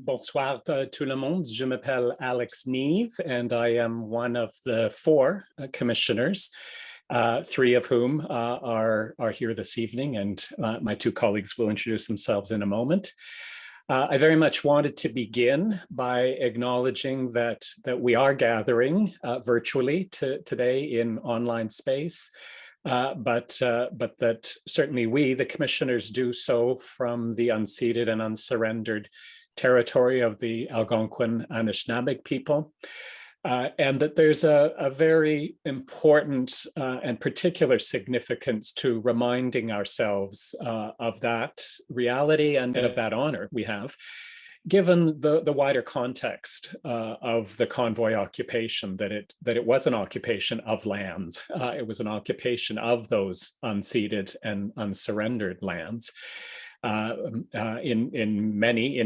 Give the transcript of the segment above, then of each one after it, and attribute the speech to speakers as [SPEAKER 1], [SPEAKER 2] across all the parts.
[SPEAKER 1] Bonsoir tout le monde. Je m'appelle Alex Neve, and I am one of the four commissioners, three of whom are here this evening, and my two colleagues will introduce themselves in a moment. I very much wanted to begin by acknowledging that we are gathering virtually today in online space. But that certainly we, the commissioners, do so from the unceded and unsurrendered territory of the Algonquin Anishinaabe people, and that there's a very important and particular significance to reminding ourselves of that reality and of that honor we have, given the wider context of the convoy occupation, that it was an occupation of lands. It was an occupation of those unceded and unsurrendered lands, in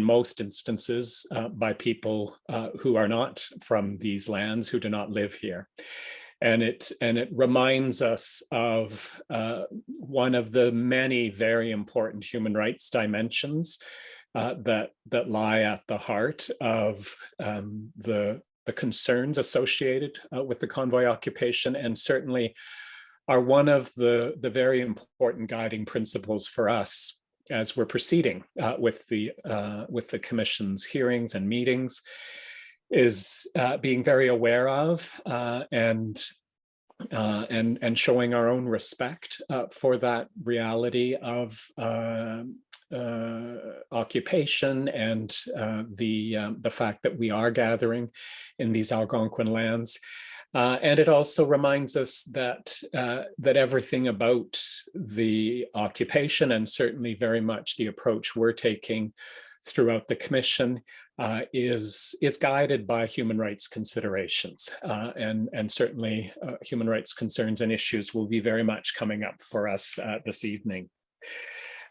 [SPEAKER 1] most instances by people who are not from these lands, who do not live here. And it reminds us of one of the many very important human rights dimensions that lie at the heart of the concerns associated with the convoy occupation, and certainly are one of the very important guiding principles for us as we're proceeding with the Commission's hearings and meetings, is being very aware of and showing our own respect for that reality of occupation and the fact that we are gathering in these Algonquin lands. And it also reminds us that everything about the occupation, and certainly very much the approach we're taking throughout the Commission, is guided by human rights considerations, and certainly human rights concerns and issues will be very much coming up for us this evening.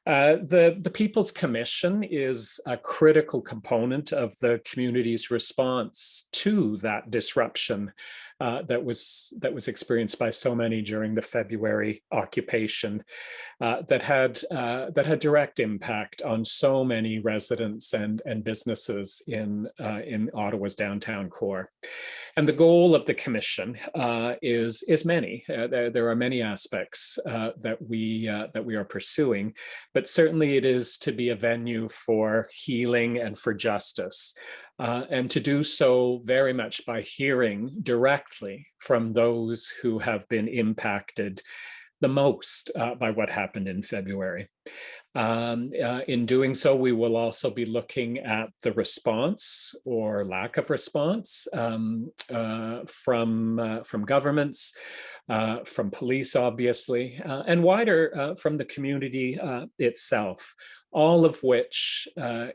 [SPEAKER 1] The People's Commission is a critical component of the community's response to that disruption that was experienced by so many during the February occupation, that had direct impact on so many residents and businesses in Ottawa's downtown core. And the goal of the Commission is many. There are many aspects that we are pursuing, but certainly it is to be a venue for healing and for justice, and to do so very much by hearing directly from those who have been impacted the most by what happened in February. In doing so, we will also be looking at the response or lack of response from governments, from police, obviously, and wider from the community itself, all of which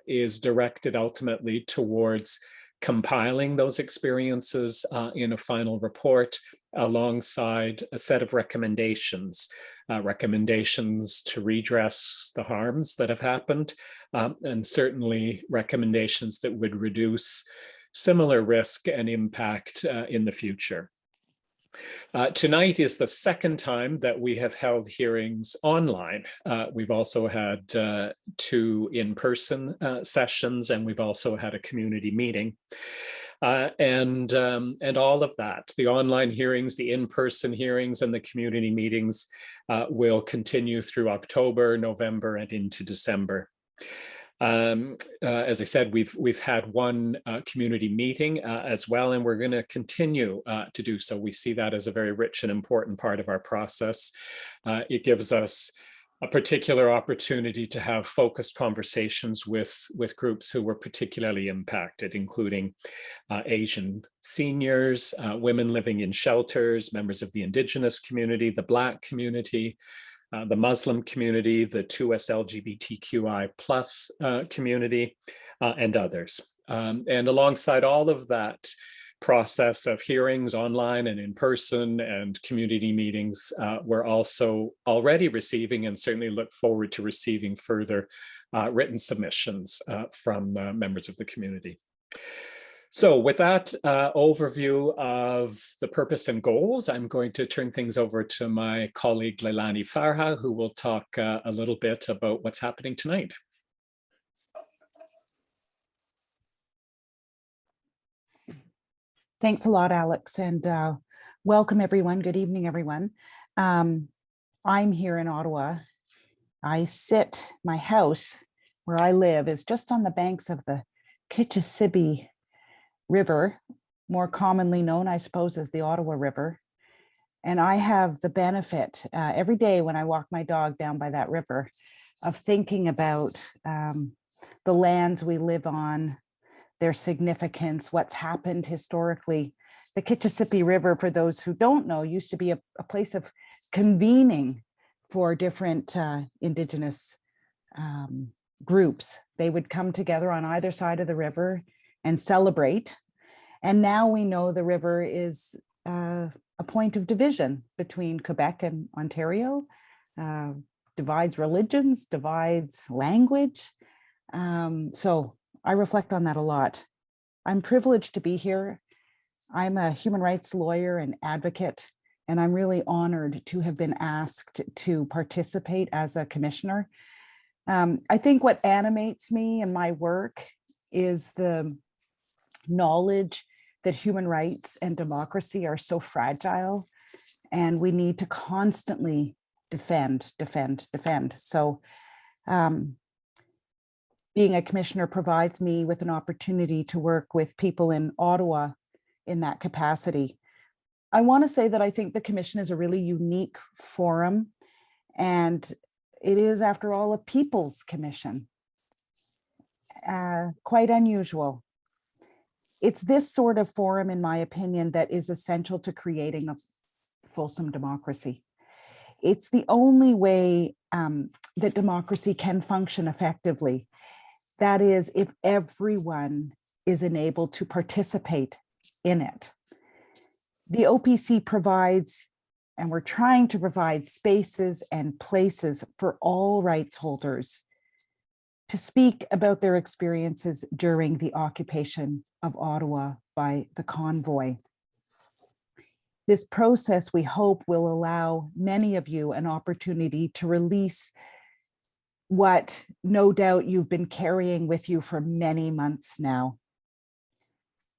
[SPEAKER 1] is directed ultimately towards compiling those experiences in a final report alongside a set of recommendations, recommendations to redress the harms that have happened, and certainly recommendations that would reduce similar risk and impact in the future. Tonight is the second time that we have held hearings online. We've also had two in-person sessions, and we've also had a community meeting. And all of that, the online hearings, the in-person hearings, and the community meetings will continue through October, November, and into December. As I said, we've had one community meeting as well, and we're going to continue to do so. We see that as a very rich and important part of our process. It gives us a particular opportunity to have focused conversations with groups who were particularly impacted, including Asian seniors, women living in shelters, members of the Indigenous community, the Black community, the Muslim community, the 2S LGBTQI plus community, and others. And alongside all of that process of hearings online and in person and community meetings, we're also already receiving, and certainly look forward to receiving, further written submissions from members of the community. So with that overview of the purpose and goals, I'm going to turn things over to my colleague Leilani Farha, who will talk a little bit about what's happening tonight.
[SPEAKER 2] Thanks a lot, Alex, and welcome everyone. Good evening, everyone. I'm here in Ottawa. My house where I live is just on the banks of the Kitchissippi River, more commonly known, I suppose, as the Ottawa River. And I have the benefit every day when I walk my dog down by that river of thinking about the lands we live on, their significance, what's happened historically. The Kitchissippi River, for those who don't know, used to be a place of convening for different Indigenous groups. They would come together on either side of the river and celebrate. And now we know the river is a point of division between Quebec and Ontario, divides religions, divides language. So I reflect on that a lot. I'm privileged to be here. I'm a human rights lawyer and advocate, and I'm really honored to have been asked to participate as a commissioner. I think what animates me in my work is the knowledge that human rights and democracy are so fragile, and we need to constantly defend. So being a commissioner provides me with an opportunity to work with people in Ottawa in that capacity. I want to say that I think the commission is a really unique forum, and it is, after all, a people's commission. Quite unusual. It's this sort of forum, in my opinion, that is essential to creating a fulsome democracy. It's the only way that democracy can function effectively. That is, if everyone is enabled to participate in it. The OPC provides, and we're trying to provide, spaces and places for all rights holders to speak about their experiences during the occupation of Ottawa by the convoy. This process, we hope, will allow many of you an opportunity to release what no doubt you've been carrying with you for many months now.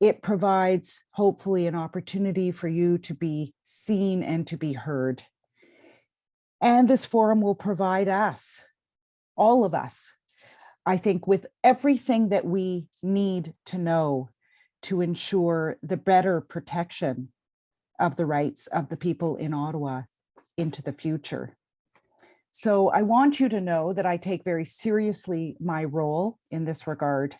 [SPEAKER 2] It provides, hopefully, an opportunity for you to be seen and to be heard. And this forum will provide us, all of us, I think, with everything that we need to know to ensure the better protection of the rights of the people in Ottawa into the future. So I want you to know that I take very seriously my role in this regard,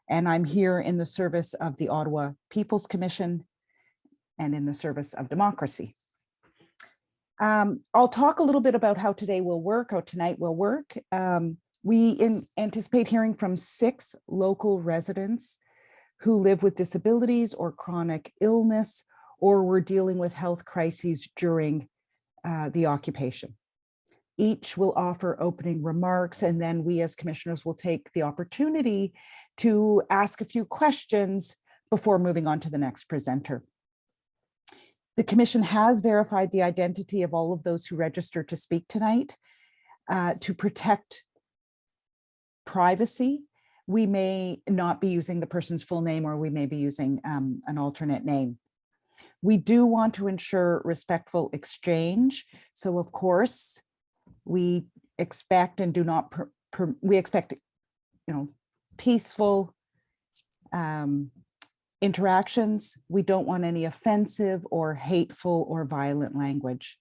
[SPEAKER 2] and I'm here in the service of the Ottawa People's Commission and in the service of democracy. I'll talk a little bit about how today will work, how tonight will work. We anticipate hearing from 6 local residents who live with disabilities or chronic illness, or were dealing with health crises during the occupation. Each will offer opening remarks, and then we as commissioners will take the opportunity to ask a few questions before moving on to the next presenter. The commission has verified the identity of all of those who registered to speak tonight. To protect privacy, we may not be using the person's full name, or we may be using an alternate name. We do want to ensure respectful exchange. So of course, we expect and do not, we expect, peaceful interactions. We don't want any offensive or hateful or violent language.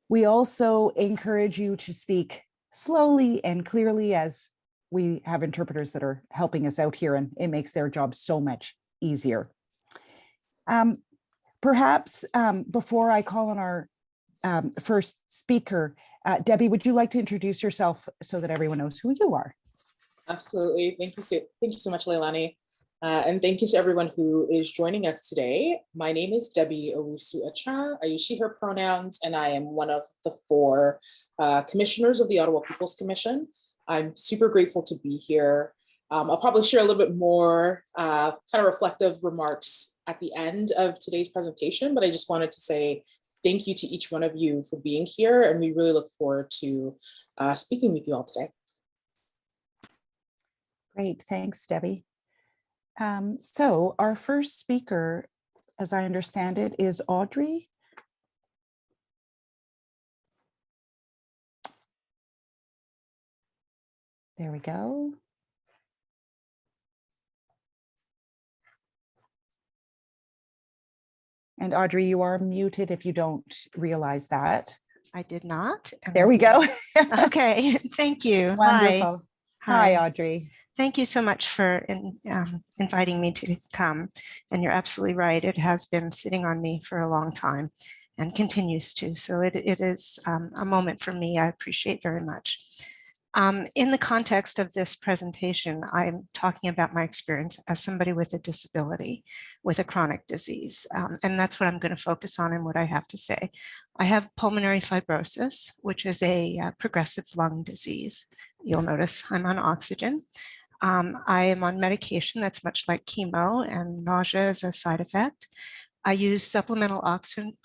[SPEAKER 2] We also encourage you to speak slowly and clearly, as we have interpreters that are helping us out here, and it makes their job so much easier. Perhaps before I call on our first speaker, Debbie, would you like to introduce yourself so that everyone knows who you are?
[SPEAKER 3] Absolutely. Thank you so much, Leilani. And thank you to everyone who is joining us today. My name is Debbie Owusu-Acha. I use she, her pronouns, and I am one of the 4 commissioners of the Ottawa People's Commission. I'm super grateful to be here. I'll probably share a little bit more kind of reflective remarks at the end of today's presentation, but I just wanted to say thank you to each one of you for being here, and we really look forward to speaking with you all today.
[SPEAKER 2] Great, thanks, Debbie. So our first speaker, as I understand it, is Audrey. There we go. And Audrey, you are muted if you don't realize that.
[SPEAKER 4] I did not.
[SPEAKER 2] There we go.
[SPEAKER 4] Okay, thank you.
[SPEAKER 2] Wonderful. Hi,
[SPEAKER 4] Hi.
[SPEAKER 2] Audrey.
[SPEAKER 4] Thank you so much for inviting me to come. And you're absolutely right. It has been sitting on me for a long time and continues to. So it is a moment for me I appreciate very much. In the context of this presentation, I'm talking about my experience as somebody with a disability, with a chronic disease. And that's what I'm going to focus on and what I have to say. I have pulmonary fibrosis, which is a progressive lung disease. You'll notice I'm on oxygen. I am on medication that's much like chemo, and nausea is a side effect. I use supplemental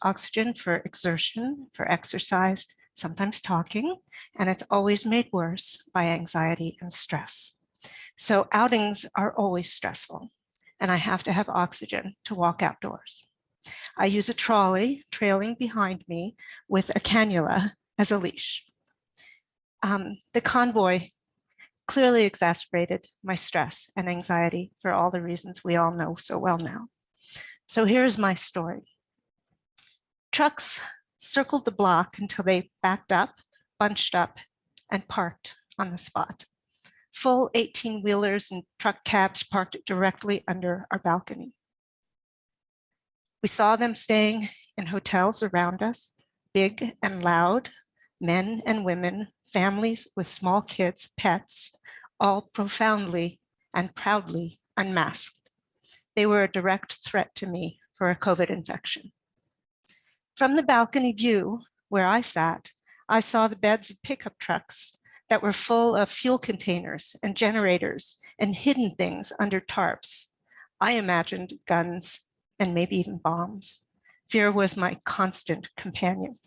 [SPEAKER 4] oxygen for exertion, for exercise, sometimes talking, and it's always made worse by anxiety and stress. So outings are always stressful, and I have to have oxygen to walk outdoors. I use a trolley trailing behind me with a cannula as a leash. The convoy clearly exacerbated my stress and anxiety for all the reasons we all know so well now. So here's my story. Trucks circled the block until they backed up, bunched up, and parked on the spot. Full 18-wheelers and truck cabs parked directly under our balcony. We saw them staying in hotels around us, big and loud, men and women, families with small kids, pets, all profoundly and proudly unmasked. They were a direct threat to me for a COVID infection. From the balcony view where I sat, I saw the beds of pickup trucks that were full of fuel containers and generators and hidden things under tarps. I imagined guns and maybe even bombs. Fear was my constant companion.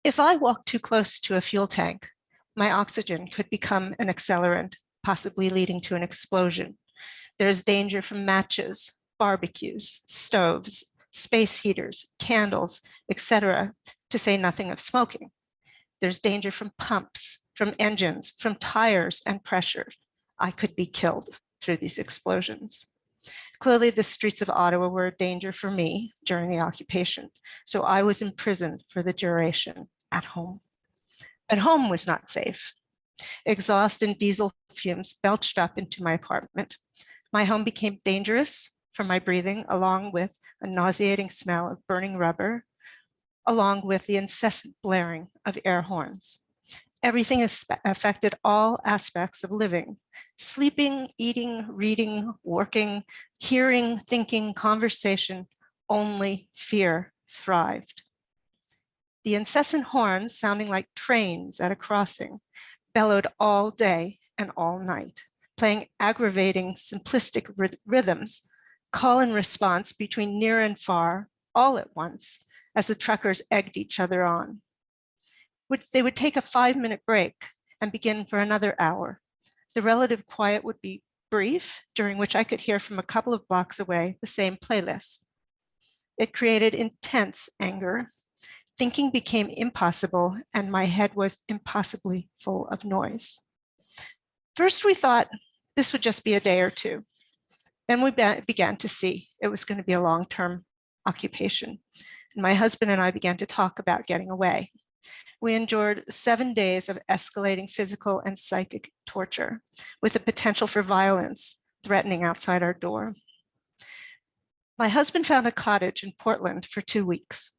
[SPEAKER 4] If I walked too close to a fuel tank, my oxygen could become an accelerant, possibly leading to an explosion. There's danger from matches, barbecues, stoves, space heaters, candles, etc., to say nothing of smoking. There's danger from pumps, from engines, from tires and pressure. I could be killed through these explosions. Clearly, the streets of Ottawa were a danger for me during the occupation, so I was imprisoned for the duration at home. At home was not safe. Exhaust and diesel fumes belched up into my apartment. My home became dangerous for my breathing, along with a nauseating smell of burning rubber, along with the incessant blaring of air horns. Everything has affected all aspects of living: sleeping, eating, reading, working, hearing, thinking, conversation. Only fear thrived. The incessant horns, sounding like trains at a crossing, bellowed all day and all night, playing aggravating, simplistic rhythms, call and response between near and far, all at once, as the truckers egged each other on. They would take a 5-minute break and begin for another hour. The relative quiet would be brief, during which I could hear from a couple of blocks away the same playlist. It created intense anger. Thinking became impossible, and my head was impossibly full of noise. First, we thought this would just be a day or two. Then we began to see it was going to be a long-term occupation. And my husband and I began to talk about getting away. We endured 7 days of escalating physical and psychic torture, with the potential for violence threatening outside our door. My husband found a cottage in Portland for 2 weeks.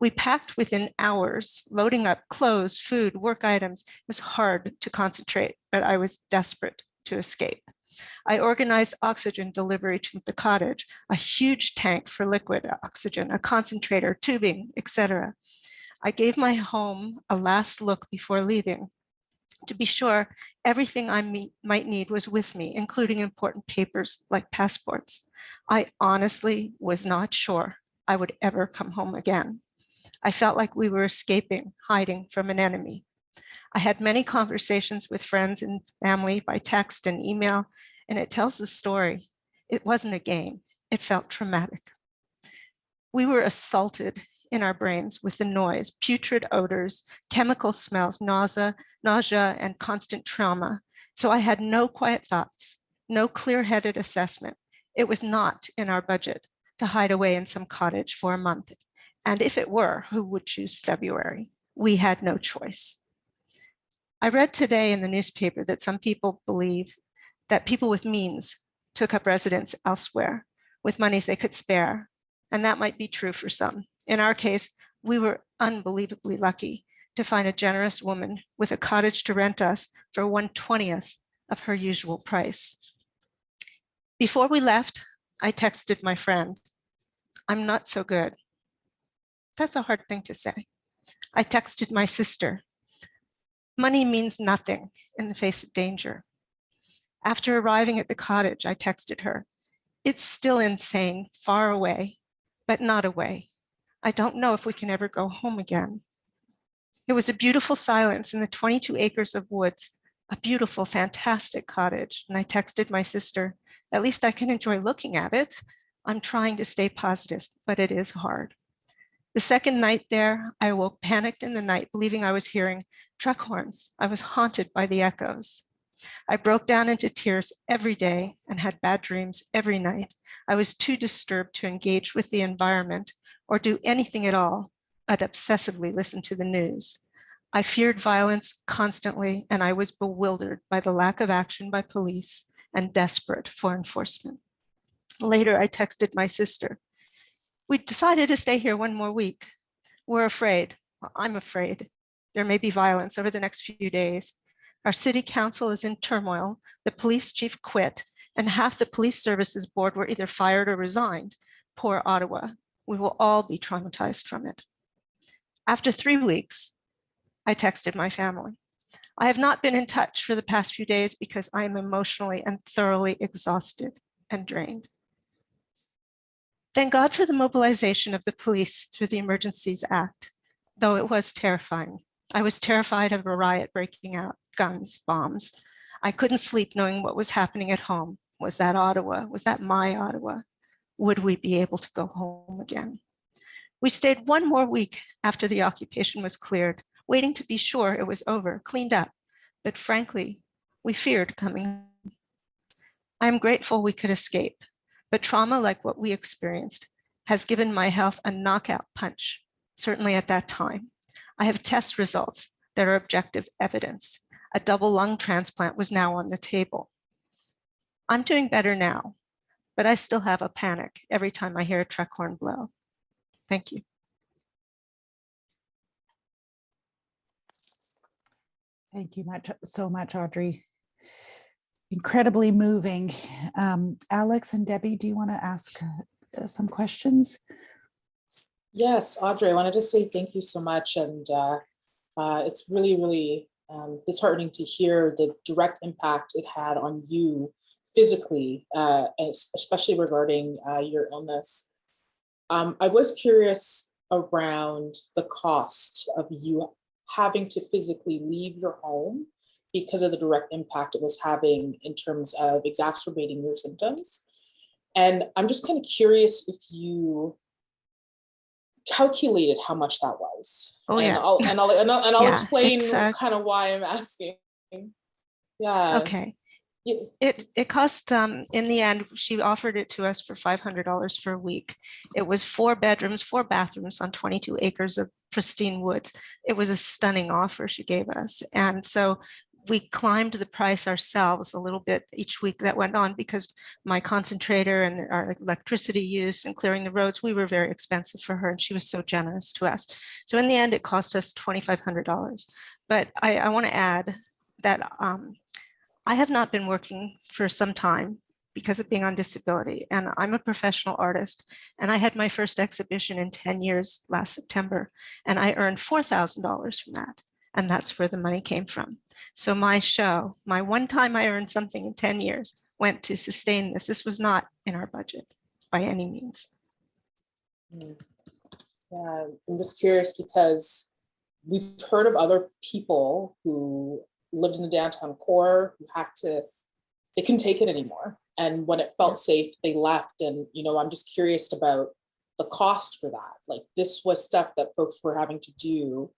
[SPEAKER 4] We packed within hours, loading up clothes, food, work items. It was hard to concentrate, but I was desperate to escape. I organized oxygen delivery to the cottage, a huge tank for liquid oxygen, a concentrator, tubing, etc. I gave my home a last look before leaving to be sure everything I might need was with me, including important papers like passports. I honestly was not sure I would ever come home again. I felt like we were escaping, hiding from an enemy. I had many conversations with friends and family by text and email, and it tells the story. It wasn't a game. It felt traumatic. We were assaulted in our brains with the noise, putrid odors, chemical smells, nausea, and constant trauma. So I had no quiet thoughts, no clear-headed assessment. It was not in our budget to hide away in some cottage for a month. And if it were, who would choose February? We had no choice. I read today in the newspaper that some people believe that people with means took up residence elsewhere with monies they could spare. And that might be true for some. In our case, we were unbelievably lucky to find a generous woman with a cottage to rent us for 1/20th of her usual price. Before we left, I texted my friend, "I'm not so good." That's a hard thing to say. I texted my sister, "Money means nothing in the face of danger." After arriving at the cottage, I texted her, "It's still insane, far away, but not away. I don't know if we can ever go home again." It was a beautiful silence in the 22 acres of woods, a beautiful, fantastic cottage. And I texted my sister, "At least I can enjoy looking at it. I'm trying to stay positive, but it is hard." The second night there, I awoke panicked in the night, believing I was hearing truck horns. I was haunted by the echoes. I broke down into tears every day and had bad dreams every night. I was too disturbed to engage with the environment or do anything at all, but obsessively listen to the news. I feared violence constantly, and I was bewildered by the lack of action by police and desperate for enforcement. Later, I texted my sister, "We decided to stay here one more week. We're afraid. Well, I'm afraid. There may be violence over the next few days. Our city council is in turmoil. The police chief quit, and half the police services board were either fired or resigned. Poor Ottawa. We will all be traumatized from it." After 3 weeks, I texted my family. "I have not been in touch for the past few days because I am emotionally and thoroughly exhausted and drained." Thank God for the mobilization of the police through the Emergencies Act, though it was terrifying. I was terrified of a riot breaking out, guns, bombs. I couldn't sleep knowing what was happening at home. Was that Ottawa? Was that my Ottawa? Would we be able to go home again? We stayed one more week after the occupation was cleared, waiting to be sure it was over, cleaned up. But frankly, we feared coming home. I am grateful we could escape, but trauma like what we experienced has given my health a knockout punch, certainly at that time. I have test results that are objective evidence. A double lung transplant was now on the table. I'm doing better now, but I still have a panic every time I hear a truck horn blow. Thank you.
[SPEAKER 2] Thank you so much, Audrey. Incredibly moving. Alex and Debbie, do you want to ask some questions?
[SPEAKER 3] Yes, Audrey, I wanted to say thank you so much. And it's really, really disheartening to hear the direct impact it had on you physically, especially regarding your illness. I was curious around the cost of you having to physically leave your home because of the direct impact it was having in terms of exacerbating your symptoms. And I'm just kind of curious if you calculated how much that was.
[SPEAKER 4] Oh,
[SPEAKER 3] and
[SPEAKER 4] yeah.
[SPEAKER 3] I'll
[SPEAKER 4] Yeah,
[SPEAKER 3] explain kind of why I'm asking. Yeah.
[SPEAKER 4] Okay. It cost, in the end, she offered it to us for $500 for a week. It was 4 bedrooms, 4 bathrooms on 22 acres of pristine woods. It was a stunning offer she gave us. And so we climbed the price ourselves a little bit each week that went on, because my concentrator and our electricity use and clearing the roads, we were very expensive for her, and she was so generous to us. So in the end, it cost us $2,500. But I want to add that I have not been working for some time because of being on disability, and I'm a professional artist, and I had my first exhibition in 10 years last September, and I earned $4,000 from that, and that's where the money came from. So my show, my one time I earned something in 10 years, went to sustain this. This was not in our budget by any means.
[SPEAKER 3] Yeah, I'm just curious because we've heard of other people who lived in the downtown core who had to they couldn't take it anymore. And when it felt safe, they left. And, you know, I'm just curious about the cost for that. Like, this was stuff that folks were having to do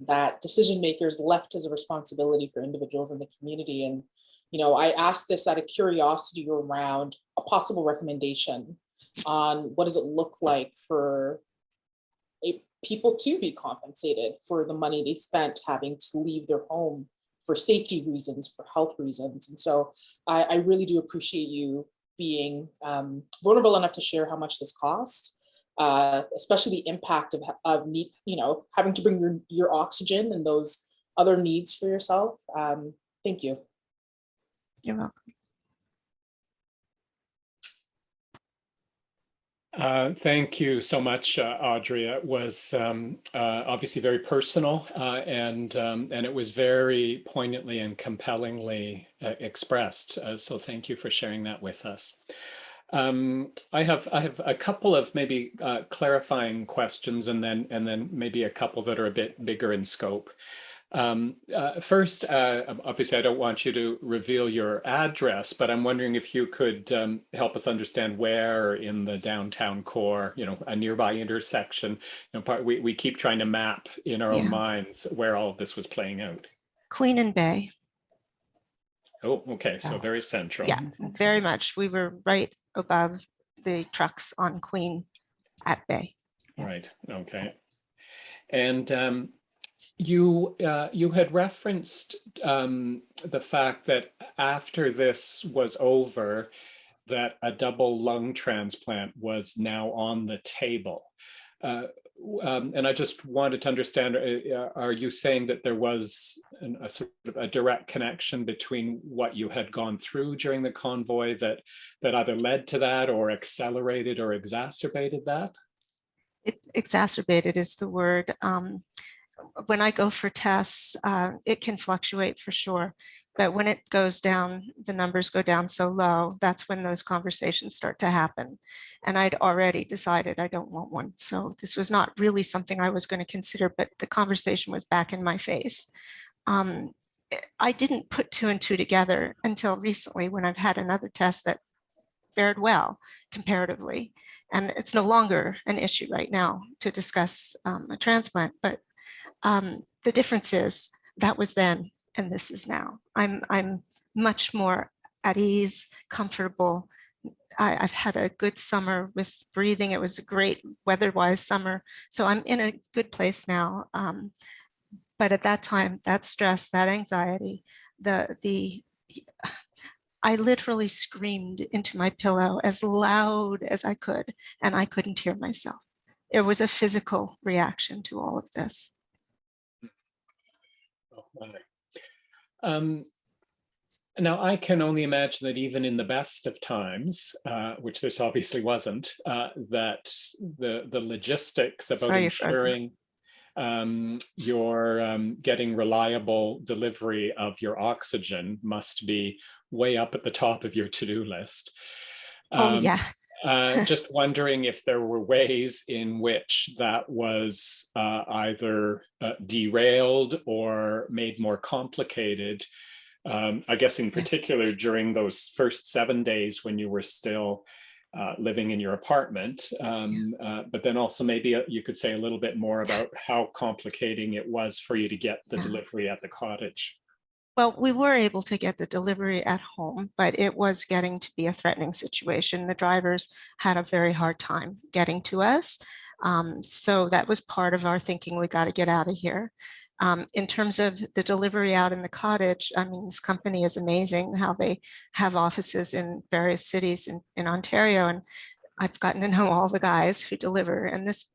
[SPEAKER 3] that decision makers left as a responsibility for individuals in the community. And, you know, I asked this out of curiosity around a possible recommendation on what does it look like for people to be compensated for the money they spent having to leave their home for safety reasons, for health reasons. And so I really do appreciate you being vulnerable enough to share how much this cost, especially the impact of need, you know, having to bring your oxygen and those other needs for yourself. Thank you.
[SPEAKER 4] You're welcome.
[SPEAKER 1] Thank you so much, Audrey. It was obviously very personal, and it was very poignantly and compellingly expressed. So thank you for sharing that with us. I have a couple of maybe clarifying questions, and then maybe a couple that are a bit bigger in scope. First, obviously, I don't want you to reveal your address, but I'm wondering if you could help us understand where in the downtown core, you know, a nearby intersection. You know, we keep trying to map in our own minds where all of this was playing out.
[SPEAKER 4] Queen and Bay.
[SPEAKER 1] Oh, okay, so very central.
[SPEAKER 4] Yeah, very much. We were right above the trucks on Queen at Bay.
[SPEAKER 1] Right. Okay. And you had referenced the fact that after this was over, that a double lung transplant was now on the table. And I just wanted to understand, are you saying that there was a sort of a direct connection between what you had gone through during the convoy that either led to that or accelerated or exacerbated that?
[SPEAKER 4] Exacerbated is the word. When I go for tests, it can fluctuate for sure. But when it goes down, the numbers go down so low, that's when those conversations start to happen. And I'd already decided I don't want one. So this was not really something I was going to consider, but the conversation was back in my face. I didn't put two and two together until recently when I've had another test that fared well comparatively. And it's no longer an issue right now to discuss a transplant, but the difference is that was then and this is now. I'm much more at ease, comfortable. I've had a good summer with breathing. It was a great weather-wise summer. So I'm in a good place now. But at that time, that stress, that anxiety, I literally screamed into my pillow as loud as I could, and I couldn't hear myself. There was a physical reaction to all of this.
[SPEAKER 1] Now, I can only imagine that even in the best of times, which this obviously wasn't, that the logistics about ensuring you're getting reliable delivery of your oxygen must be way up at the top of your to-do list.
[SPEAKER 4] Oh, yeah.
[SPEAKER 1] Just wondering if there were ways in which that was either derailed or made more complicated. I guess in particular during those first 7 days when you were still living in your apartment, but then also maybe you could say a little bit more about how complicating it was for you to get the delivery at the cottage.
[SPEAKER 4] Well, we were able to get the delivery at home, but it was getting to be a threatening situation. The drivers had a very hard time getting to us. So that was part of our thinking, we got to get out of here. In terms of the delivery out in the cottage, I mean, this company is amazing how they have offices in various cities in Ontario. And I've gotten to know all the guys who deliver. And this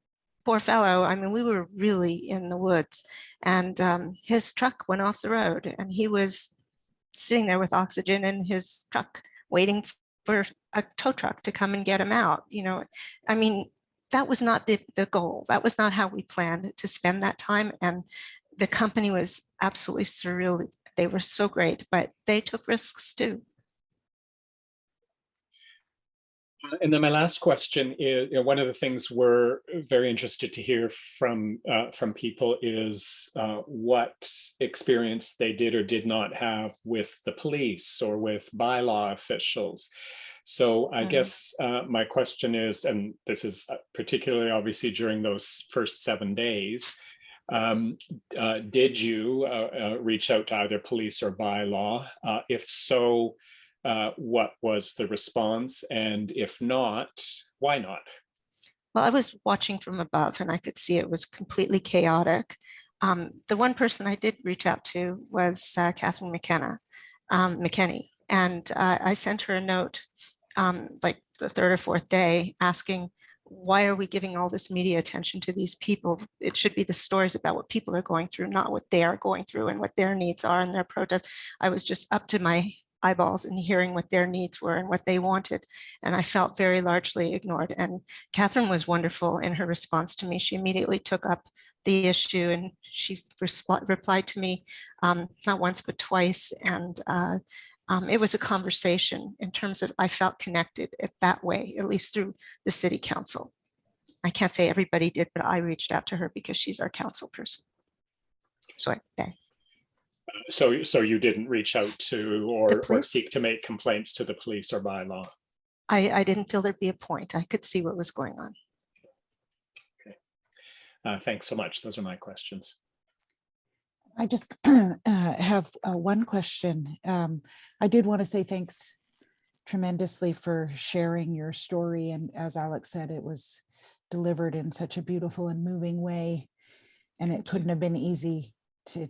[SPEAKER 4] poor fellow, I mean, we were really in the woods, and his truck went off the road and he was sitting there with oxygen in his truck waiting for a tow truck to come and get him out. You know, I mean, that was not the goal. That was not how we planned to spend that time. And the company was absolutely surreal. They were so great, but they took risks too.
[SPEAKER 1] And then my last question is, one of the things we're very interested to hear from people is what experience they did or did not have with the police or with bylaw officials. So I guess my question is, and this is particularly obviously during those first 7 days, did you reach out to either police or bylaw? If so, what was the response? And if not, why not?
[SPEAKER 4] Well, I was watching from above and I could see it was completely chaotic. The one person I did reach out to was Catherine McKenney, and I sent her a note like the third or fourth day asking, why are we giving all this media attention to these people? It should be the stories about what people are going through, not what they are going through and what their needs are and their protests. I was just up to my eyeballs in hearing what their needs were and what they wanted. And I felt very largely ignored. And Catherine was wonderful in her response to me. She immediately took up the issue and she replied to me, not once, but twice. And it was a conversation in terms of I felt connected that way, at least through the city council. I can't say everybody did, but I reached out to her because she's our council person.
[SPEAKER 1] So you didn't reach out to or seek to make complaints to the police or bylaw?
[SPEAKER 4] I didn't feel there'd be a point. I could see what was going on.
[SPEAKER 1] Okay. Thanks so much. Those are my questions.
[SPEAKER 2] I just have one question. I did want to say thanks tremendously for sharing your story. And as Alex said, it was delivered in such a beautiful and moving way. And it couldn't have been easy to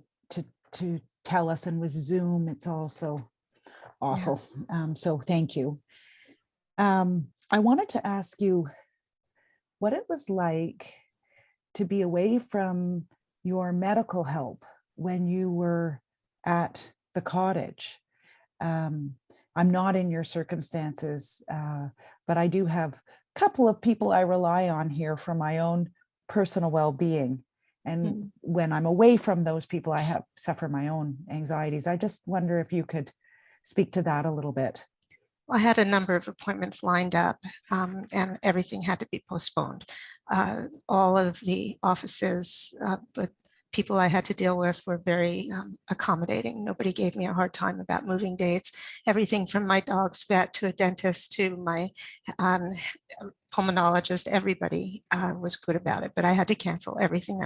[SPEAKER 2] tell us. And with Zoom, it's also awful. Yeah. So thank you. I wanted to ask you what it was like to be away from your medical help when you were at the cottage. I'm not in your circumstances, but I do have a couple of people I rely on here for my own personal well-being. And when I'm away from those people, I suffer my own anxieties. I just wonder if you could speak to that a little bit.
[SPEAKER 4] I had a number of appointments lined up and everything had to be postponed. All of the offices with people I had to deal with were very accommodating. Nobody gave me a hard time about moving dates. Everything from my dog's vet to a dentist to my pulmonologist, everybody was good about it, but I had to cancel everything.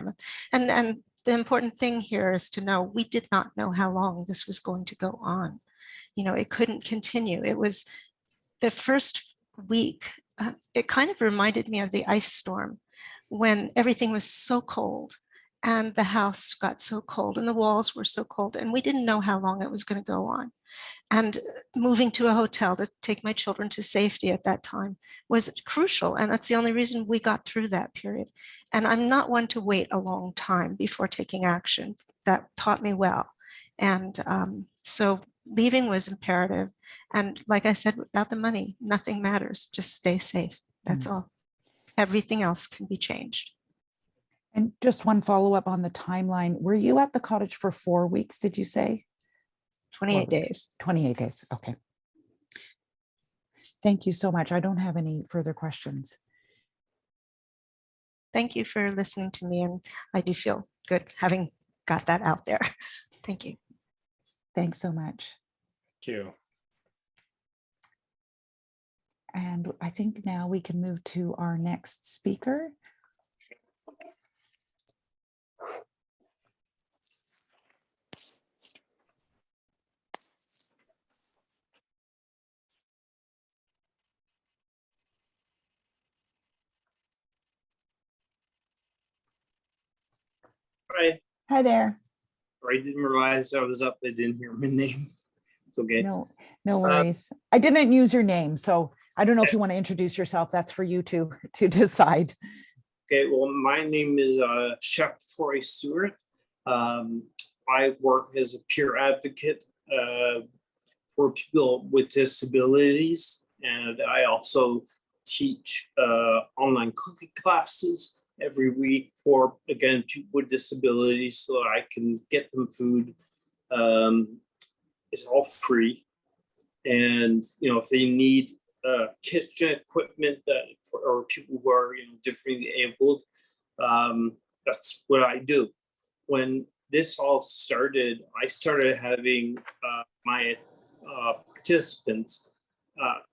[SPEAKER 4] And the important thing here is to know we did not know how long this was going to go on. You know, it couldn't continue. It was the first week. It kind of reminded me of the ice storm when everything was so cold and the house got so cold and the walls were so cold and we didn't know how long it was going to go on. And moving to a hotel to take my children to safety at that time was crucial. And that's the only reason we got through that period. And I'm not one to wait a long time before taking action. That taught me well. And so leaving was imperative. And like I said, without the money, nothing matters. Just stay safe. That's all. Everything else can be changed.
[SPEAKER 2] And just one follow-up on the timeline. Were you at the cottage for 4 weeks, did you say?
[SPEAKER 4] 28 days.
[SPEAKER 2] 28 days. Okay. Thank you so much. I don't have any further questions.
[SPEAKER 4] Thank you for listening to me. And I do feel good having got that out there. Thank you.
[SPEAKER 2] Thanks so much.
[SPEAKER 1] Thank you.
[SPEAKER 2] And I think now we can move to our next speaker.
[SPEAKER 5] Hi.
[SPEAKER 2] Hi there.
[SPEAKER 5] I didn't realize I was up. I didn't hear my name. It's okay.
[SPEAKER 2] No worries. I didn't use your name, so I don't know if you want to introduce yourself. That's for you to decide.
[SPEAKER 5] Okay. Well, my name is Chef Troy Stewart. I work as a peer advocate for people with disabilities, and I also teach online cooking classes every week for, again, people with disabilities, so that I can get them food. It's all free. And, you know, if they need kitchen equipment that or people who are differently abled. That's what I do. When this all started, I started having my participants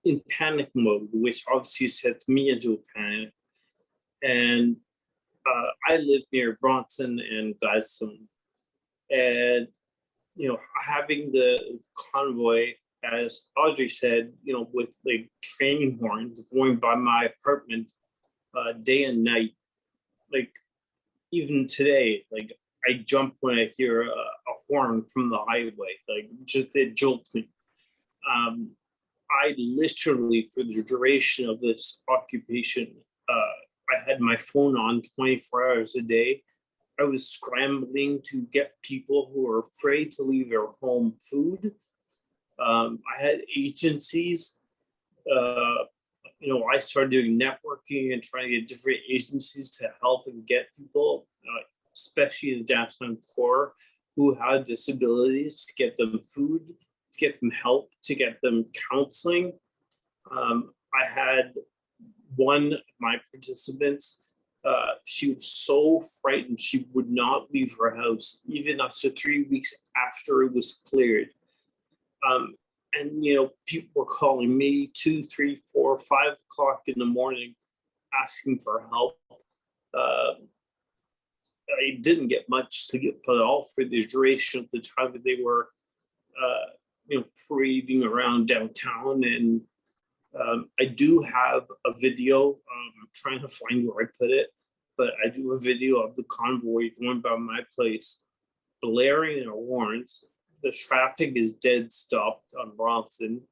[SPEAKER 5] in panic mode, which obviously set me into a panic. And I live near Bronson and Gladstone, and having the convoy, as Audrey said, with like training horns going by my apartment day and night. Like even today, like I jump when I hear a horn from the highway. Like just it jolts me. I literally, for the duration of this occupation, I had my phone on 24 hours a day. I was scrambling to get people who are afraid to leave their home food. I had agencies. I started doing networking and trying to get different agencies to help and get people, especially in the downtown core, who had disabilities, to get them food, to get them help, to get them counseling. I had one of my participants, she was so frightened she would not leave her house, even up to 3 weeks after it was cleared. And people were calling me 2, 3, 4, 5 o'clock in the morning asking for help. I didn't get much sleep at all for the duration of the time that they were parading around downtown. And I do have a video. I'm trying to find where I put it, but I do a video of the convoy going by my place, blaring their horns. The traffic is dead stopped on Bronson.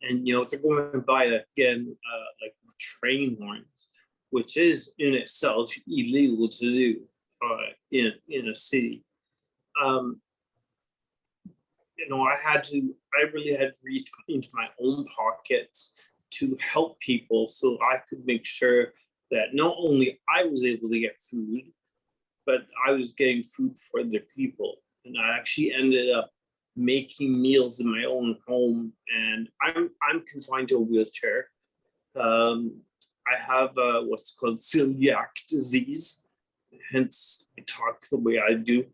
[SPEAKER 5] And, they're going by again, like train horns, which is in itself illegal to do in a city. I really had to reach into my own pockets to help people so I could make sure that not only I was able to get food, but I was getting food for other people. And I actually ended up making meals in my own home. And I'm confined to a wheelchair. I have what's called celiac disease, hence I talk the way I do.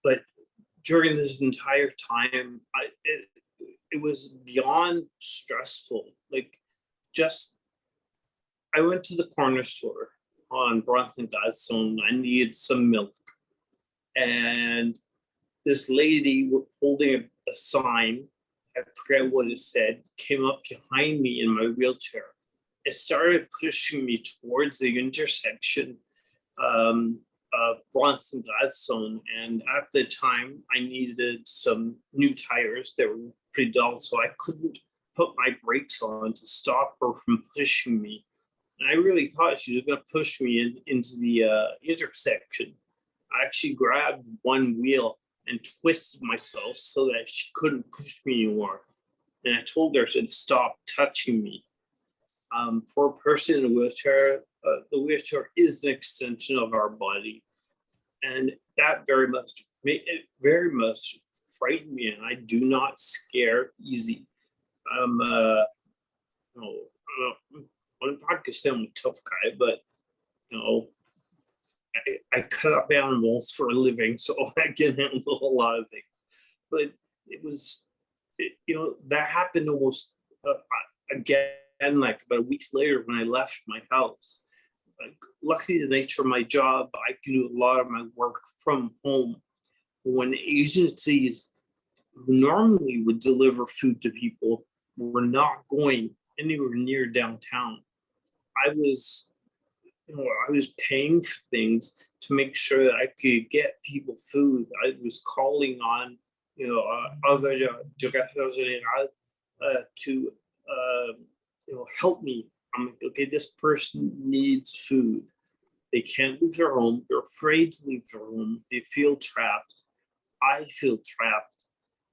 [SPEAKER 5] But during this entire time, it was beyond stressful. Like, I went to the corner store on Bronson Gladstone. I needed some milk, and this lady holding a sign, I forget what it said, came up behind me in my wheelchair. It started pushing me towards the intersection of Bronson Gladstone, and at the time I needed some new tires that were pretty dull, so I couldn't put my brakes on to stop her from pushing me. And I really thought she was going to push me into the intersection. I actually grabbed one wheel and twisted myself so that she couldn't push me anymore. And I told her to stop touching me. For a person in a wheelchair, the wheelchair is an extension of our body. And that very much frightened me, and I do not scare easy. On podcast, I'm a tough guy, but I cut up animals for a living, so I can handle a lot of things. But that happened almost again, like about a week later when I left my house. Luckily, the nature of my job, I can do a lot of my work from home. When agencies who normally would deliver food to people were not going anywhere near downtown, I was paying for things to make sure that I could get people food. I was calling on, Directeur Général to, help me. I'm like, okay, this person needs food. They can't leave their home. They're afraid to leave their home. They feel trapped. I feel trapped,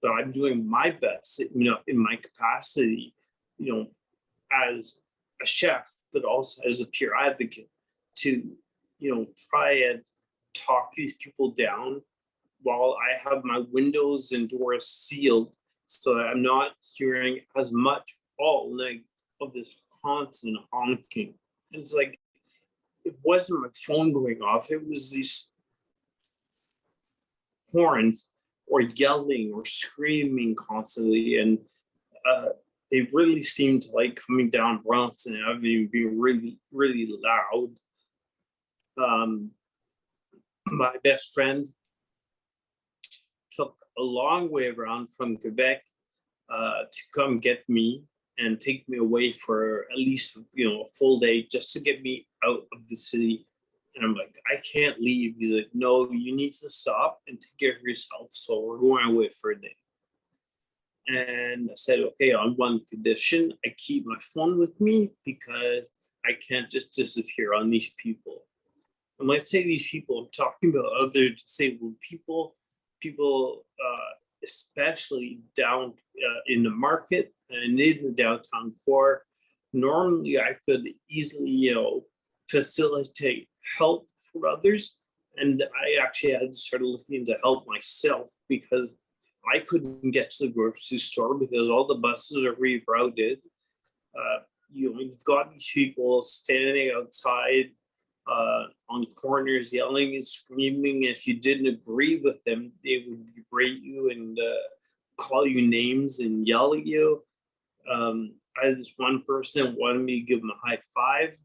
[SPEAKER 5] but I'm doing my best, in my capacity, as a chef, but also as a peer advocate to, try and talk these people down while I have my windows and doors sealed so that I'm not hearing as much all night of this constant honking. And it's like, it wasn't my phone going off, it was these horns or yelling or screaming constantly. And they really seemed to like coming down Bronson Avenue, being really, really loud. My best friend took a long way around from Quebec to come get me and take me away for at least, a full day just to get me out of the city. And I'm like, I can't leave. He's like, no, you need to stop and take care of yourself. So we're going away for a day. And I said, okay, on one condition, I keep my phone with me because I can't just disappear on these people. And when I say these people, I'm talking about other disabled people, especially down in the market and in the downtown core. Normally, I could easily, facilitate help for others. And I actually had to start looking to help myself because I couldn't get to the grocery store because all the buses are rerouted. You've got these people standing outside on corners, yelling and screaming. If you didn't agree with them, they would berate you and call you names and yell at you. I had this one person wanted me to give them a high five.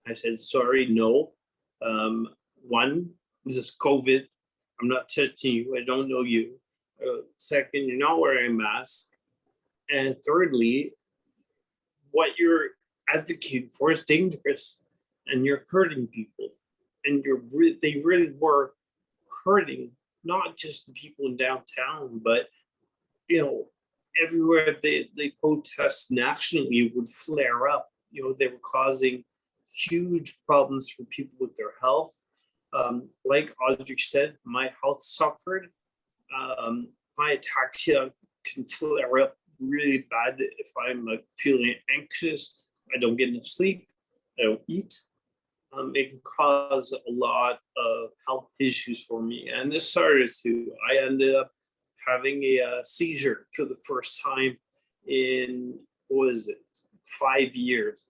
[SPEAKER 5] I said, sorry, no. One, this is COVID. I'm not touching you. I don't know you. Second, you're not wearing a mask. And thirdly, what you're advocating for is dangerous and you're hurting people. And they really were hurting, not just the people in downtown, but, everywhere they protest nationally would flare up. They were causing huge problems for people with their health. Like Audrey said, my health suffered. My ataxia can flare up really bad if I'm feeling anxious. I don't get enough sleep. I don't eat. It can cause a lot of health issues for me. And this started I ended up having a seizure for the first time in, 5 years.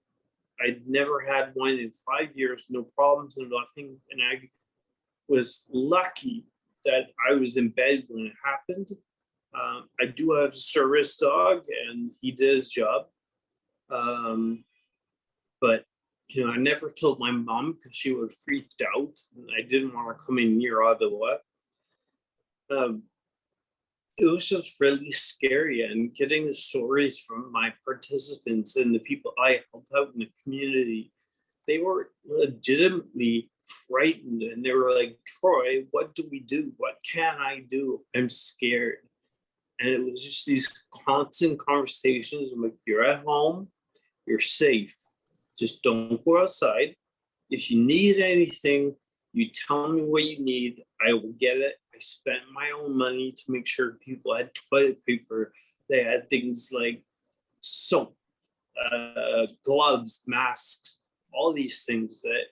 [SPEAKER 5] I'd never had one in 5 years, no problems and nothing. And I was lucky that I was in bed when it happened. I do have a service dog and he did his job. But I never told my mom because she would have freaked out and I didn't want her coming near Ottawa. It was just really scary, and getting the stories from my participants and the people I helped out in the community, they were legitimately frightened and they were like, Troy, what do we do? What can I do? I'm scared. And it was just these constant conversations. I'm like, you're at home, you're safe. Just don't go outside. If you need anything, you tell me what you need. I will get it. I spent my own money to make sure people had toilet paper. They had things like soap, gloves, masks, all these things that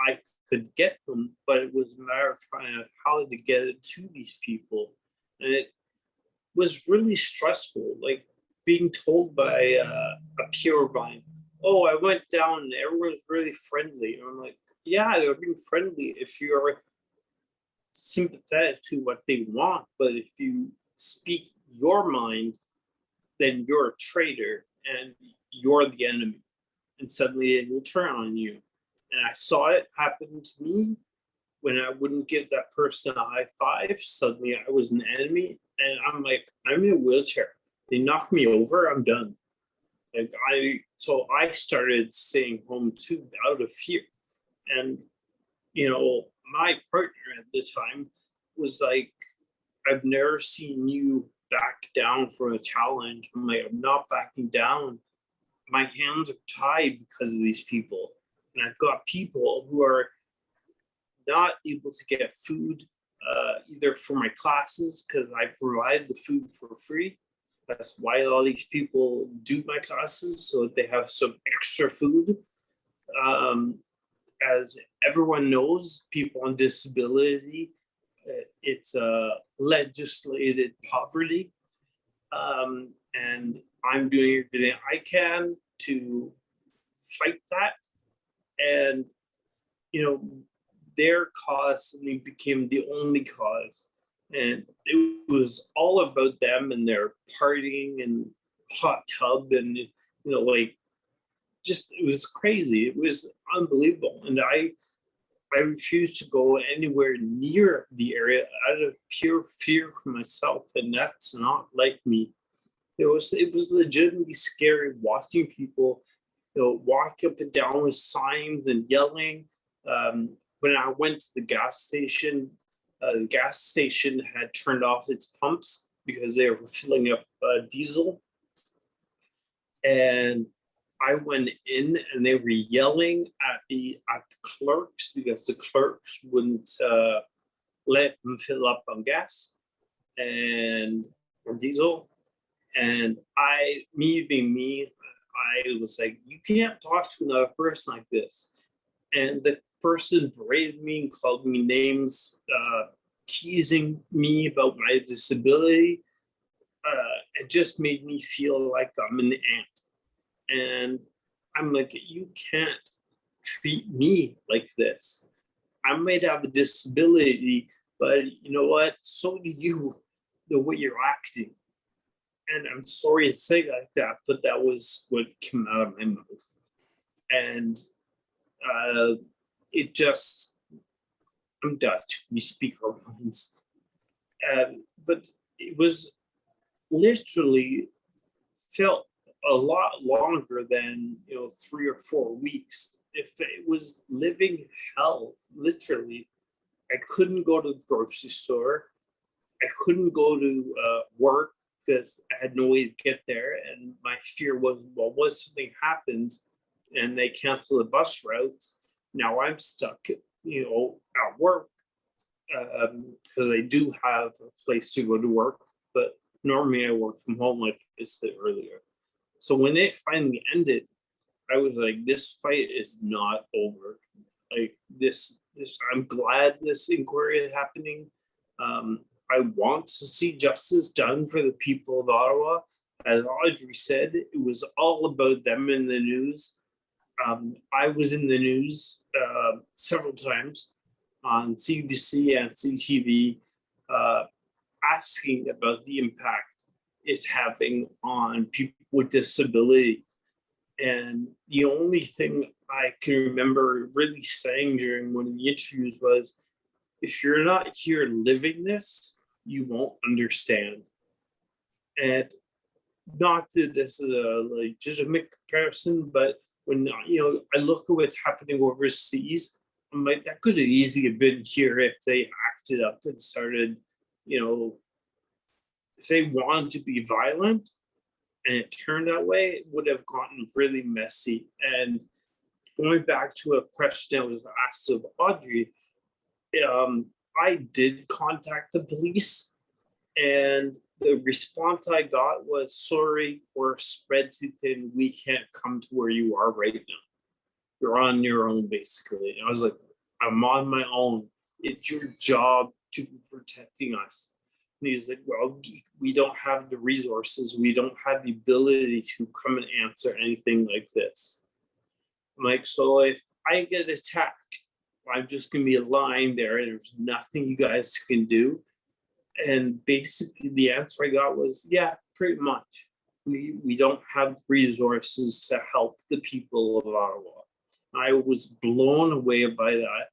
[SPEAKER 5] I could get them, but it was a matter of trying out how to get it to these people. And it was really stressful, like being told by a peer of mine, oh, I went down and everyone's really friendly. And I'm like, yeah, they're being friendly if you're sympathetic to what they want. But if you speak your mind, then you're a traitor and you're the enemy. And suddenly it will turn on you. And I saw it happen to me when I wouldn't give that person a high five. Suddenly I was an enemy. And I'm like, I'm in a wheelchair. They knock me over, I'm done. So I started staying home too, out of fear. And, my partner at the time was like, I've never seen you back down from a challenge. I'm like, I'm not backing down. My hands are tied because of these people. And I've got people who are not able to get food, either for my classes, because I provide the food for free. That's why all these people do my classes, so they have some extra food. As everyone knows, people on disability, it's legislated poverty. And I'm doing everything I can to fight that. And, you know, their cause suddenly became the only cause. And it was all about them and their partying and hot tub and, you know, like, just, it was crazy. It was unbelievable. And I refused to go anywhere near the area out of pure fear for myself. And that's not like me. It was legitimately scary watching people, you know, walk up and down with signs and yelling. When I went to the gas station had turned off its pumps because they were filling up diesel. And I went in and they were yelling at the clerks because the clerks wouldn't let them fill up on gas and or diesel. And me being me, I was like, you can't talk to another person like this. And the person berated me and called me names, teasing me about my disability. It just made me feel like I'm an ant. And I'm like, you can't treat me like this. I might have a disability, but you know what? So do you, the way you're acting. And I'm sorry to say like that, but that was what came out of my mouth. And it just, I'm Dutch, we speak our minds. But it was literally felt a lot longer than, you know, 3 or 4 weeks. If it was living hell, literally. I couldn't go to the grocery store. I couldn't go to work because I had no way to get there. And my fear was, well, what if something happens and they cancel the bus routes? Now I'm stuck, you know, at work because I do have a place to go to work, but normally I work from home, like I said earlier. So when it finally ended, I was like, this fight is not over. Like this, I'm glad this inquiry is happening. I want to see justice done for the people of Ottawa. As Audrey said, it was all about them in the news. I was in the news several times on CBC and CTV, asking about the impact it's having on people with disabilities. And the only thing I can remember really saying during one of the interviews was, if you're not here living this, you won't understand. And not that this is a legitimate comparison, but when, you know, I look at what's happening overseas, I'm like, that could have easily been here if they acted up and started, you know, if they wanted to be violent and it turned that way, it would have gotten really messy. And going back to a question that was asked of Audrey, I did contact the police, and the response I got was, sorry, we're spread too thin. We can't come to where you are right now. You're on your own, basically. And I was like, I'm on my own. It's your job to be protecting us. And he's like, well, we don't have the resources. We don't have the ability to come and answer anything like this. I'm like, so if I get attacked, I'm just going to be lying there. There's nothing you guys can do. And basically the answer I got was, yeah, pretty much. We don't have resources to help the people of Ottawa. I was blown away by that.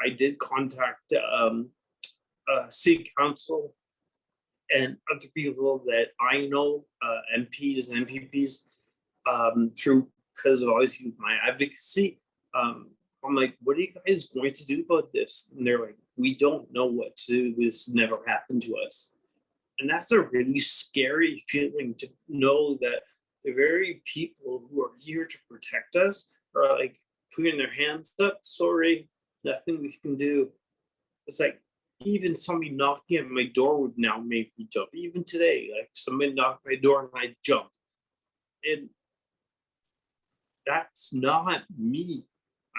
[SPEAKER 5] I did contact city council and other people that I know, MPs and MPPs, through, because of obviously my advocacy. I'm like, what are you guys going to do about this? And they're like, we don't know what to do. This never happened to us. And that's a really scary feeling, to know that the very people who are here to protect us are like putting their hands up. Sorry, nothing we can do. It's like, even somebody knocking at my door would now make me jump. Even today, like somebody knocked my door and I jumped. And that's not me.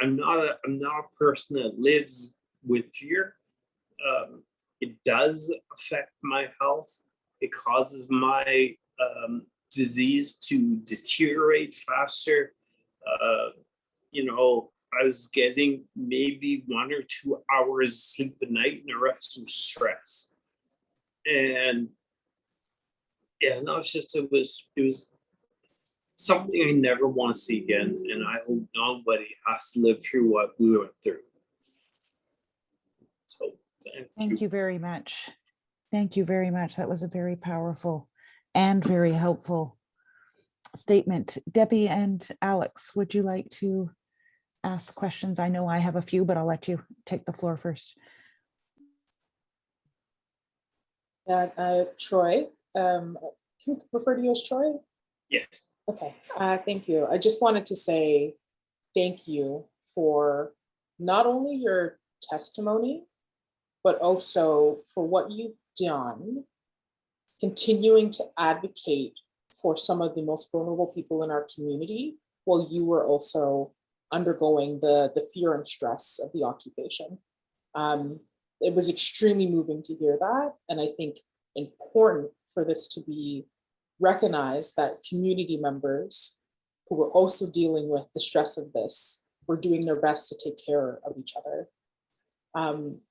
[SPEAKER 5] I'm not a person that lives with fear. It does affect my health. It causes my disease to deteriorate faster. You know, I was getting maybe 1 or 2 hours sleep a night, and the rest was stress. And yeah, no, it's just it was something I never want to see again, and I hope nobody has to live through what we went through. So
[SPEAKER 2] Thank you very much. Thank you very much. That was a very powerful and very helpful statement. Debbie and Alex, would you like to ask questions? I know I have a few, but I'll let you take the floor first.
[SPEAKER 3] Troy, can you refer to you as Troy?
[SPEAKER 5] yes.
[SPEAKER 3] Okay, thank you. I just wanted to say thank you for not only your testimony, but also for what you've done, continuing to advocate for some of the most vulnerable people in our community while you were also undergoing the fear and stress of the occupation. It was extremely moving to hear that, and I think important for this to be recognized that community members who were also dealing with the stress of this were doing their best to take care of each other.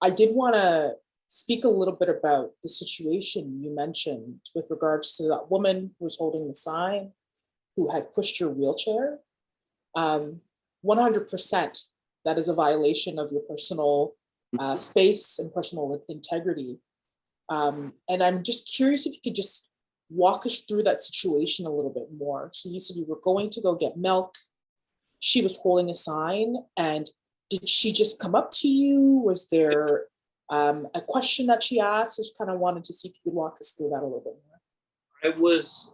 [SPEAKER 3] I did want to speak a little bit about the situation you mentioned with regards to that woman who was holding the sign, who had pushed your wheelchair. 100%, that is a violation of your personal space and personal integrity. And I'm just curious if you could just walk us through that situation a little bit more. So you said you were going to go get milk. She was holding a sign, and did she just come up to you? Was there a question that she asked? Just kind of wanted to see if you could walk us through that a little bit more.
[SPEAKER 5] I was,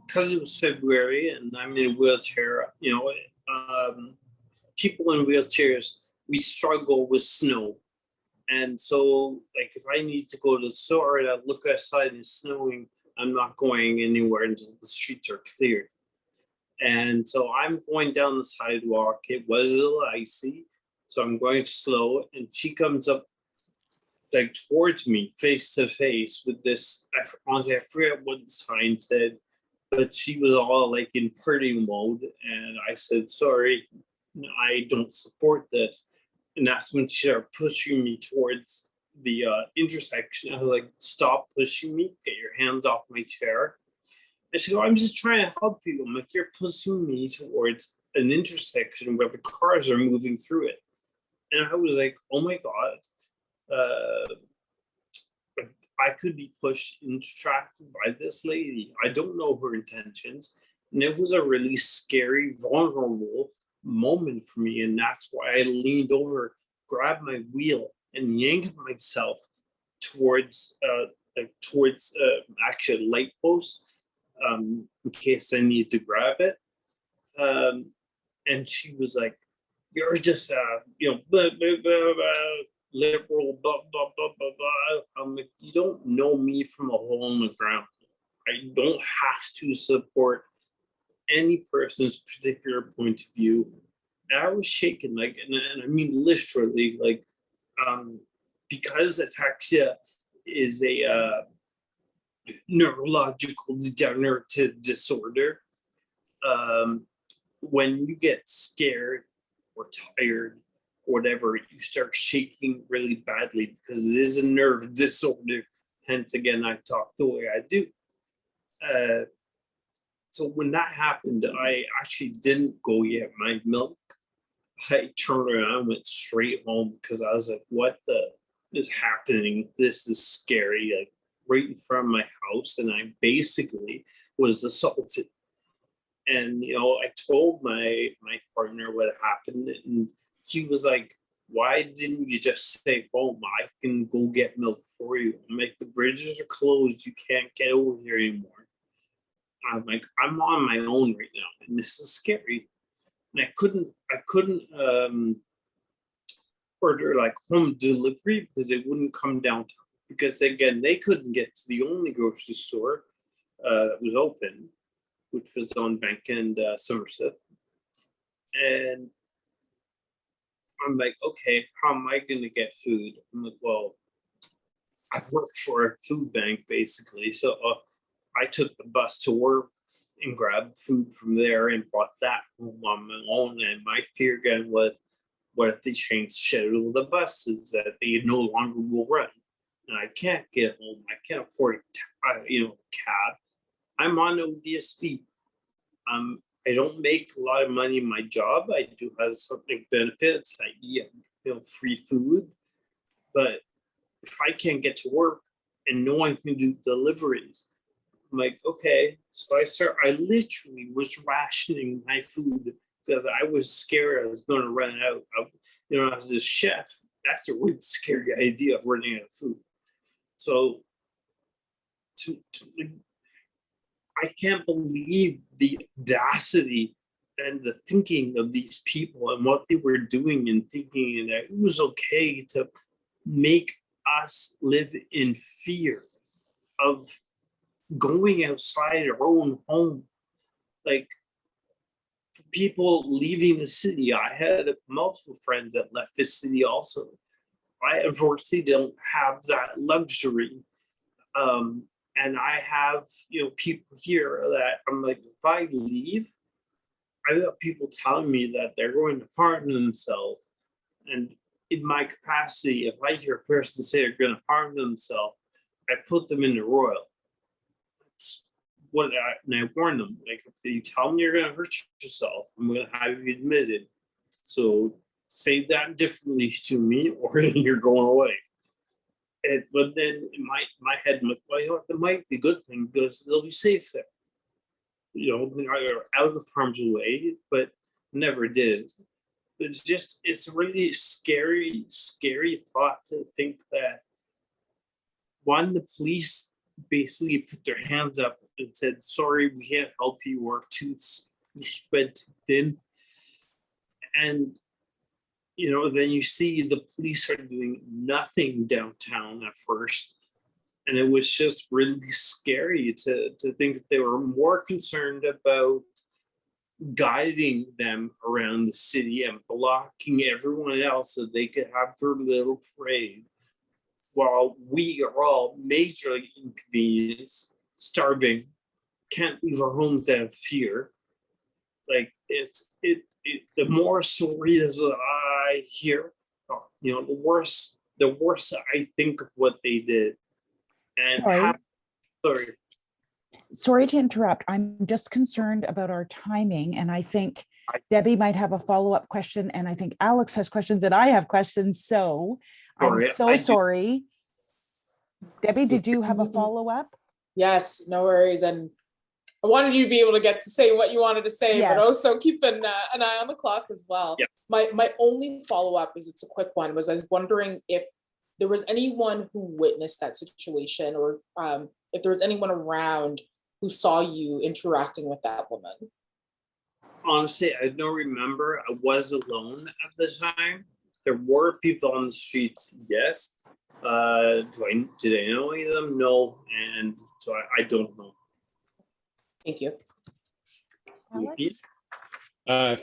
[SPEAKER 5] because it was February and I'm in a wheelchair, you know, people in wheelchairs, we struggle with snow. And so, like, if I need to go to the store and I look outside and it's snowing, I'm not going anywhere until the streets are cleared. And so I'm going down the sidewalk. It was a little icy, so I'm going slow. And she comes up, like, towards me, face to face with this. Honestly, I forget what the sign said, but she was all like in party mode. And I said, sorry, I don't support this. And that's when she started pushing me towards the intersection. I was like, stop pushing me, get your hands off my chair. And she goes, I'm just trying to help you. I'm like, you're pushing me towards an intersection where the cars are moving through it. And I was like, oh my God, I could be pushed into traffic by this lady. I don't know her intentions. And it was a really scary, vulnerable moment for me. And that's why I leaned over, grabbed my wheel, and yanked myself towards actually a light post in case I need to grab it. And she was like, you're just blah, blah, blah, blah, liberal, blah, blah, blah, blah, blah. I'm like, you don't know me from a hole in the ground. I don't have to support any person's particular point of view. And I was shaking, like, and I mean literally, like, because ataxia is a neurological degenerative disorder. When you get scared or tired or whatever, you start shaking really badly because it is a nerve disorder. Hence, again, I talk the way I do. So when that happened, I actually didn't go get my milk. I turned around and went straight home because I was like, what the is happening? This is scary. Like, right in front of my house, and I basically was assaulted. And you know, I told my partner what happened, and he was like, why didn't you just say, oh, I can go get milk for you? I'm like, the bridges are closed, you can't get over here anymore. I'm like, I'm on my own right now, and this is scary. And I couldn't order like home delivery because it wouldn't come downtown. Because again, they couldn't get to the only grocery store that was open, which was on Bank and Somerset. And I'm like, okay, how am I going to get food? I'm like, well, I work for a food bank basically. So I took the bus to work and grabbed food from there and brought that home on my own. And my fear again was, what if they change the schedule of the buses that they no longer will run? And I can't get home. I can't afford a cab. I'm on ODSP. I don't make a lot of money in my job. I do have something benefits. I eat free food. But if I can't get to work and no one can do deliveries, I'm like, okay. So I literally was rationing my food because I was scared I was going to run out. As a chef, that's a really scary idea of running out of food. So I can't believe the audacity and the thinking of these people and what they were doing and thinking that it was okay to make us live in fear of going outside our own home. Like, for people leaving the city, I had multiple friends that left the city also. I unfortunately don't have that luxury. And I have, people here that I'm like, if I leave, I got people telling me that they're going to harm themselves. And in my capacity, if I hear a person say they're going to harm themselves, I put them in the royal. That's what and I warn them. Like, if you tell me you're going to hurt yourself, I'm going to have you admitted. So say that differently to me, or you're going away. But then in my head, I'm like, well, that might be a good thing because they'll be safe there. They're out of harm's way, but never did. It's a really scary thought to think that the police basically put their hands up and said, sorry, we can't help you, or too spread too thin. And then you see the police are doing nothing downtown at first. And it was just really scary to think that they were more concerned about guiding them around the city and blocking everyone else so they could have their little parade, while we are all majorly inconvenienced, starving, can't leave our homes out of fear. Like, the more stories that I hear, the worse I think of what they did. And
[SPEAKER 2] sorry to interrupt. I'm just concerned about our timing, and I think Debbie might have a follow-up question, and I think Alex has questions, and I have questions. So I'm so sorry. Debbie, did you have a follow-up?
[SPEAKER 3] Yes, no worries. And I wanted you to be able to get to say what you wanted to say,
[SPEAKER 2] Yes.
[SPEAKER 3] but also keep an eye on the clock as well.
[SPEAKER 5] Yes.
[SPEAKER 3] My only follow-up is, it's a quick one, was I was wondering if there was anyone who witnessed that situation, or if there was anyone around who saw you interacting with that woman.
[SPEAKER 5] Honestly, I don't remember. I was alone at the time. There were people on the streets, yes. Did I know any of them? No. And so I don't know.
[SPEAKER 3] Thank you.
[SPEAKER 4] Alex?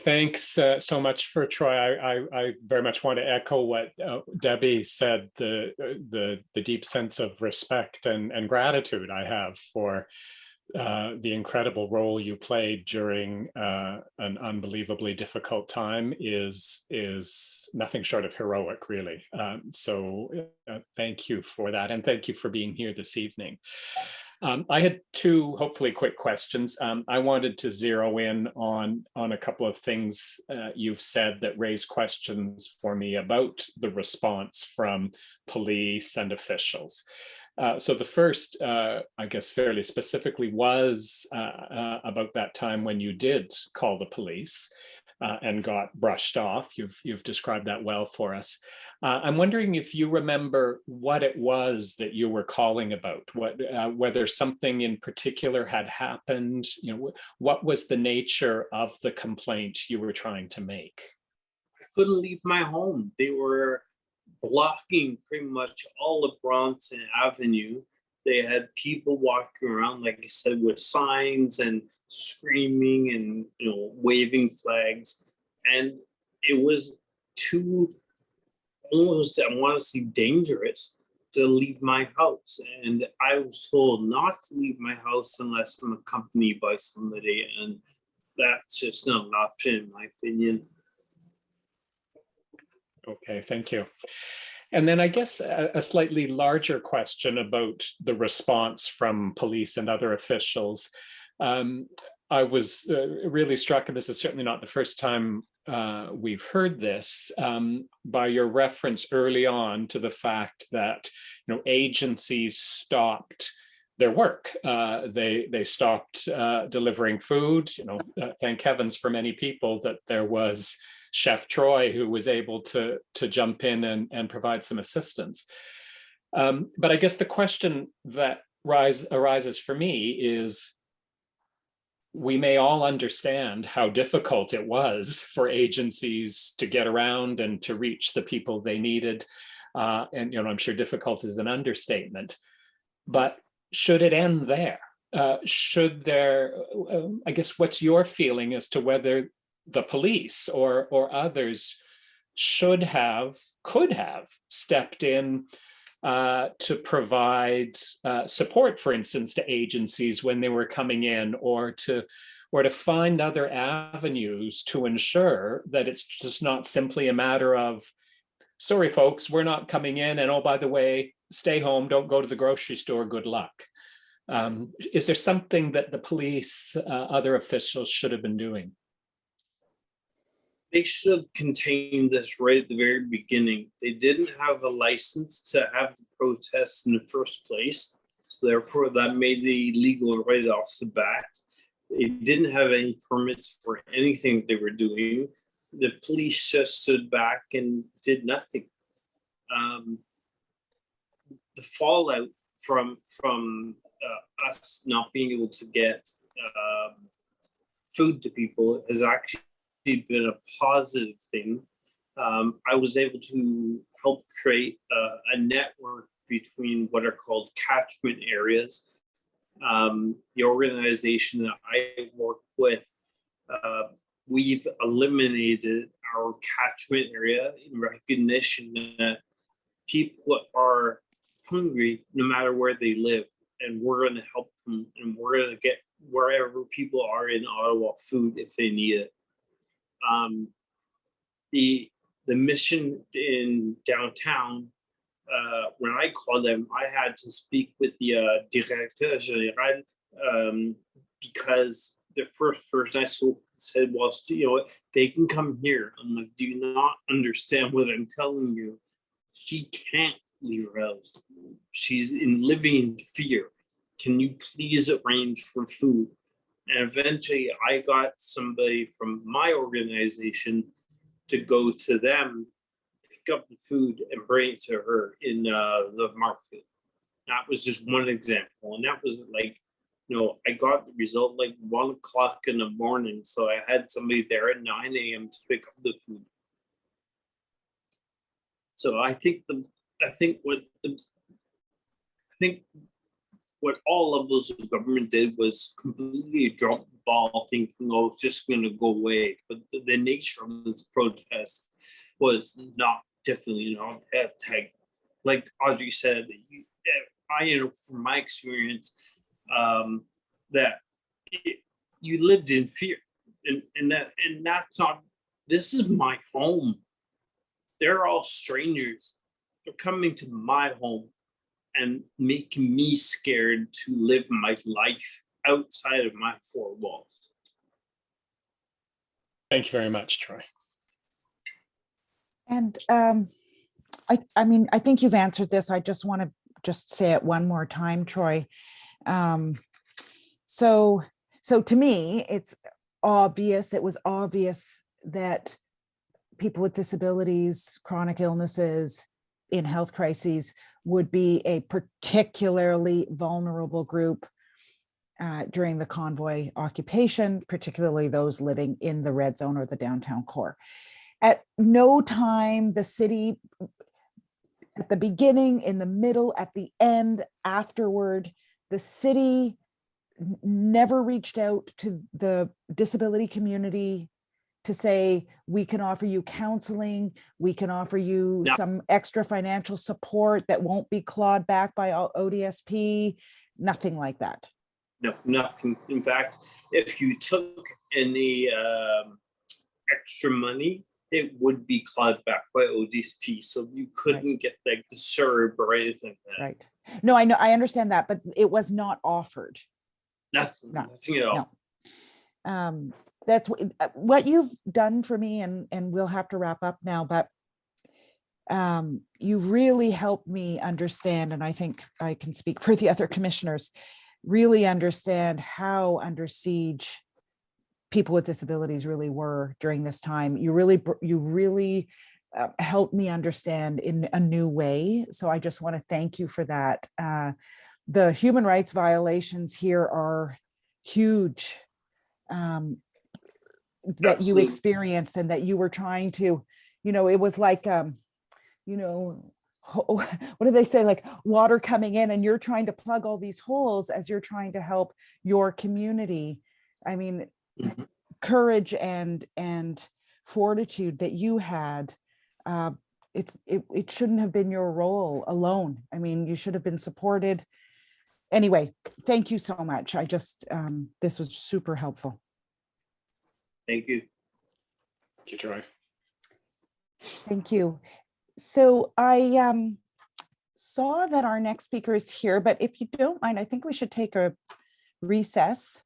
[SPEAKER 1] Thanks so much for Troy. I very much want to echo what Debbie said, the deep sense of respect and gratitude I have for the incredible role you played during an unbelievably difficult time is nothing short of heroic, really. So thank you for that, and thank you for being here this evening. I had two hopefully quick questions. I wanted to zero in on a couple of things you've said that raise questions for me about the response from police and officials. So the first, I guess fairly specifically, was about that time when you did call the police and got brushed off. You've described that well for us. I'm wondering if you remember what it was that you were calling about, whether something in particular had happened, what was the nature of the complaint you were trying to make?
[SPEAKER 5] I couldn't leave my home. They were blocking pretty much all of Bronson Avenue. They had people walking around, like I said, with signs and screaming and waving flags. And it was too almost, I want to say, dangerous to leave my house, and I was told not to leave my house unless I'm accompanied by somebody, and that's just not an option in my opinion.
[SPEAKER 1] Okay, thank you. And then I guess a slightly larger question about the response from police and other officials. I was really struck, and this is certainly not the first time we've heard this, by your reference early on to the fact that agencies stopped their work. They stopped delivering food. Thank heavens for many people that there was Chef Troy who was able to jump in and provide some assistance. But I guess the question that arises for me is, we may all understand how difficult it was for agencies to get around and to reach the people they needed. And I'm sure difficult is an understatement. But should it end there? Should there, I guess, what's your feeling as to whether the police or others could have stepped in to provide support, for instance, to agencies when they were coming in, or to find other avenues to ensure that it's just not simply a matter of, sorry, folks, we're not coming in, and oh, by the way, stay home, don't go to the grocery store, good luck. Is there something that the police, other officials should have been doing?
[SPEAKER 5] They should have contained this right at the very beginning. They didn't have a license to have the protests in the first place, so therefore that made it illegal right off the bat. They didn't have any permits for anything they were doing. The police just stood back and did nothing. The fallout from us not being able to get food to people has actually been a positive thing. I was able to help create a network between what are called catchment areas. The organization that I work with, we've eliminated our catchment area in recognition that people are hungry no matter where they live, and we're going to help them, and we're going to get wherever people are in Ottawa food if they need it. The mission in downtown, when I called them, I had to speak with the directeur général, because the first person I spoke said, well, they can come here. I'm like, do you not understand what I'm telling you? She can't leave her house. She's living in fear. Can you please arrange for food? And eventually I got somebody from my organization to go to them, pick up the food and bring it to her in the market. That was just one example. And that was like, I got the result like 1 o'clock in the morning. So I had somebody there at 9 a.m. to pick up the food. So I think what all levels of government did was completely drop the ball, thinking, oh, it's just going to go away. But the nature of this protest was definitely not that tight. Like Audrey said, I know from my experience that you lived in fear, and that's not. This is my home. They're all strangers. They're coming to my home and making me scared to live my life outside of my four walls.
[SPEAKER 1] Thank you very much, Troy.
[SPEAKER 2] And I mean, I think you've answered this. I just want to say it one more time, Troy. So to me, it's obvious. It was obvious that people with disabilities, chronic illnesses, in health crises would be a particularly vulnerable group during the convoy occupation, particularly those living in the red zone or the downtown core. At no time the city, at the beginning, in the middle, at the end, afterward, the city never reached out to the disability community to say, we can offer you counseling, we can offer you
[SPEAKER 5] Yeah.
[SPEAKER 2] some extra financial support that won't be clawed back by ODSP, nothing like that.
[SPEAKER 5] No, nothing. In fact, if you took any extra money, it would be clawed back by ODSP. So you couldn't get like the CERB or anything.
[SPEAKER 2] Right. No, I know, I understand that, but it was not offered.
[SPEAKER 5] Nothing,
[SPEAKER 2] No,
[SPEAKER 5] nothing at all.
[SPEAKER 2] No. That's what you've done for me, and we'll have to wrap up now, but you really helped me understand, and I think I can speak for the other commissioners, really understand how under siege people with disabilities really were during this time. You really helped me understand in a new way. So I just want to thank you for that. The human rights violations here are huge, that you
[SPEAKER 5] Absolutely.
[SPEAKER 2] experienced, and that you were trying to, it was like, what do they say, like water coming in, and you're trying to plug all these holes as you're trying to help your community. I mean, courage and fortitude that you had, it shouldn't have been your role alone. I mean, you should have been supported. Anyway, thank you so much. I just, this was super helpful.
[SPEAKER 5] Thank you.
[SPEAKER 1] Thank you, Joy.
[SPEAKER 2] Thank you. So I saw that our next speaker is here, but if you don't mind, I think we should take a recess.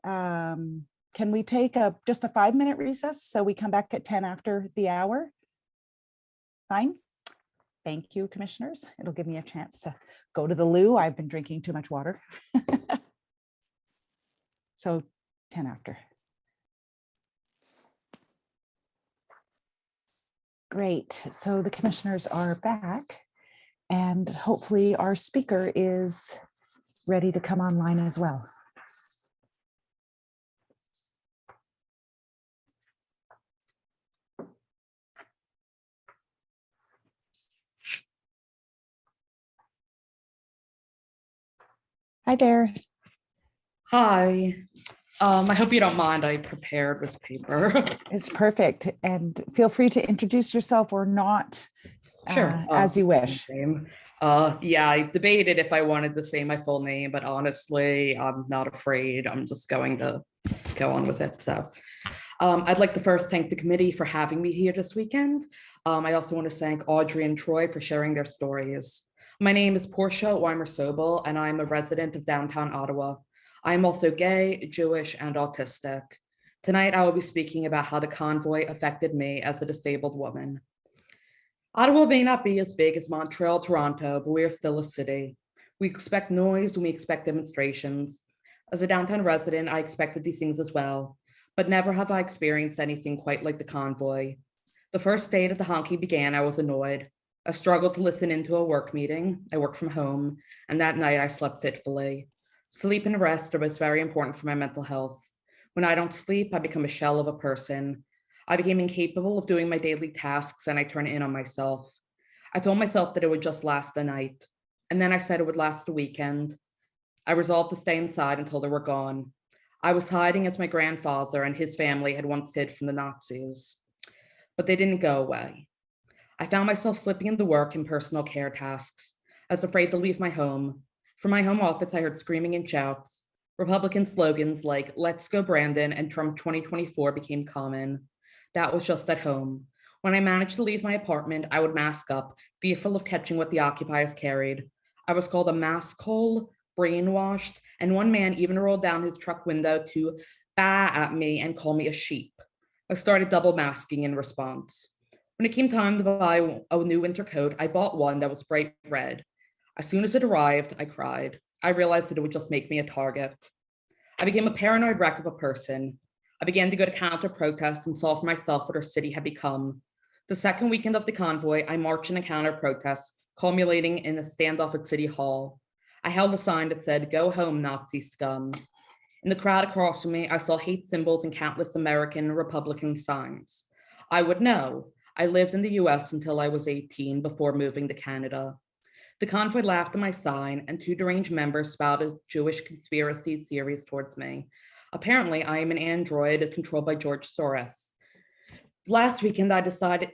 [SPEAKER 2] Can we take just a 5-minute recess so we come back at 10 after the hour? Fine. Thank you, commissioners. It'll give me a chance to go to the loo. I've been drinking too much water. So 10 after. Great. So the commissioners are back, and hopefully our speaker is ready to come online as well. Hi there.
[SPEAKER 6] Hi. I hope you don't mind. I prepared this paper.
[SPEAKER 2] It's perfect. And feel free to introduce yourself or not,
[SPEAKER 6] Sure.
[SPEAKER 2] as you wish.
[SPEAKER 6] Yeah, I debated if I wanted to say my full name, but honestly, I'm not afraid. I'm just going to go on with it. So I'd like to first thank the committee for having me here this weekend. I also want to thank Audrey and Troy for sharing their stories. My name is Portia Weimer-Sobel, and I'm a resident of downtown Ottawa. I'm also gay, Jewish, and autistic. Tonight, I will be speaking about how the convoy affected me as a disabled woman. Ottawa may not be as big as Montreal, Toronto, but we are still a city. We expect noise and we expect demonstrations. As a downtown resident, I expected these things as well, but never have I experienced anything quite like the convoy. The first day that the honking began, I was annoyed. I struggled to listen into a work meeting. I worked from home, and that night I slept fitfully. Sleep and rest are both very important for my mental health. When I don't sleep, I become a shell of a person. I became incapable of doing my daily tasks, and I turned in on myself. I told myself that it would just last the night, and then I said it would last the weekend. I resolved to stay inside until they were gone. I was hiding as my grandfather and his family had once hid from the Nazis, but they didn't go away. I found myself slipping into work and personal care tasks. I was afraid to leave my home. From my home office, I heard screaming and shouts. Republican slogans like "Let's go Brandon" and "Trump 2024" became common. That was just at home. When I managed to leave my apartment, I would mask up, fearful of catching what the occupiers carried. I was called a mask hole, brainwashed, and one man even rolled down his truck window to baa at me and call me a sheep. I started double masking in response. When it came time to buy a new winter coat, I bought one that was bright red. As soon as it arrived, I cried. I realized that it would just make me a target. I became a paranoid wreck of a person. I began to go to counter protests and saw for myself what our city had become. The second weekend of the convoy, I marched in a counter protest, culminating in a standoff at City Hall. I held a sign that said, "Go home, Nazi scum." In the crowd across from me, I saw hate symbols and countless American Republican signs. I would know. I lived in the US until I was 18 before moving to Canada. The convoy laughed at my sign, and two deranged members spouted Jewish conspiracy theories towards me. Apparently, I am an android controlled by George Soros. last week I decided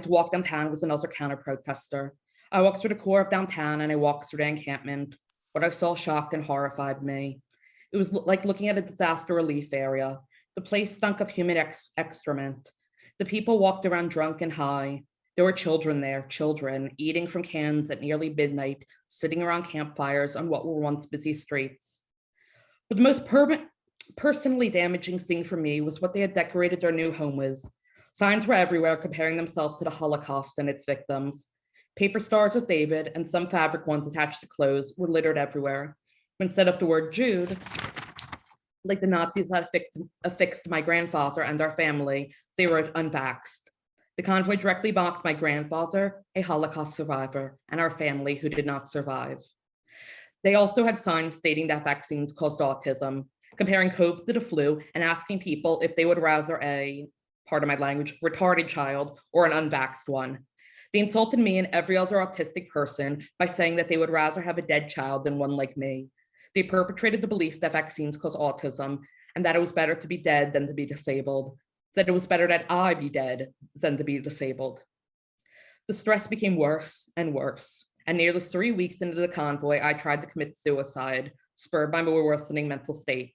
[SPEAKER 6] to walk downtown with another counter protester. I walked through the core of downtown and I walked through the encampment. What I saw shocked and horrified me. It was like looking at a disaster relief area. The place stunk of human excrement. The people walked around drunk and high. There were children there, children eating from cans at nearly midnight, sitting around campfires on what were once busy streets. But the most personally damaging thing for me was what they had decorated their new home with. Signs were everywhere comparing themselves to the Holocaust and its victims. Paper stars of David and some fabric ones attached to clothes were littered everywhere. Instead of the word Jude, like the Nazis had affixed my grandfather and our family, they wrote unvaxxed. The convoy directly mocked my grandfather, a Holocaust survivor, and our family who did not survive. They also had signs stating that vaccines caused autism, comparing COVID to the flu and asking people if they would rather a, pardon my language, retarded child or an unvaxxed one. They insulted me and every other autistic person by saying that they would rather have a dead child than one like me. They perpetrated the belief that vaccines cause autism and that it was better to be dead than to be disabled, that it was better that I be dead than to be disabled. The stress became worse and worse, and nearly 3 weeks into the convoy, I tried to commit suicide, spurred by my worsening mental state.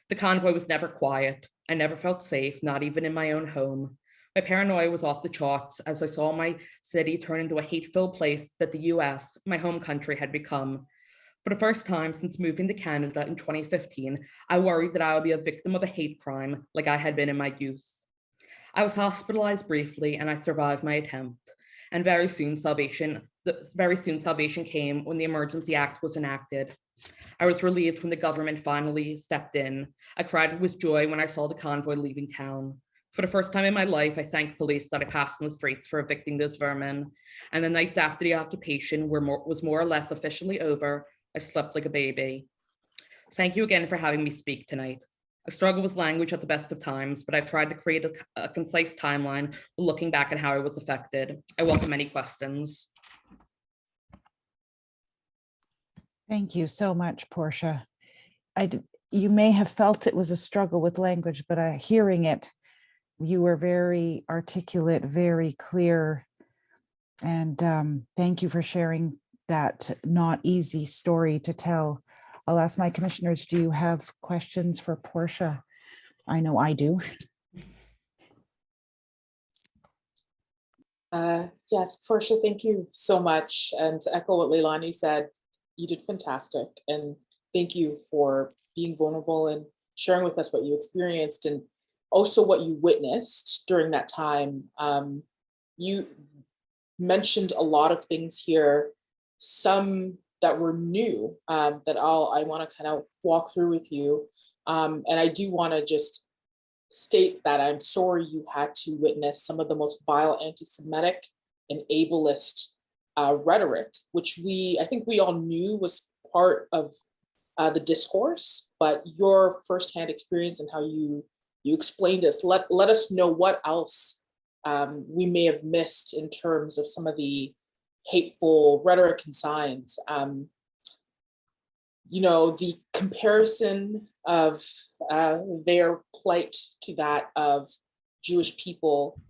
[SPEAKER 6] The convoy was never quiet. I never felt safe, not even in my own home. My paranoia was off the charts as I saw my city turn into a hate-filled place that the US, my home country, had become. For the first time since moving to Canada in 2015, I worried that I would be a victim of a hate crime like I had been in my youth. I was hospitalized briefly and I survived my attempt. And very soon salvation came when the Emergency Act was enacted. I was relieved when the government finally stepped in. I cried with joy when I saw the convoy leaving town. For the first time in my life, I thanked police that I passed in the streets for evicting those vermin. And the nights after the occupation was more or less officially over, I slept like a baby. Thank you again for having me speak tonight. I struggle with language at the best of times, but I've tried to create a concise timeline looking back at how I was affected. I welcome any questions.
[SPEAKER 2] Thank you so much, Portia. You may have felt it was a struggle with language, but hearing it, you were very articulate, very clear. And thank you for sharing that not easy story to tell. I'll ask my commissioners, do you have questions for Portia? I know I do.
[SPEAKER 3] Yes, Portia, thank you so much. And to echo what Leilani said, you did fantastic. And thank you for being vulnerable and sharing with us what you experienced and also what you witnessed during that time. You mentioned a lot of things here, some that were new, that I want to kind of walk through with you. And I do want to just state that I'm sorry you had to witness some of the most vile anti-Semitic and ableist rhetoric, which I think we all knew was part of the discourse, but your firsthand experience and how you explained this, let us know what else we may have missed in terms of some of the hateful rhetoric and signs. The comparison of their plight to that of Jewish people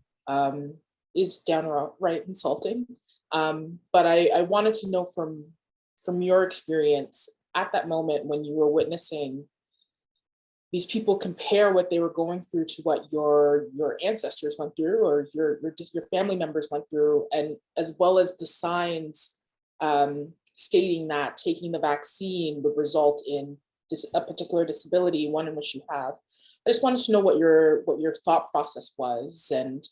[SPEAKER 3] is downright insulting. But I wanted to know from your experience at that moment when you were witnessing these people compare what they were going through to what your ancestors went through or your family members went through, and as well as the signs stating that taking the vaccine would result in a particular disability, one in which you have. I just wanted to know what your thought process was and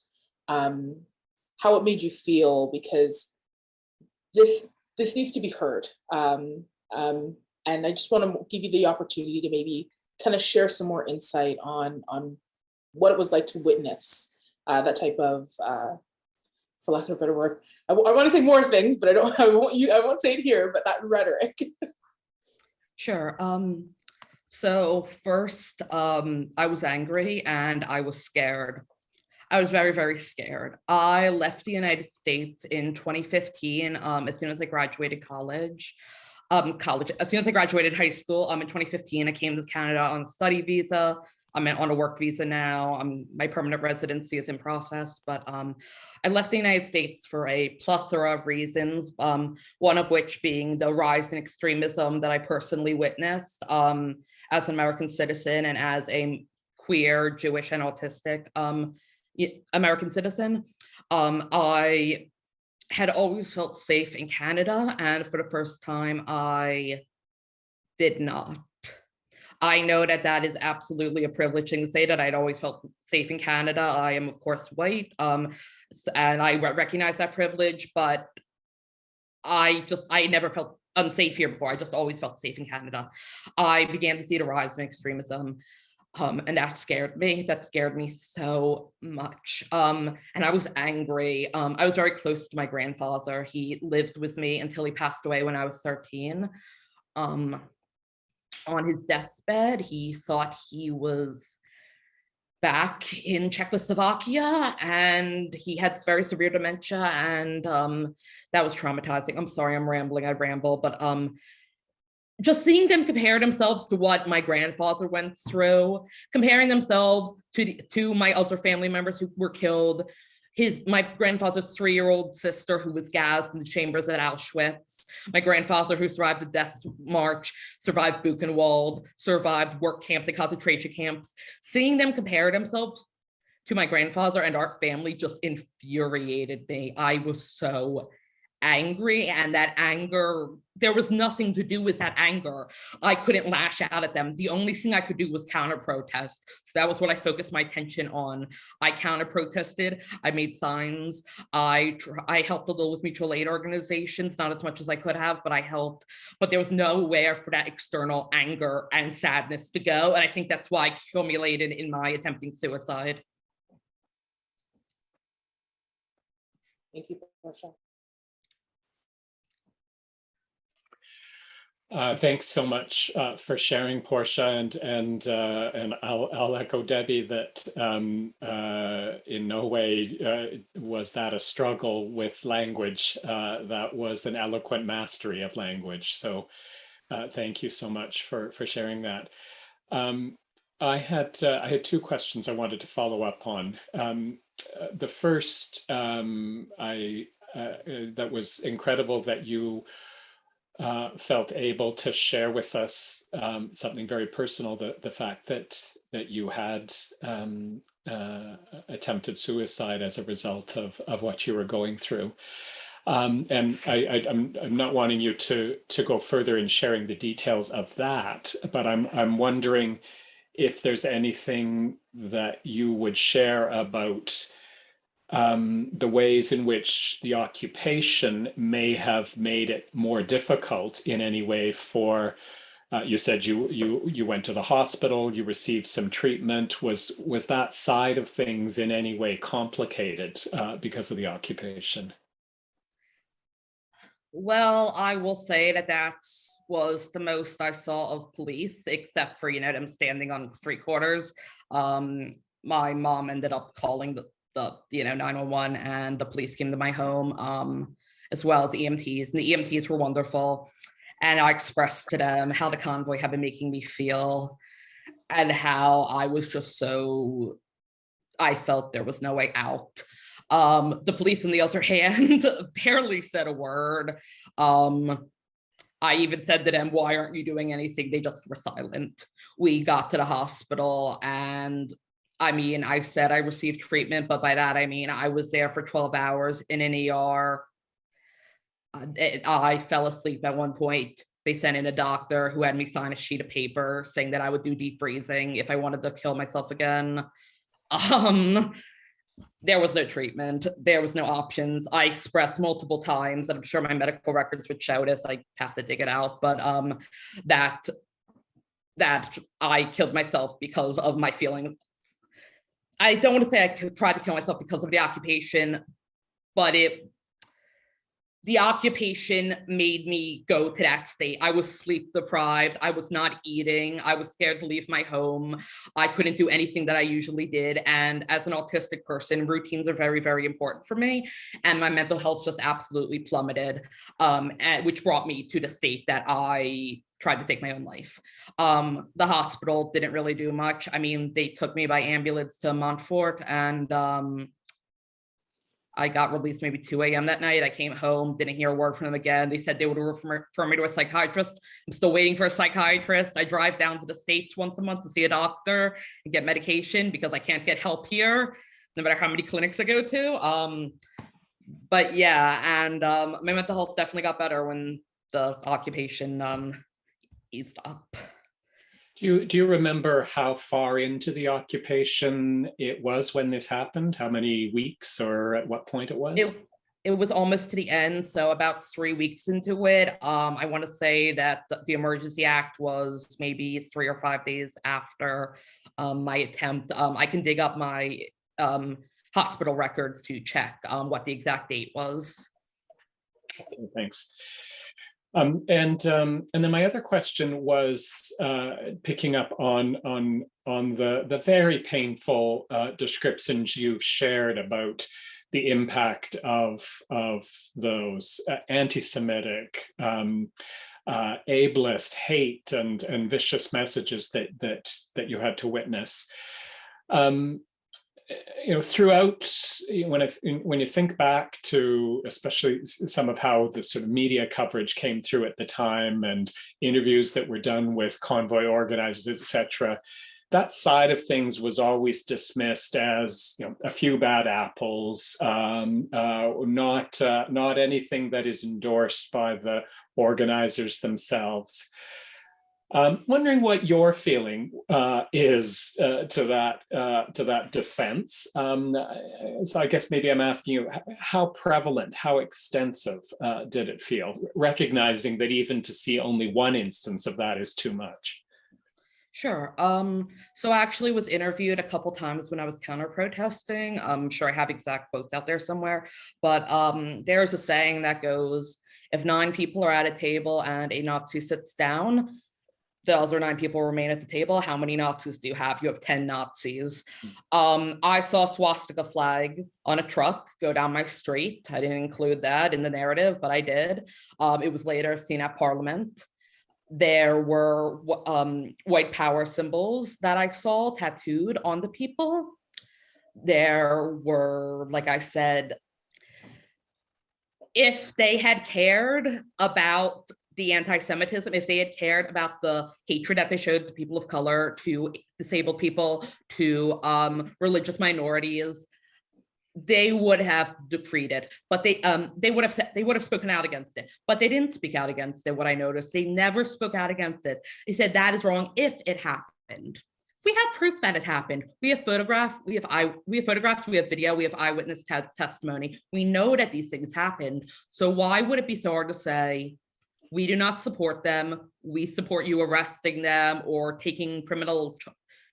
[SPEAKER 3] how it made you feel, because this needs to be heard. And I just want to give you the opportunity to maybe kind of share some more insight on what it was like to witness that type of, for lack of a better word, I want to say more things, but I won't say it here, but that rhetoric.
[SPEAKER 6] Sure. So first, I was angry and I was scared. I was very, very scared. I left the United States in 2015 as soon as I graduated college. As soon as I graduated high school in 2015, I came to Canada on a study visa. I'm on a work visa now. My permanent residency is in process, but I left the United States for a plethora of reasons, one of which being the rise in extremism that I personally witnessed as an American citizen and as a queer, Jewish, and autistic American citizen. I had always felt safe in Canada, and for the first time, I did not. I know that that is absolutely a privilege thing to say, that I'd always felt safe in Canada. I am, of course, white, and I recognize that privilege, but I never felt unsafe here before. I just always felt safe in Canada. I began to see the rise of extremism, and that scared me. That scared me so much. And I was angry. I was very close to my grandfather. He lived with me until he passed away when I was 13. On his deathbed, he thought he was back in Czechoslovakia, and he had very severe dementia, and that was traumatizing. I'm sorry, I'm rambling, I ramble, but just seeing them compare themselves to what my grandfather went through, comparing themselves to my other family members who were killed, my grandfather's 3-year-old sister who was gassed in the chambers at Auschwitz, my grandfather who survived the Death March, survived Buchenwald, survived work camps and concentration camps. Seeing them compare themselves to my grandfather and our family just infuriated me. I was so angry, and that anger, there was nothing to do with that anger. I couldn't lash out at them. The only thing I could do was counter protest. So that was what I focused my attention on. I counter protested. I made signs. I helped a little with mutual aid organizations, not as much as I could have, but I helped. But there was nowhere for that external anger and sadness to go. And I think that's why I accumulated in my attempting suicide.
[SPEAKER 3] Thank you, Portia.
[SPEAKER 1] Thanks so much for sharing, Portia, and I'll echo Debbie that in no way was that a struggle with language. That was an eloquent mastery of language. So thank you so much for sharing that. I had 2 questions I wanted to follow up on. The first, that was incredible that you felt able to share with us something very personal, the fact that you had attempted suicide as a result of what you were going through. And I'm not wanting you to go further in sharing the details of that, but I'm wondering if there's anything that you would share about the ways in which the occupation may have made it more difficult in any way for, you said you went to the hospital, you received some treatment. Was that side of things in any way complicated because of the occupation?
[SPEAKER 6] Well, I will say that was the most I saw of police, except for, them standing on street corners. My mom ended up calling the 911, and the police came to my home, as well as EMTs, and the EMTs were wonderful. And I expressed to them how the convoy had been making me feel, and how I was just I felt there was no way out. The police, on the other hand, barely said a word. I even said to them, "Why aren't you doing anything?" They just were silent. We got to the hospital, and I said I received treatment, but by that, I was there for 12 hours in an ER. I fell asleep at one point. They sent in a doctor who had me sign a sheet of paper saying that I would do deep breathing if I wanted to kill myself again. There was no treatment. There was no options. I expressed multiple times, and I'm sure my medical records would show this. I have to dig it out, but that I killed myself because of my feeling. I don't want to say I tried to kill myself because of the occupation, but the occupation made me go to that state. I was sleep deprived. I was not eating. I was scared to leave my home. I couldn't do anything that I usually did. And as an autistic person, routines are very, very important for me. And my mental health just absolutely plummeted, which brought me to the state that I tried to take my own life. The hospital didn't really do much. I mean, they took me by ambulance to Montfort, and I got released maybe 2 a.m. that night. I came home, didn't hear a word from them again. They said they would refer me to a psychiatrist. I'm still waiting for a psychiatrist. I drive down to the States once a month to see a doctor and get medication because I can't get help here, no matter how many clinics I go to. But yeah, and my mental health definitely got better when the occupation eased up.
[SPEAKER 1] Do you remember how far into the occupation it was when this happened? How many weeks or at what point it was?
[SPEAKER 6] It was almost to the end, so about 3 weeks into it. I want to say that the Emergency Act was maybe 3 or 5 days after my attempt. I can dig up my hospital records to check what the exact date was.
[SPEAKER 1] Okay, thanks. And then my other question was picking up on the very painful descriptions you've shared about the impact of those anti-Semitic, ableist hate and vicious messages that you had to witness. Throughout, when you think back to especially some of how the sort of media coverage came through at the time and interviews that were done with convoy organizers, etc., that side of things was always dismissed as a few bad apples, not anything that is endorsed by the organizers themselves. Wondering what your feeling is to that defense. So I guess maybe I'm asking you, how prevalent, how extensive did it feel, recognizing that even to see only one instance of that is too much?
[SPEAKER 6] Sure. So I actually was interviewed a couple times when I was counter protesting. I'm sure I have exact quotes out there somewhere, but there's a saying that goes, if 9 people are at a table and a Nazi sits down, the other 9 people remain at the table. How many Nazis do you have? You have 10 Nazis. I saw a swastika flag on a truck go down my street. I didn't include that in the narrative, but I did. It was later seen at Parliament. There were white power symbols that I saw tattooed on the people. There were, like I said, if they had cared about the anti-Semitism, if they had cared about the hatred that they showed to people of color, to disabled people, to religious minorities, they would have decreed it. But they would have spoken out against it. But they didn't speak out against it. What I noticed, they never spoke out against it. They said that is wrong if it happened. We have proof that it happened. We have photographs, we have video, we have eyewitness testimony. We know that these things happened. So why would it be so hard to say, we do not support them, we support you arresting them or taking criminal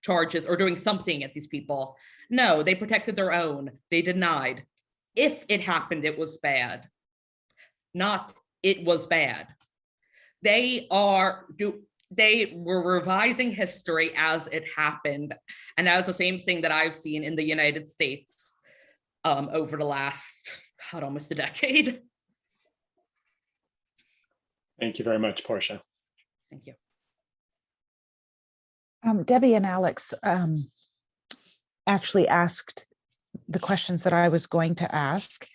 [SPEAKER 6] charges or doing something at these people? No, they protected their own. They denied. If it happened, it was bad. Not it was bad. They were revising history as it happened. And that was the same thing that I've seen in the United States over the last, almost a decade.
[SPEAKER 1] Thank you very much, Portia.
[SPEAKER 6] Thank you.
[SPEAKER 2] Debbie and Alex actually asked the questions that I was going to ask.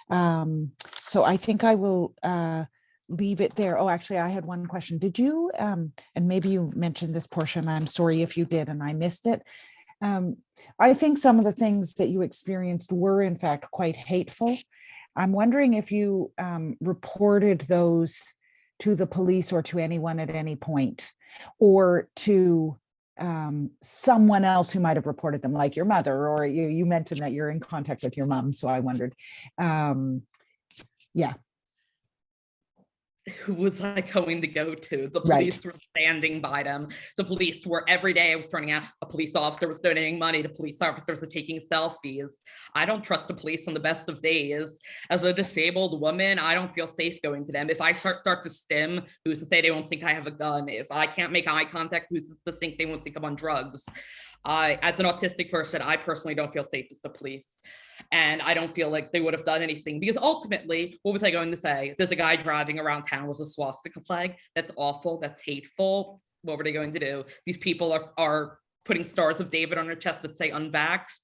[SPEAKER 2] So I think I will leave it there. Oh, actually, I had one question. Did you, and maybe you mentioned this, Portia, and I'm sorry if you did and I missed it. I think some of the things that you experienced were in fact quite hateful. I'm wondering if you reported those to the police or to anyone at any point, or to someone else who might have reported them, like your mother, or you mentioned that you're in contact with your mom. So I wondered, yeah.
[SPEAKER 6] who was I going to go to? The
[SPEAKER 2] Right.
[SPEAKER 6] police were standing by them. The police were, every day I was turning out, a police officer was donating money, the police officers were taking selfies. I don't trust the police on the best of days. As a disabled woman, I don't feel safe going to them. If I start to stim, who's to say they won't think I have a gun? If I can't make eye contact, who's to think they won't think I'm on drugs? As an autistic person, I personally don't feel safe as the police. And I don't feel like they would have done anything, because ultimately, what was I going to say? There's a guy driving around town with a swastika flag. That's awful. That's hateful. What were they going to do? These people are putting stars of David on their chest that say unvaxxed.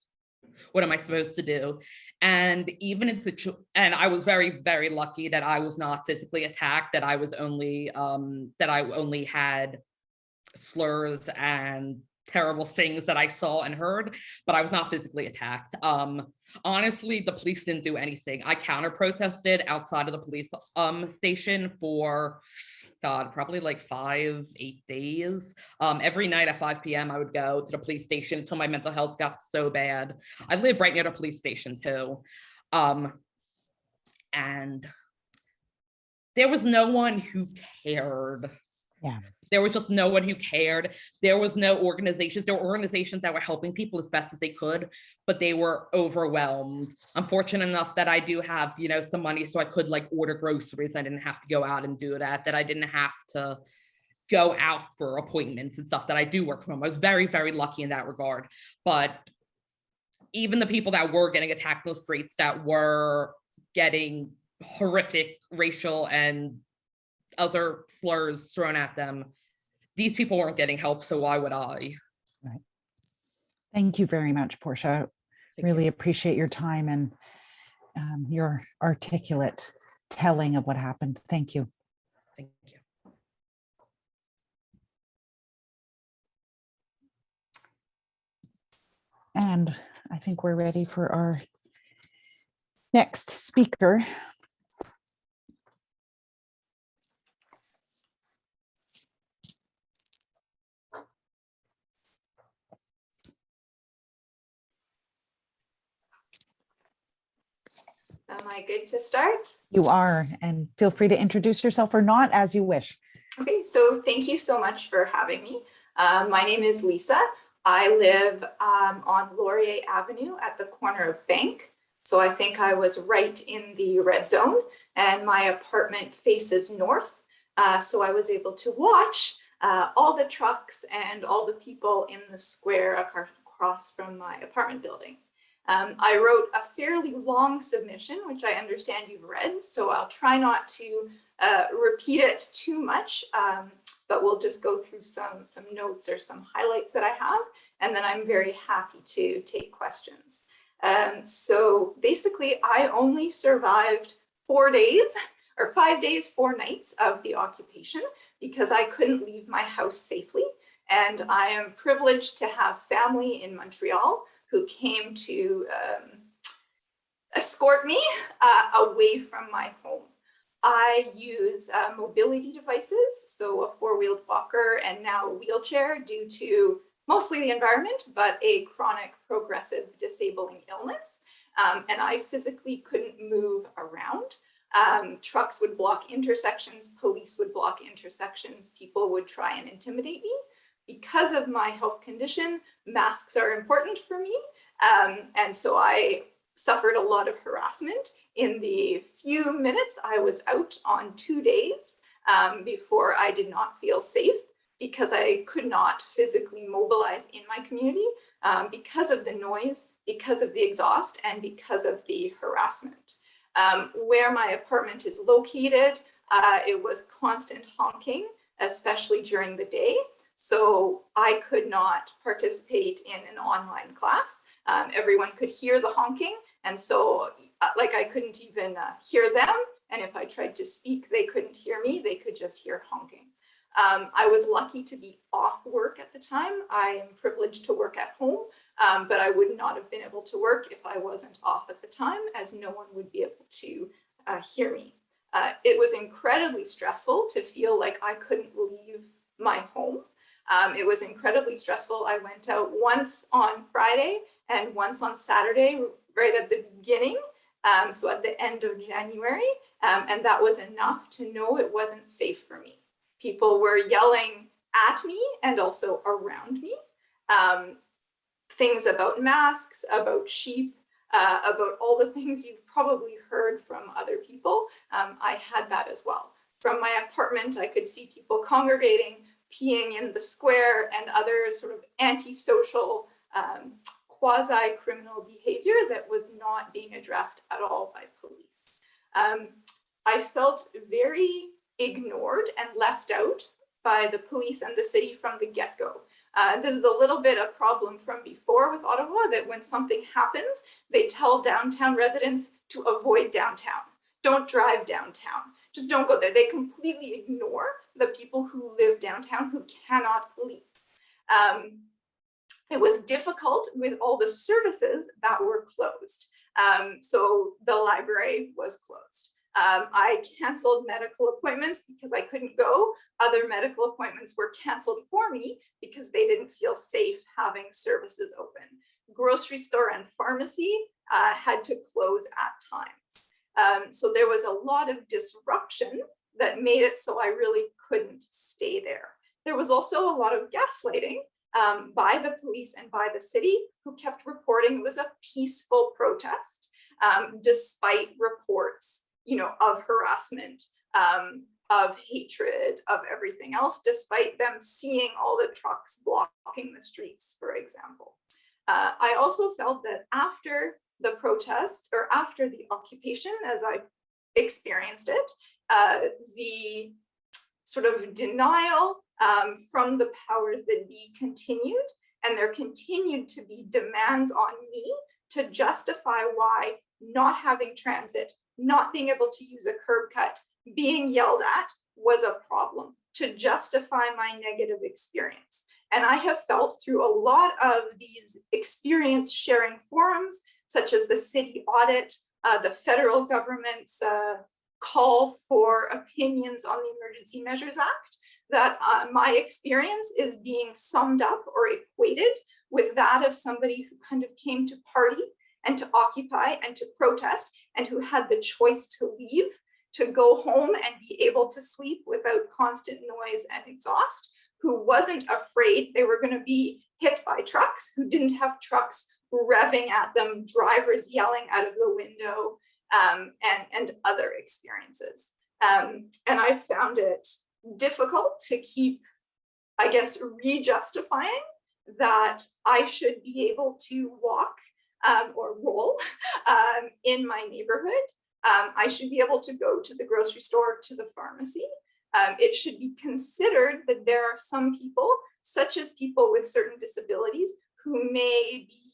[SPEAKER 6] What am I supposed to do? And even in and I was very, very lucky that I was not physically attacked, that I was only that I only had slurs and terrible things that I saw and heard, but I was not physically attacked. Honestly, the police didn't do anything. I counter protested outside of the police station for, God, probably like 5-8 days. Every night at 5 p.m. I would go to the police station until my mental health got so bad. I live right near the police station too. And there was no one who cared.
[SPEAKER 2] Yeah.
[SPEAKER 6] There was just no one who cared. There was no organizations. There were organizations that were helping people as best as they could, but they were overwhelmed. I'm fortunate enough that I do have, you know, some money so I could like order groceries. I didn't have to go out and do that, that I didn't have to go out for appointments and stuff, that I do work from home. I was very, very lucky in that regard. But even the people that were getting attacked in the streets, that were getting horrific racial and other slurs thrown at them, these people weren't getting help, so why would I?
[SPEAKER 2] Right. Thank you very much, Portia. Really appreciate your time and your articulate telling of what happened. Thank you.
[SPEAKER 6] Thank you.
[SPEAKER 2] And I think we're ready for our next speaker.
[SPEAKER 7] Am I good to start?
[SPEAKER 2] You are, and feel free to introduce yourself or not as you wish.
[SPEAKER 7] Okay, so thank you so much for having me. My name is Lisa. I live on Laurier Avenue at the corner of Bank. So I think I was right in the red zone, and my apartment faces north. So I was able to watch all the trucks and all the people in the square across from my apartment building. I wrote a fairly long submission, which I understand you've read, so I'll try not to repeat it too much, but we'll just go through some notes or some highlights that I have, and then I'm very happy to take questions. So basically, I only survived 4 days, or 5 days, 4 nights of the occupation because I couldn't leave my house safely, and I am privileged to have family in Montreal who came to escort me away from my home. I use mobility devices, so a 4-wheeled walker and now a wheelchair due to mostly the environment, but a chronic progressive disabling illness. And I physically couldn't move around. Trucks would block intersections, police would block intersections, people would try and intimidate me. Because of my health condition, masks are important for me. And so I suffered a lot of harassment in the few minutes I was out on 2 days before I did not feel safe because I could not physically mobilize in my community because of the noise, because of the exhaust, and because of the harassment. Where my apartment is located, it was constant honking, especially during the day. So I could not participate in an online class. Everyone could hear the honking. And so like I couldn't even hear them. And if I tried to speak, they couldn't hear me. They could just hear honking. I was lucky to be off work at the time. I am privileged to work at home, but I would not have been able to work if I wasn't off at the time, as no one would be able to hear me. It was incredibly stressful to feel like I couldn't leave my home. It was incredibly stressful. I went out once on Friday and once on Saturday, right at the beginning, so at the end of January. And that was enough to know it wasn't safe for me. People were yelling at me and also around me. Things about masks, about sheep, about all the things you've probably heard from other people. I had that as well. From my apartment, I could see people congregating, peeing in the square, and other sort of antisocial, quasi-criminal behavior that was not being addressed at all by police. I felt very ignored and left out by the police and the city from the get-go. This is a little bit a problem from before with Ottawa, that when something happens, they tell downtown residents to avoid downtown. Don't drive downtown. Just don't go there. They completely ignore the people who live downtown who cannot leave. It was difficult with all the services that were closed. So the library was closed. I canceled medical appointments because I couldn't go. Other medical appointments were canceled for me because they didn't feel safe having services open. Grocery store and pharmacy had to close at times. So there was a lot of disruption that made it so I really couldn't stay there. There was also a lot of gaslighting by the police and by the city, who kept reporting it was a peaceful protest, despite reports, of harassment, of hatred, of everything else, despite them seeing all the trucks blocking the streets, for example. I also felt that after the protest, or after the occupation, as I experienced it, the sort of denial from the powers that be continued, and there continued to be demands on me to justify why not having transit, not being able to use a curb cut, being yelled at was a problem, to justify my negative experience. And I have felt through a lot of these experience sharing forums, such as the city audit, the federal government's call for opinions on the Emergency Measures Act, that my experience is being summed up or equated with that of somebody who kind of came to party and to occupy and to protest, and who had the choice to leave, to go home and be able to sleep without constant noise and exhaust, who wasn't afraid they were going to be hit by trucks, who didn't have trucks revving at them, drivers yelling out of the window, and other experiences. And I found it difficult to keep, I guess, re-justifying that I should be able to walk or roll in my neighborhood. I should be able to go to the grocery store, to the pharmacy. It should be considered that there are some people, such as people with certain disabilities, who may be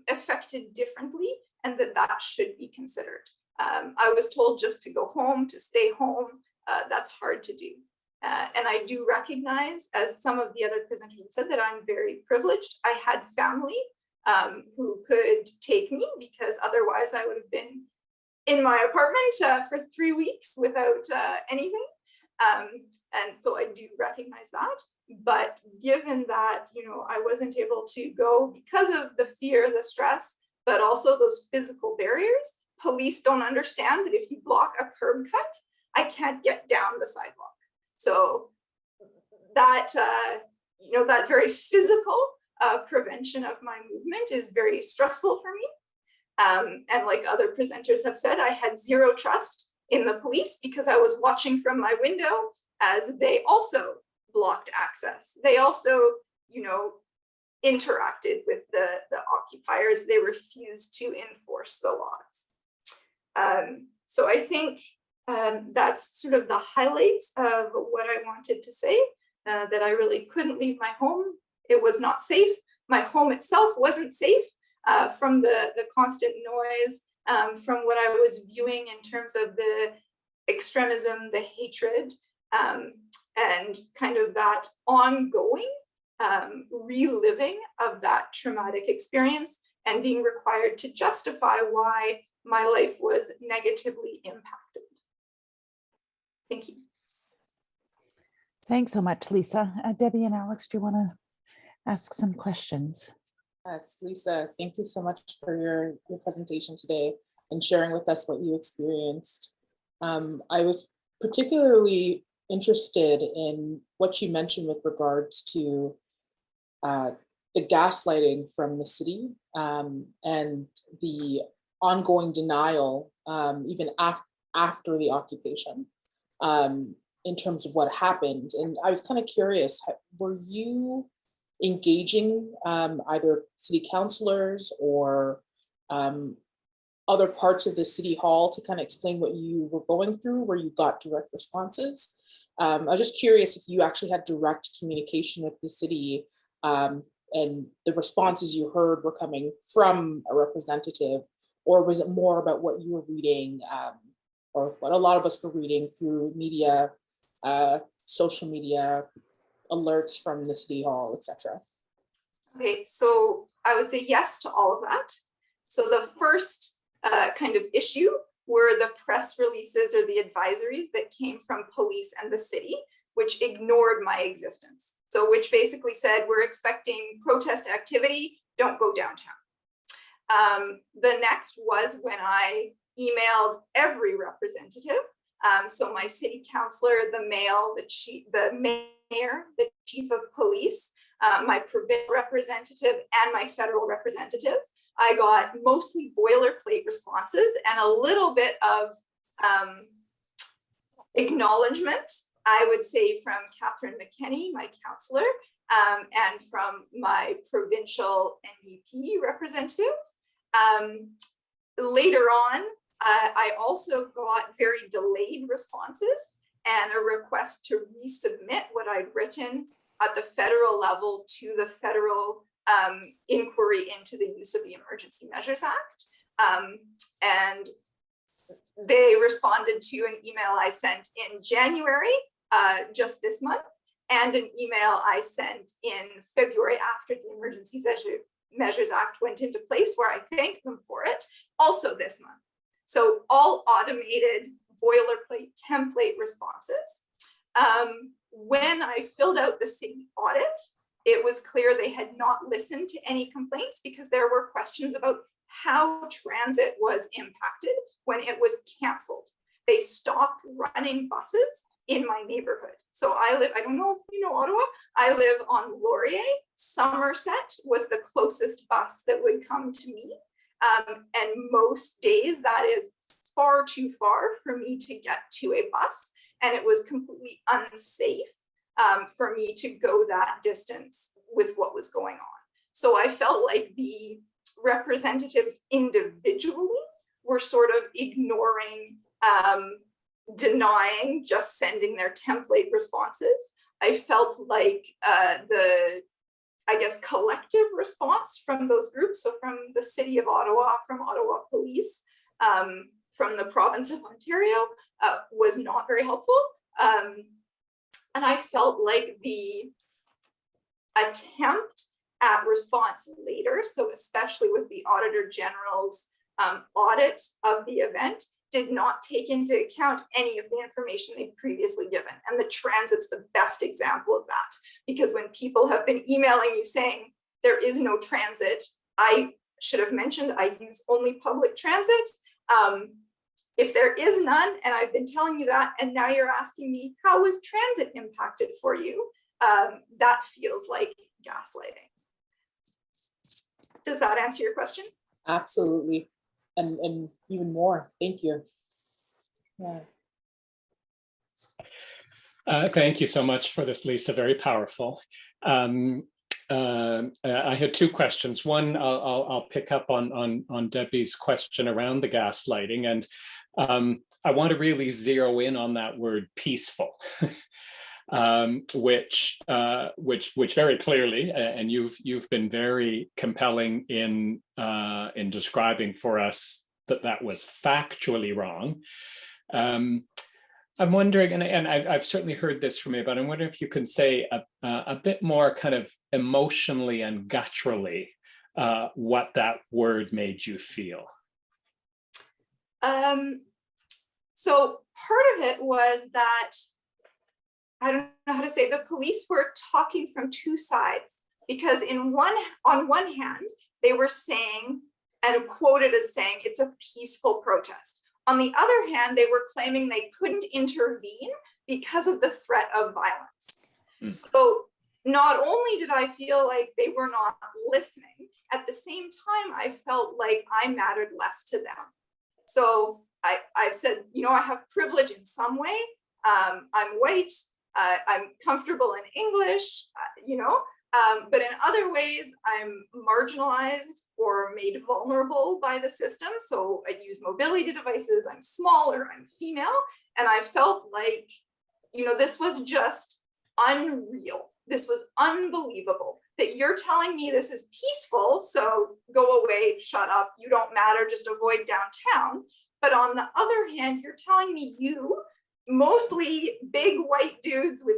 [SPEAKER 7] affected differently, and that should be considered. I was told just to go home, to stay home. That's hard to do. And I do recognize, as some of the other presenters have said, that I'm very privileged. I had family who could take me, because otherwise I would have been in my apartment for 3 weeks without anything. And so I do recognize that. But given that, I wasn't able to go because of the fear, the stress, but also those physical barriers, police don't understand that if you block a curb cut, I can't get down the sidewalk. So that, that very physical prevention of my movement is very stressful for me. And like other presenters have said, I had zero trust in the police, because I was watching from my window as they also blocked access. They also, interacted with the occupiers. They refused to enforce the laws. So I think that's sort of the highlights of what I wanted to say, that I really couldn't leave my home. It was not safe. My home itself wasn't safe from the constant noise, from what I was viewing in terms of the extremism, the hatred, and kind of that ongoing reliving of that traumatic experience, and being required to justify why my life was negatively impacted. Thank you.
[SPEAKER 2] Thanks so much, Lisa. Debbie and Alex, do you want to ask some questions?
[SPEAKER 3] Yes, Lisa, thank you so much for your presentation today and sharing with us what you experienced. I was particularly interested in what you mentioned with regards to the gaslighting from the city and the ongoing denial, even after the occupation, in terms of what happened. And I was kind of curious, were you engaging either city councilors or other parts of the city hall to kind of explain what you were going through, where you got direct responses? I was just curious if you actually had direct communication with the city and the responses you heard were coming from a representative, or was it more about what you were reading or what a lot of us were reading through media, social media, alerts from the city hall, etc.?
[SPEAKER 7] Okay, so I would say yes to all of that. So the first kind of issue were the press releases or the advisories that came from police and the city, which ignored my existence. So which basically said, we're expecting protest activity, don't go downtown. The next was when I emailed every representative. So my city councillor, the mayor, the chief of police, my provincial representative, and my federal representative. I got mostly boilerplate responses and a little bit of acknowledgement, I would say, from Catherine McKenney, my councillor, and from my provincial NDP representative. Later on, I also got very delayed responses and a request to resubmit what I'd written at the federal level to the federal inquiry into the use of the Emergency Measures Act. And they responded to an email I sent in January, just this month, and an email I sent in February after the Emergency Measures Act went into place, where I thanked them for it, also this month. So all automated boilerplate template responses. When I filled out the city audit, it was clear they had not listened to any complaints because there were questions about how transit was impacted when it was canceled. They stopped running buses in my neighborhood. So I don't know if you know Ottawa, I live on Laurier. Somerset was the closest bus that would come to me. And most days that is far too far for me to get to a bus. And it was completely unsafe for me to go that distance with what was going on. So I felt like the representatives individually were sort of ignoring, denying, just sending their template responses. I felt like I guess, collective response from those groups, so from the City of Ottawa, from Ottawa Police, from the province of Ontario, was not very helpful. And I felt like the attempt at response later, so especially with the Auditor General's audit of the event, did not take into account any of the information they'd previously given. And the transit's the best example of that, because when people have been emailing you saying there is no transit, I should have mentioned I use only public transit. If there is none, and I've been telling you that, and now you're asking me, how was transit impacted for you? That feels like gaslighting. Does that answer your question?
[SPEAKER 3] Absolutely. And even more. Thank you. Yeah.
[SPEAKER 1] Thank you so much for this, Lisa. Very powerful. I had two questions. One, I'll pick up on Debbie's question around the gaslighting, and I want to really zero in on that word peaceful, which very clearly, and you've been very compelling in describing for us that was factually wrong. I'm wondering, and I've certainly heard this from you, but I'm wondering if you can say a bit more kind of emotionally and gutturally what that word made you feel.
[SPEAKER 7] So part of it was that, I don't know how to say, the police were talking from two sides, because on one hand, they were saying, and quoted as saying, it's a peaceful protest. On the other hand, they were claiming they couldn't intervene because of the threat of violence. So not only did I feel like they were not listening, at the same time, I felt like I mattered less to them. So I've said, you know, I have privilege in some way. I'm white, I'm comfortable in English, you know, but in other ways, I'm marginalized or made vulnerable by the system. So I use mobility devices, I'm smaller, I'm female. And I felt like, you know, this was just unreal. This was unbelievable that you're telling me this is peaceful. So go away, shut up, you don't matter, just avoid downtown. But on the other hand, you're telling me you, mostly big white dudes with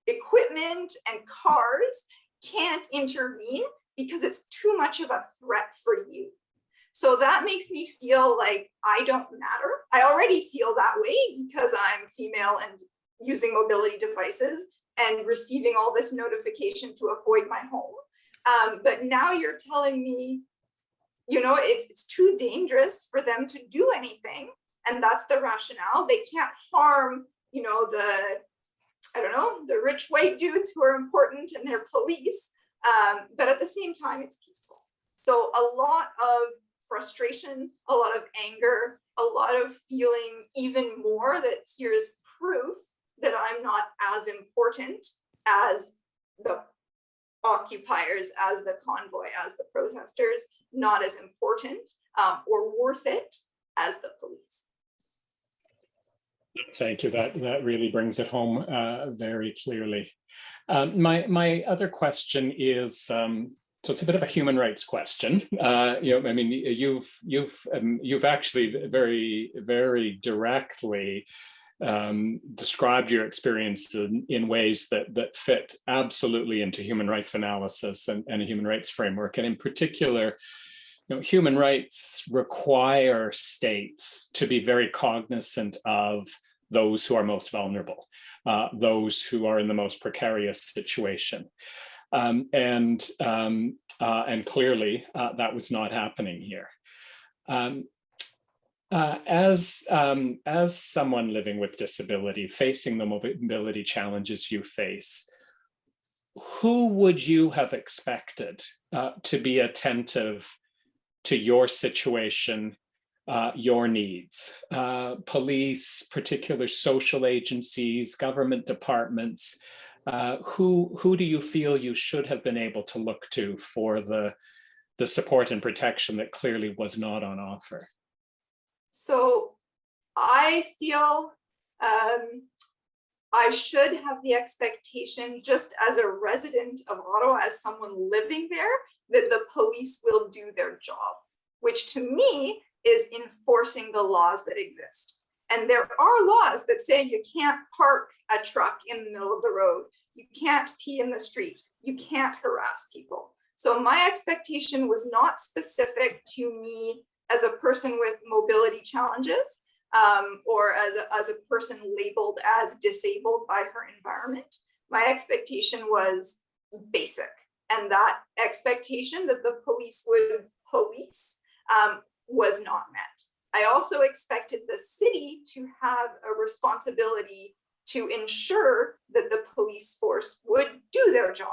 [SPEAKER 7] equipment and cars, can't intervene because it's too much of a threat for you. So that makes me feel like I don't matter. I already feel that way because I'm female and using mobility devices and receiving all this notification to avoid my home. But now you're telling me, you know, it's too dangerous for them to do anything. And that's the rationale. They can't harm, you know, the rich white dudes who are important and they're police. But at the same time, it's peaceful. So a lot of frustration, a lot of anger, a lot of feeling even more that here's proof that I'm not as important as the occupiers, as the convoy, as the protesters, not as important or worth it as the police.
[SPEAKER 1] Thank you. That really brings it home very clearly. My other question is, so it's a bit of a human rights question. You know, I mean, you've actually very, very directly described your experience in ways that fit absolutely into human rights analysis and a human rights framework. And in particular, you know, human rights require states to be very cognizant of those who are most vulnerable, those who are in the most precarious situation. And clearly that was not happening here. As someone living with disability, facing the mobility challenges you face, who would you have expected to be attentive to your situation, your needs? Police, particular social agencies, government departments, who do you feel you should have been able to look to for the support and protection that clearly was not on offer?
[SPEAKER 7] So I feel I should have the expectation, just as a resident of Ottawa, as someone living there, that the police will do their job, which to me is enforcing the laws that exist. And there are laws that say you can't park a truck in the middle of the road, you can't pee in the street, you can't harass people. So my expectation was not specific to me as a person with mobility challenges, or as a person labeled as disabled by her environment. My expectation was basic, and that expectation that the police would police was not met. I also expected the city to have a responsibility to ensure that the police force would do their job,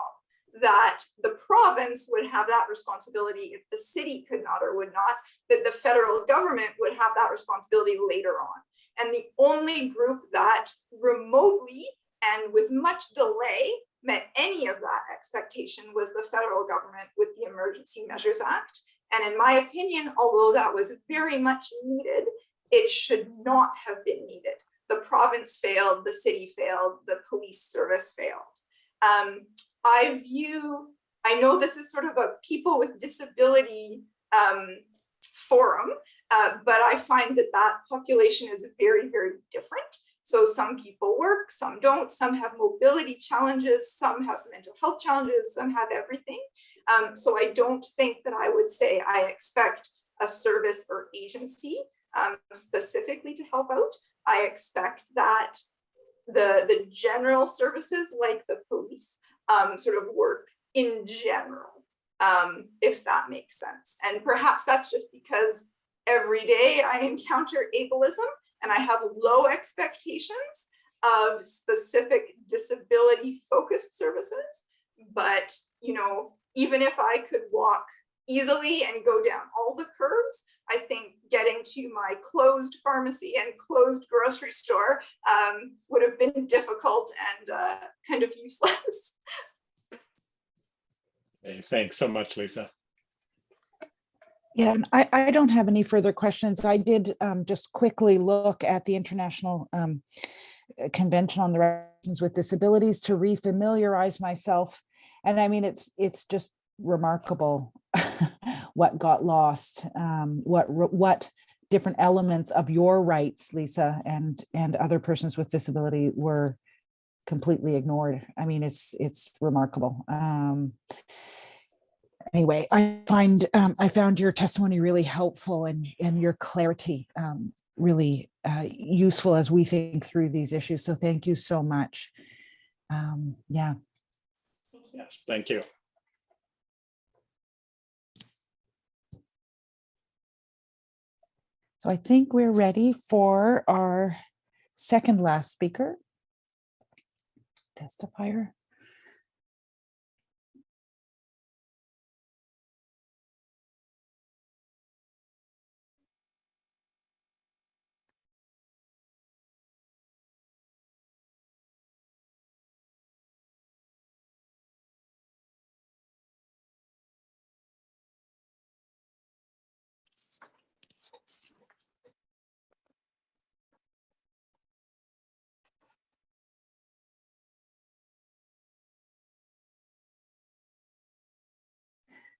[SPEAKER 7] that the province would have that responsibility if the city could not or would not, that the federal government would have that responsibility later on. And the only group that remotely and with much delay met any of that expectation was the federal government with the Emergency Measures Act. And in my opinion, although that was very much needed, it should not have been needed. The province failed, the city failed, the police service failed. I know this is sort of a people with disability forum, but I find that population is very, very different. So some people work, some don't, some have mobility challenges, some have mental health challenges, some have everything. So I don't think that I would say I expect a service or agency specifically to help out. I expect that the general services like the police sort of work in general, if that makes sense. And perhaps that's just because every day I encounter ableism and I have low expectations of specific disability focused services. But, you know, even if I could walk easily and go down all the curbs, I think getting to my closed pharmacy and closed grocery store would have been difficult and kind of useless.
[SPEAKER 1] Hey, thanks so much, Lisa.
[SPEAKER 2] Yeah, and I don't have any further questions. I did just quickly look at the International Convention on the Rights with Disabilities to refamiliarize myself. And I mean, it's just remarkable what got lost, what different elements of your rights, Lisa, and other persons with disability were completely ignored. I mean, it's remarkable. Anyway, I found your testimony really helpful and your clarity really useful as we think through these issues. So thank you so much. Yeah.
[SPEAKER 1] Yes, thank you.
[SPEAKER 2] So I think we're ready for our second last speaker, testifier.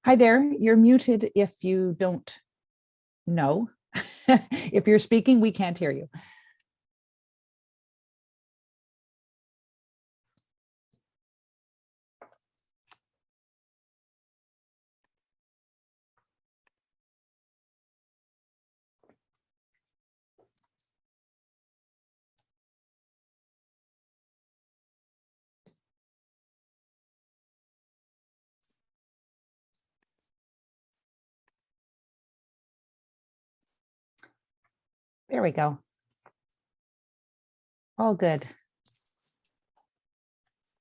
[SPEAKER 2] Hi there, you're muted if you don't know. If you're speaking, we can't hear you. There we go. All good.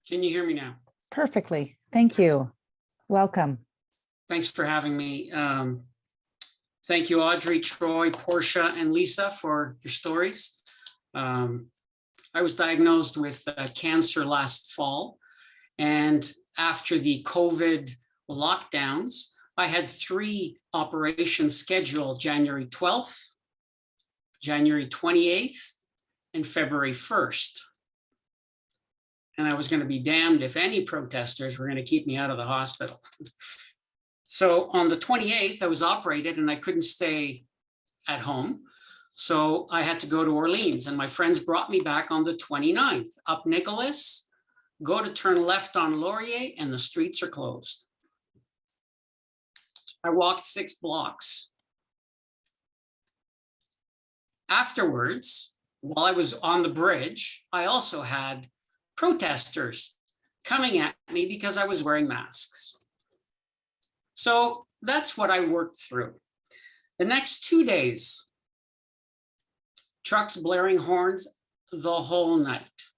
[SPEAKER 8] Can you hear me now?
[SPEAKER 2] Perfectly. Thank you. Welcome.
[SPEAKER 8] Thanks for having me. Thank you, Audrey, Troy, Portia, and Lisa for your stories. I was diagnosed with cancer last fall, and after the COVID lockdowns, I had 3 operations scheduled: January 12th, January 28th, and February 1st. And I was going to be damned if any protesters were going to keep me out of the hospital. So on the 28th, I was operated and I couldn't stay at home. So I had to go to Orleans, and my friends brought me back on the 29th, up Nicholas, go to turn left on Laurier, and the streets are closed. I walked 6 blocks. Afterwards, while I was on the bridge, I also had protesters coming at me because I was wearing masks. So that's what I worked through. The next 2 days, trucks blaring horns the whole night.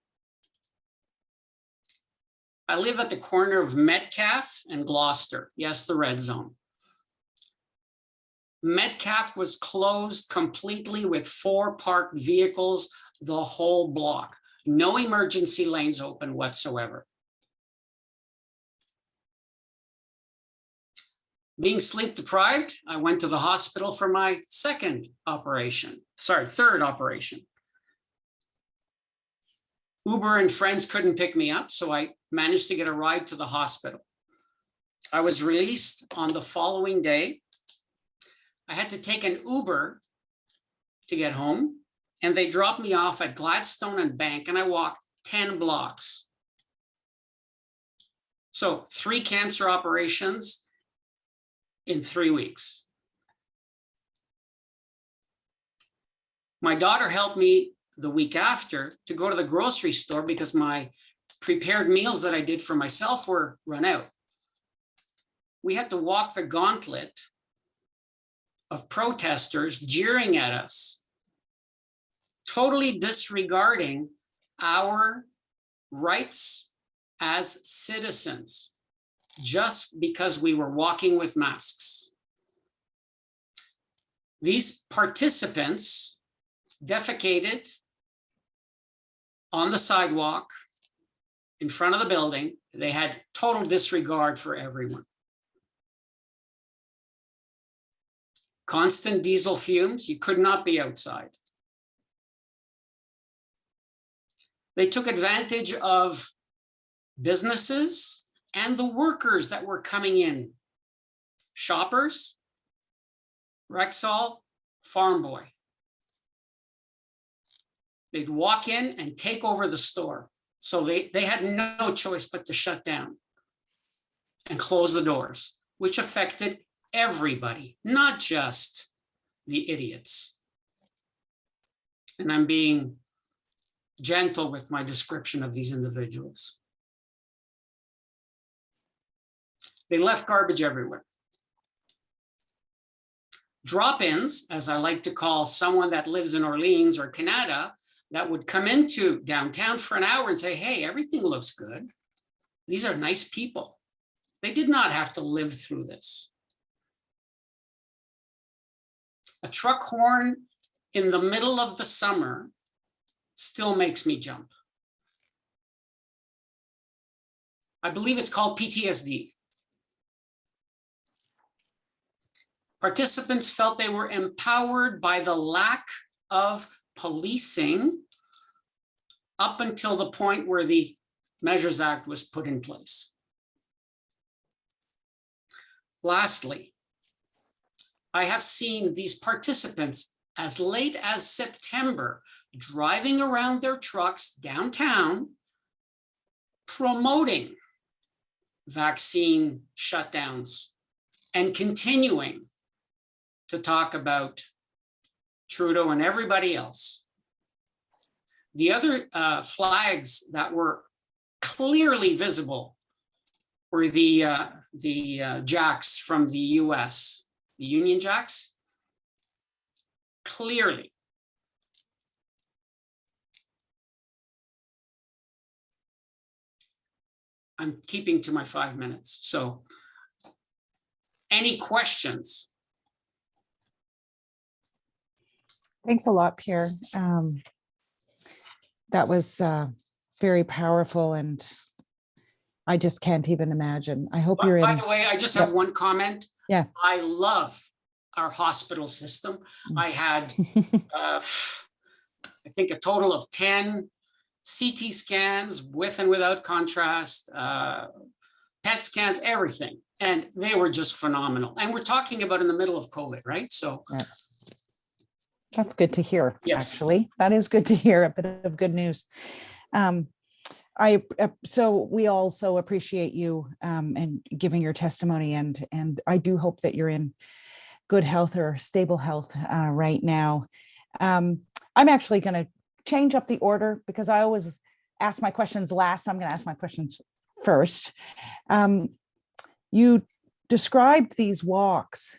[SPEAKER 8] I live at the corner of Metcalfe and Gloucester. Yes, the red zone. Metcalfe was closed completely with 4 parked vehicles the whole block. No emergency lanes open whatsoever. Being sleep deprived, I went to the hospital for my third operation. Uber and friends couldn't pick me up, so I managed to get a ride to the hospital. I was released on the following day. I had to take an Uber to get home, and they dropped me off at Gladstone and Bank, and I walked 10 blocks. So 3 cancer operations in 3 weeks. My daughter helped me the week after to go to the grocery store because my prepared meals that I did for myself were run out. We had to walk the gauntlet of protesters jeering at us, totally disregarding our rights as citizens, just because we were walking with masks. These participants defecated on the sidewalk in front of the building. They had total disregard for everyone. Constant diesel fumes, you could not be outside. They took advantage of businesses and the workers that were coming in. Shoppers, Rexall, Farm Boy. They'd walk in and take over the store. So they had no choice but to shut down and close the doors, which affected everybody, not just the idiots. And I'm being gentle with my description of these individuals. They left garbage everywhere. Drop-ins, as I like to call someone that lives in Orleans or Canada, that would come into downtown for an hour and say, hey, everything looks good. These are nice people. They did not have to live through this. A truck horn in the middle of the summer still makes me jump. I believe it's called PTSD. Participants felt they were empowered by the lack of policing up until the point where the Measures Act was put in place. Lastly, I have seen these participants as late as September driving around their trucks downtown promoting vaccine shutdowns and continuing to talk about Trudeau and everybody else. The other flags that were clearly visible were the jacks from the US, the Union Jacks, clearly. I'm keeping to my 5 minutes. So any questions?
[SPEAKER 2] Thanks a lot, Pierre. That was very powerful, and I just can't even imagine. I hope you're in.
[SPEAKER 8] By the way, I just have one comment.
[SPEAKER 2] Yeah.
[SPEAKER 8] I love our hospital system. I had, I think, a total of 10 CT scans with and without contrast, PET scans, everything. And they were just phenomenal. And we're talking about in the middle of COVID, right? So.
[SPEAKER 2] Yeah. That's good to hear,
[SPEAKER 8] yes.
[SPEAKER 2] Actually. That is good to hear, a bit of good news. So we also appreciate you and giving your testimony, and I do hope that you're in good health or stable health right now. I'm actually going to change up the order because I always ask my questions last. I'm going to ask my questions first. You described these walks,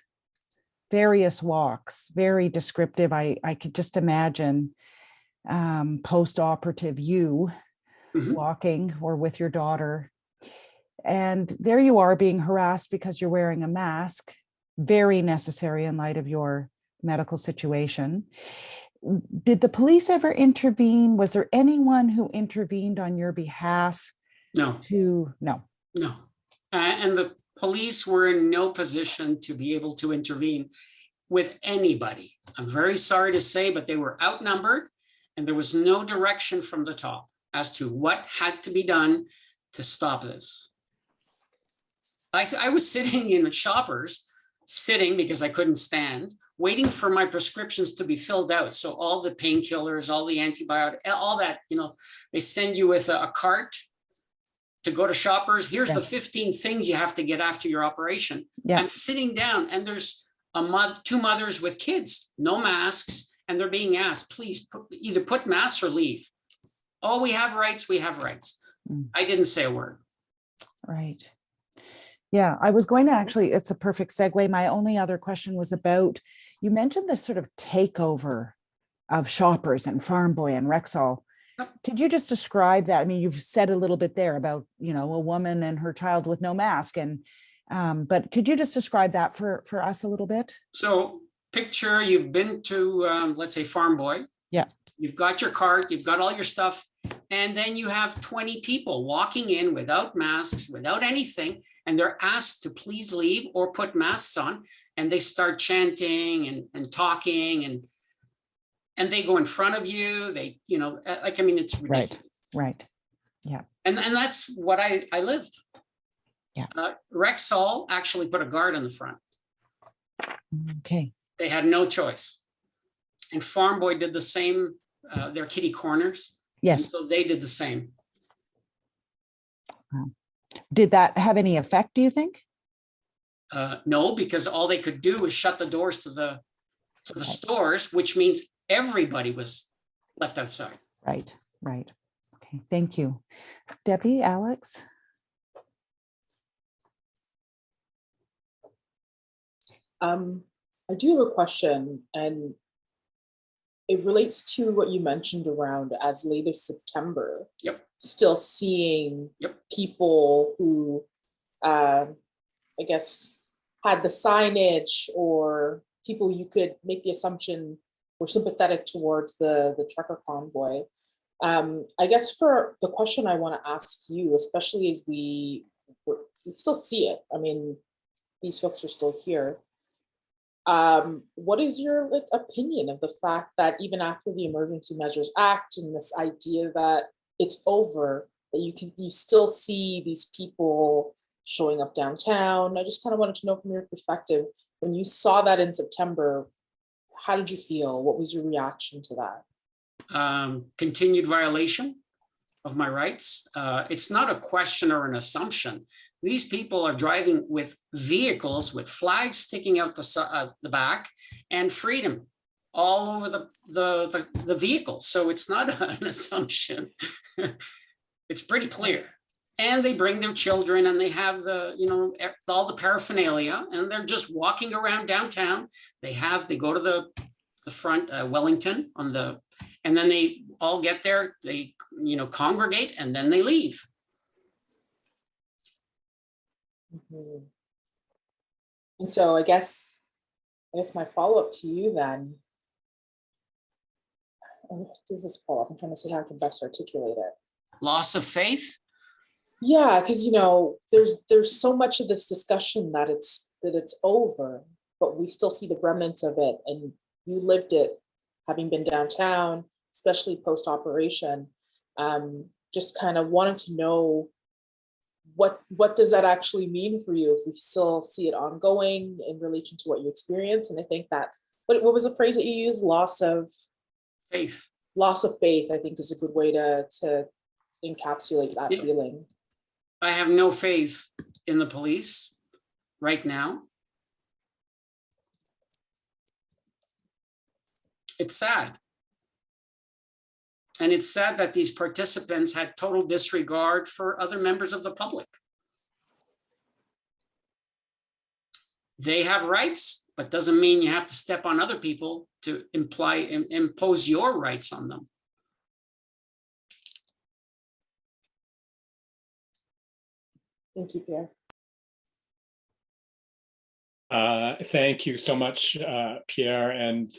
[SPEAKER 2] various walks, very descriptive. I could just imagine post-operative you walking or with your daughter. And there you are being harassed because you're wearing a mask, very necessary in light of your medical situation. Did the police ever intervene? Was there anyone who intervened on your behalf?
[SPEAKER 8] No.
[SPEAKER 2] No.
[SPEAKER 8] And the police were in no position to be able to intervene with anybody. I'm very sorry to say, but they were outnumbered and there was no direction from the top as to what had to be done to stop this. I was sitting in Shoppers, because I couldn't stand, waiting for my prescriptions to be filled out. So all the painkillers, all the antibiotics, all that, they send you with a cart to go to Shoppers. Here's the 15 things you have to get after your operation. Yeah. I'm sitting down and there's two mothers with kids, no masks, and they're being asked, please either put masks or leave. Oh, we have rights, we have rights. I didn't say a word.
[SPEAKER 2] Right. Yeah, I was going to actually, it's a perfect segue. My only other question was about, you mentioned this sort of takeover of Shoppers and Farm Boy and Rexall. Could you just describe that? I mean, you've said a little bit there about, you know, a woman and her child with no mask, and but could you just describe that for us a little bit?
[SPEAKER 8] So picture you've been to, let's say, Farm Boy.
[SPEAKER 2] Yeah.
[SPEAKER 8] You've got your cart, you've got all your stuff, and then you have 20 people walking in without masks, without anything, and they're asked to please leave or put masks on, and they start chanting and talking, and they go in front of you. They, you know, like, I mean, it's ridiculous.
[SPEAKER 2] Right. Yeah.
[SPEAKER 8] And that's what I lived.
[SPEAKER 2] Yeah.
[SPEAKER 8] Rexall actually put a guard in the front.
[SPEAKER 2] Okay.
[SPEAKER 8] They had no choice. And Farm Boy did the same, their kitty corners.
[SPEAKER 2] Yes.
[SPEAKER 8] And so they did the same.
[SPEAKER 2] Did that have any effect, do you think?
[SPEAKER 8] No, because all they could do was shut the doors to the stores, which means everybody was left outside.
[SPEAKER 2] Right. Okay, thank you. Debbie, Alex?
[SPEAKER 3] I do have a question, and it relates to what you mentioned around as late as September.
[SPEAKER 8] Yep.
[SPEAKER 3] Still seeing people who, I guess, had the signage, or people you could make the assumption were sympathetic towards the trucker convoy. I guess for the question I want to ask you, especially as we still see it, I mean, these folks are still here. What is your opinion of the fact that even after the Emergency Measures Act and this idea that it's over, that you still see these people showing up downtown? I just kind of wanted to know from your perspective, when you saw that in September, how did you feel? What was your reaction to that?
[SPEAKER 8] Continued violation of my rights. It's not a question or an assumption. These people are driving with vehicles with flags sticking out the back and freedom all over the vehicles. So it's not an assumption. It's pretty clear. And they bring their children, and they have all the paraphernalia, and they're just walking around downtown. They go to the front, Wellington and then they all get there, they, congregate, and then they leave.
[SPEAKER 3] Mm-hmm. And so I guess my follow-up to you then, what does this follow-up? I'm trying to see how I can best articulate it.
[SPEAKER 8] Loss of faith?
[SPEAKER 3] Yeah, because there's so much of this discussion that it's over, but we still see the remnants of it, and you lived it, having been downtown, especially post-operation. Just kind of wanted to know what does that actually mean for you if we still see it ongoing in relation to what you experience. And I think that what was the phrase that you used? Loss of
[SPEAKER 8] faith.
[SPEAKER 3] Loss of faith, I think, is a good way to encapsulate that feeling.
[SPEAKER 8] I have no faith in the police right now. It's sad. And it's sad that these participants had total disregard for other members of the public. They have rights, but doesn't mean you have to step on other people to impose your rights on them.
[SPEAKER 3] Thank you, Pierre.
[SPEAKER 1] Thank you so much, Pierre. And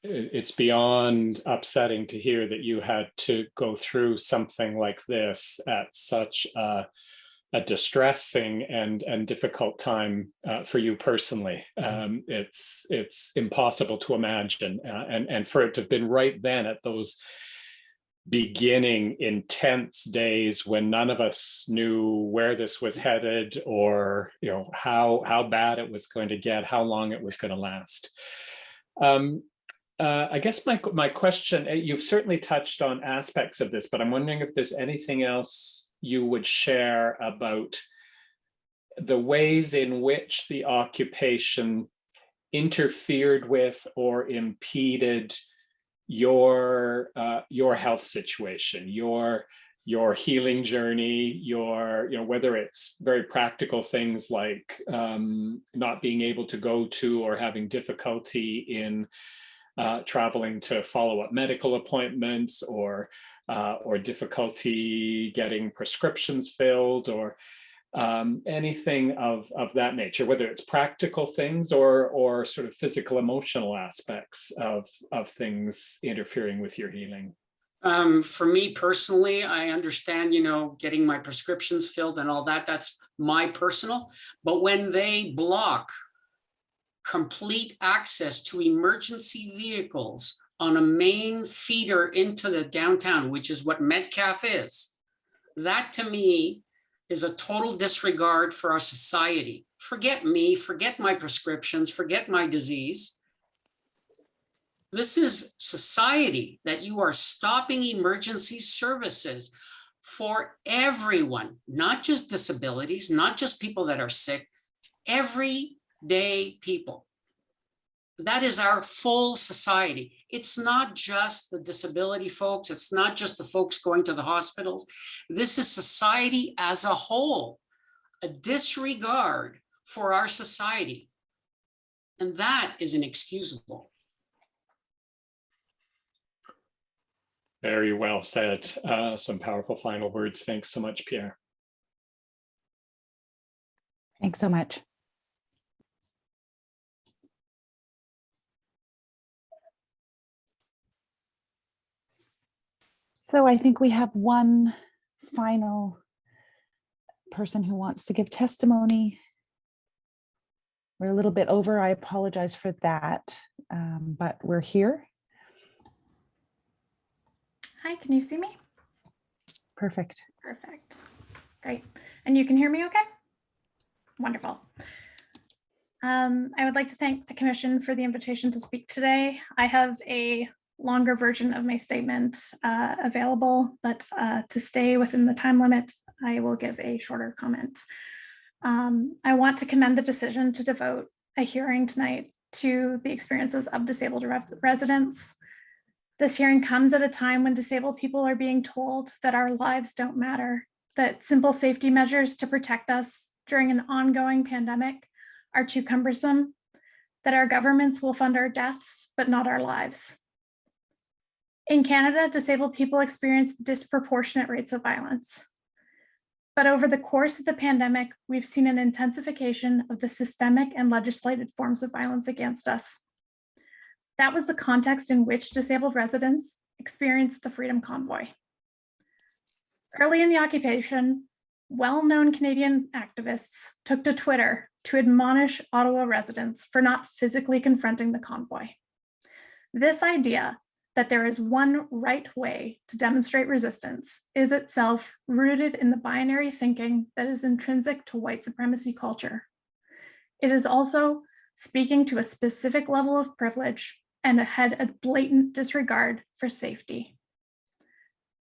[SPEAKER 1] it's beyond upsetting to hear that you had to go through something like this at such a distressing and difficult time for you personally. It's impossible to imagine, and for it to have been right then at those beginning intense days when none of us knew where this was headed, or how bad it was going to get, how long it was going to last. I guess my question, you've certainly touched on aspects of this, but I'm wondering if there's anything else you would share about the ways in which the occupation interfered with or impeded your health situation, your your healing journey, your, whether it's very practical things like not being able to go to or having difficulty in traveling to follow up medical appointments, or difficulty getting prescriptions filled, or anything of that nature, whether it's practical things or sort of physical, emotional aspects of things interfering with your healing.
[SPEAKER 8] For me personally, I understand, getting my prescriptions filled and all that, that's my personal, but when they block complete access to emergency vehicles on a main feeder into the downtown, which is what Metcalf is, that to me is a total disregard for our society. Forget me, forget my prescriptions, forget my disease. This is society, that you are stopping emergency services for everyone, not just disabilities, not just people that are sick, everyday people. That is our full society. It's not just the disability folks. It's not just the folks going to the hospitals. This is society as a whole, a disregard for our society. And that is inexcusable.
[SPEAKER 1] Very well said. Some powerful final words. Thanks so much, Pierre.
[SPEAKER 2] Thanks so much. So I think we have one final person who wants to give testimony. We're a little bit over. I apologize for that, but we're here.
[SPEAKER 9] Hi, can you see me?
[SPEAKER 2] Perfect.
[SPEAKER 9] Perfect. Great. And you can hear me okay? Wonderful. I would like to thank the Commission for the invitation to speak today. I have a longer version of my statement available, but to stay within the time limit, I will give a shorter comment. I want to commend the decision to devote a hearing tonight to the experiences of disabled residents. This hearing comes at a time when disabled people are being told that our lives don't matter, that simple safety measures to protect us during an ongoing pandemic are too cumbersome, that our governments will fund our deaths, but not our lives. In Canada, disabled people experience disproportionate rates of violence. But over the course of the pandemic, we've seen an intensification of the systemic and legislated forms of violence against us. That was the context in which disabled residents experienced the Freedom Convoy. Early in the occupation, well-known Canadian activists took to Twitter to admonish Ottawa residents for not physically confronting the convoy. This idea that there is one right way to demonstrate resistance is itself rooted in the binary thinking that is intrinsic to white supremacy culture. It is also speaking to a specific level of privilege and a blatant disregard for safety.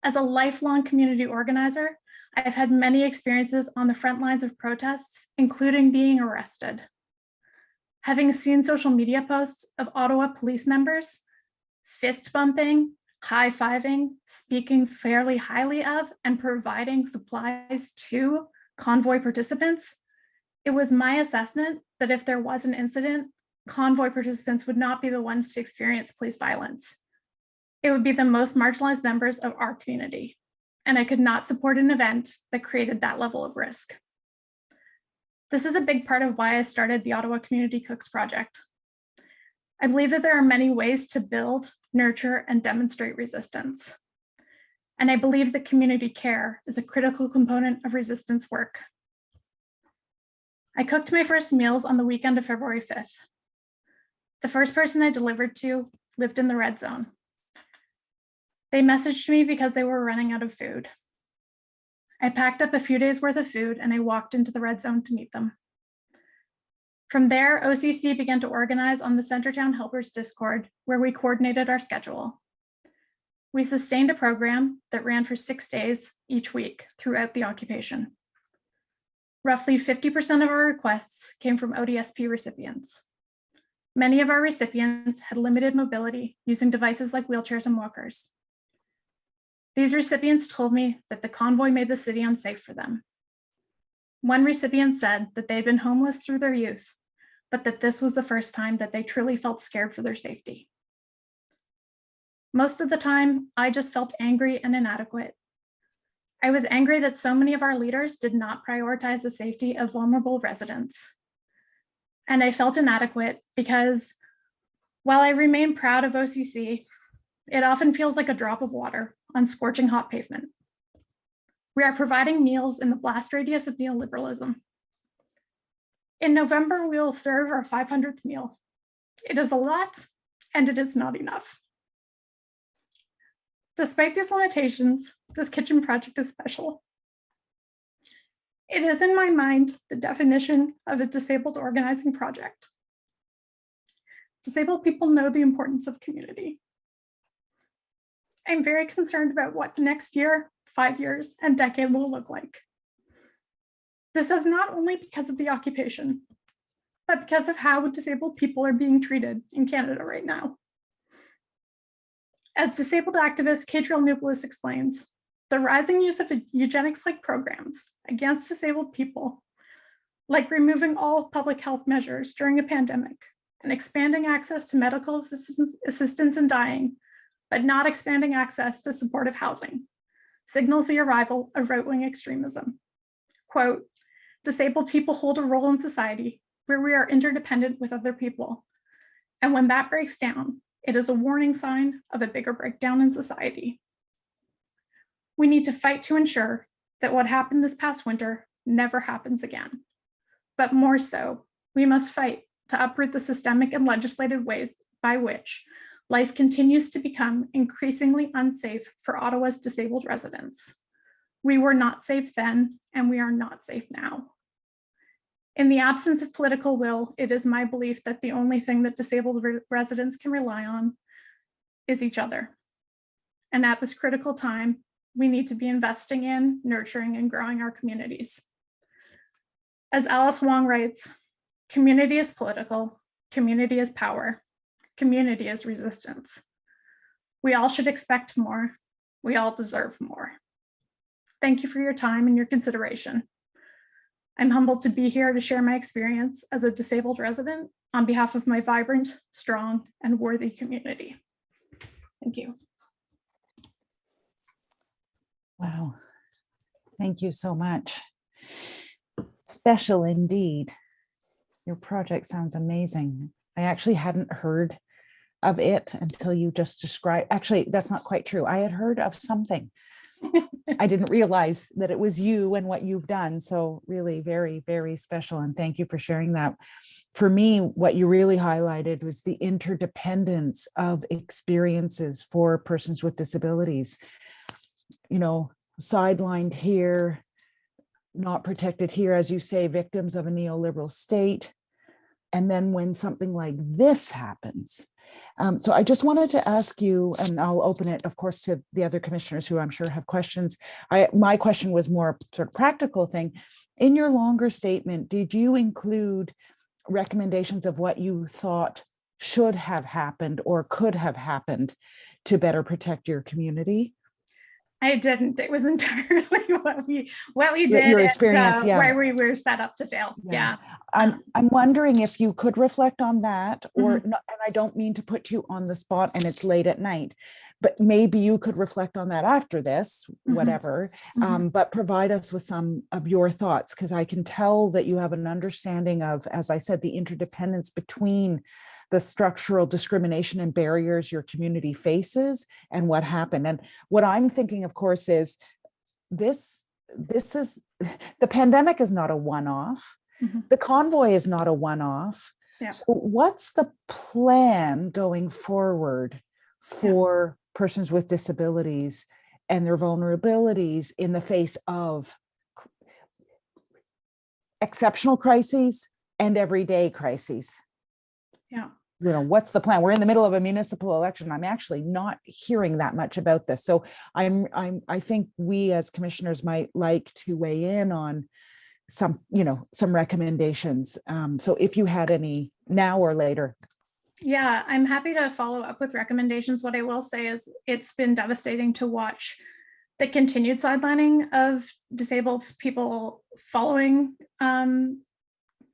[SPEAKER 9] As a lifelong community organizer, I've had many experiences on the front lines of protests, including being arrested. Having seen social media posts of Ottawa police members fist bumping, high-fiving, speaking fairly highly of, and providing supplies to convoy participants, it was my assessment that if there was an incident, convoy participants would not be the ones to experience police violence. It would be the most marginalized members of our community, and I could not support an event that created that level of risk. This is a big part of why I started the Ottawa Community Cooks Project. I believe that there are many ways to build, nurture, and demonstrate resistance. And I believe that community care is a critical component of resistance work. I cooked my first meals on the weekend of February 5th. The first person I delivered to lived in the red zone. They messaged me because they were running out of food. I packed up a few days worth of food and I walked into the red zone to meet them. From there, OCC began to organize on the Centertown Helpers Discord, where we coordinated our schedule. We sustained a program that ran for 6 days each week throughout the occupation. Roughly 50% of our requests came from ODSP recipients. Many of our recipients had limited mobility using devices like wheelchairs and walkers. These recipients told me that the convoy made the city unsafe for them. One recipient said that they'd been homeless through their youth, but that this was the first time that they truly felt scared for their safety. Most of the time, I just felt angry and inadequate. I was angry that so many of our leaders did not prioritize the safety of vulnerable residents. And I felt inadequate because while I remain proud of OCC, it often feels like a drop of water on scorching hot pavement. We are providing meals in the blast radius of neoliberalism. In November, we will serve our 500th meal. It is a lot, and it is not enough. Despite these limitations, this kitchen project is special. It is, in my mind, the definition of a disabled organizing project. Disabled people know the importance of community. I'm very concerned about what the next year, 5 years, and decade will look like. This is not only because of the occupation, but because of how disabled people are being treated in Canada right now. As disabled activist Kadriel Newbliss explains, the rising use of eugenics-like programs against disabled people, like removing all public health measures during a pandemic and expanding access to medical assistance in dying, but not expanding access to supportive housing, signals the arrival of right-wing extremism. Quote, disabled people hold a role in society where we are interdependent with other people. And when that breaks down, it is a warning sign of a bigger breakdown in society. We need to fight to ensure that what happened this past winter never happens again. But more so, we must fight to uproot the systemic and legislative ways by which life continues to become increasingly unsafe for Ottawa's disabled residents. We were not safe then, and we are not safe now. In the absence of political will, it is my belief that the only thing that disabled residents can rely on is each other. And at this critical time, we need to be investing in, nurturing, and growing our communities. As Alice Wong writes, community is political, community is power, community is resistance. We all should expect more. We all deserve more. Thank you for your time and your consideration. I'm humbled to be here to share my experience as a disabled resident on behalf of my vibrant, strong, and worthy community. Thank you.
[SPEAKER 2] Wow. Thank you so much. Special indeed. Your project sounds amazing. I actually hadn't heard of it until you just described. Actually, that's not quite true. I had heard of something. I didn't realize that it was you and what you've done. So really very, very special. And thank you for sharing that. For me, what you really highlighted was the interdependence of experiences for persons with disabilities. You know, sidelined here, not protected here, as you say, victims of a neoliberal state. And then when something like this happens. So I just wanted to ask you, and I'll open it, of course, to the other commissioners who I'm sure have questions. My question was more sort of practical thing. In your longer statement, did you include recommendations of what you thought should have happened or could have happened to better protect your community?
[SPEAKER 9] I didn't. It was entirely what we did.
[SPEAKER 2] Your experience,
[SPEAKER 9] and,
[SPEAKER 2] yeah.
[SPEAKER 9] Where we were set up to fail. Yeah.
[SPEAKER 2] I'm wondering if you could reflect on that, or not, and I don't mean to put you on the spot and it's late at night, but maybe you could reflect on that after this, whatever, but provide us with some of your thoughts, because I can tell that you have an understanding of, as I said, the interdependence between the structural discrimination and barriers your community faces and what happened. And what I'm thinking, of course, is this is, the pandemic is not a one-off. The convoy is not a one-off.
[SPEAKER 9] Yeah.
[SPEAKER 2] So what's the plan going forward for persons with disabilities and their vulnerabilities in the face of exceptional crises and everyday crises?
[SPEAKER 9] Yeah.
[SPEAKER 2] You know, what's the plan? We're in the middle of a municipal election. I'm actually not hearing that much about this. So I think we as commissioners might like to weigh in on some recommendations. So if you had any now or later.
[SPEAKER 9] Yeah, I'm happy to follow up with recommendations. What I will say is it's been devastating to watch the continued sidelining of disabled people following, and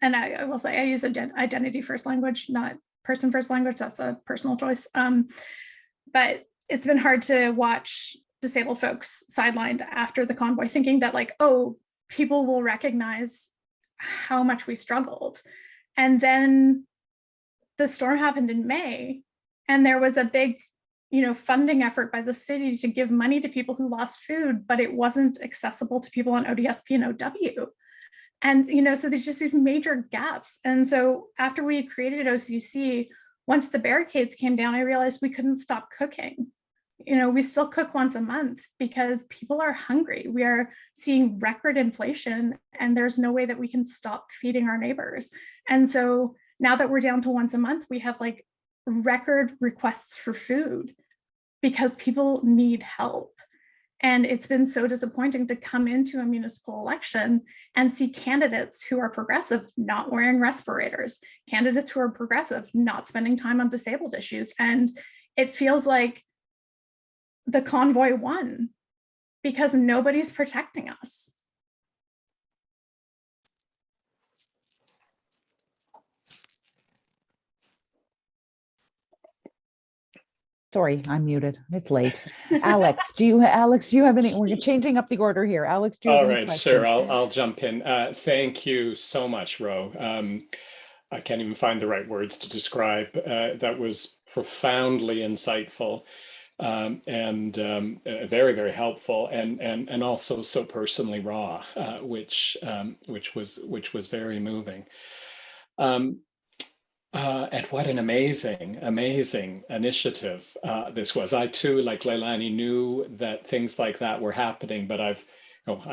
[SPEAKER 9] I will say I use identity first language, not person first language. That's a personal choice. But it's been hard to watch disabled folks sidelined after the convoy, thinking that like, oh, people will recognize how much we struggled. And then the storm happened in May, and there was a big, funding effort by the city to give money to people who lost food, but it wasn't accessible to people on ODSP and OW. And, so there's just these major gaps. And so after we created OCC, once the barricades came down, I realized we couldn't stop cooking. We still cook once a month because people are hungry. We are seeing record inflation, and there's no way that we can stop feeding our neighbors. And so now that we're down to once a month, we have like record requests for food because people need help. And it's been so disappointing to come into a municipal election and see candidates who are progressive not wearing respirators, candidates who are progressive not spending time on disabled issues. And it feels like the convoy won because nobody's protecting us.
[SPEAKER 2] Sorry, I'm muted. It's late. Alex, do you have any? We're changing up the order here. Alex, do you have
[SPEAKER 1] All
[SPEAKER 2] any
[SPEAKER 1] right,
[SPEAKER 2] questions?
[SPEAKER 1] sure. I'll jump in. Thank you so much, Ro. I can't even find the right words to describe. That was profoundly insightful, and very, very helpful, and also so personally raw, which was very moving. And what an amazing initiative this was. I too, like Leilani, knew that things like that were happening, but I've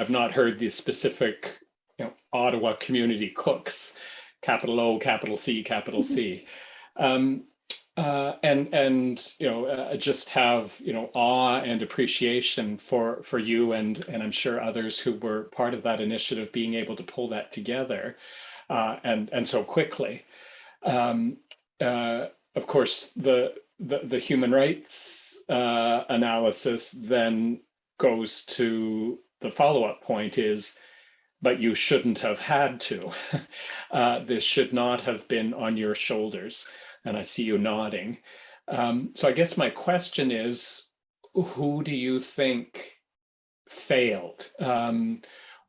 [SPEAKER 1] not heard the specific, Ottawa community cooks, capital O, capital C, capital C. Just have awe and appreciation for you and I'm sure others who were part of that initiative being able to pull that together and so quickly. Of course, the human rights analysis then goes to the follow-up point is, but you shouldn't have had to. This should not have been on your shoulders. And I see you nodding. So I guess my question is, who do you think failed?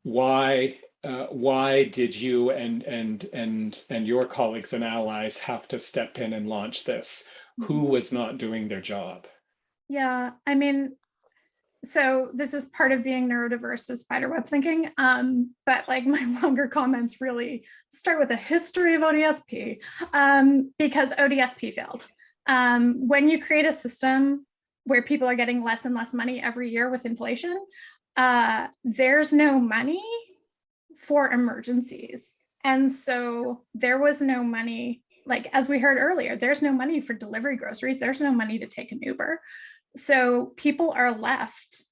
[SPEAKER 1] Why did you and your colleagues and allies have to step in and launch this? Who was not doing their job?
[SPEAKER 9] Yeah, I mean, so this is part of being neurodiverse is spiderweb thinking, but like my longer comments really start with a history of ODSP, because ODSP failed. When you create a system where people are getting less and less money every year with inflation, there's no money for emergencies. And so there was no money, like as we heard earlier, there's no money for delivery groceries, there's no money to take an Uber. So people are left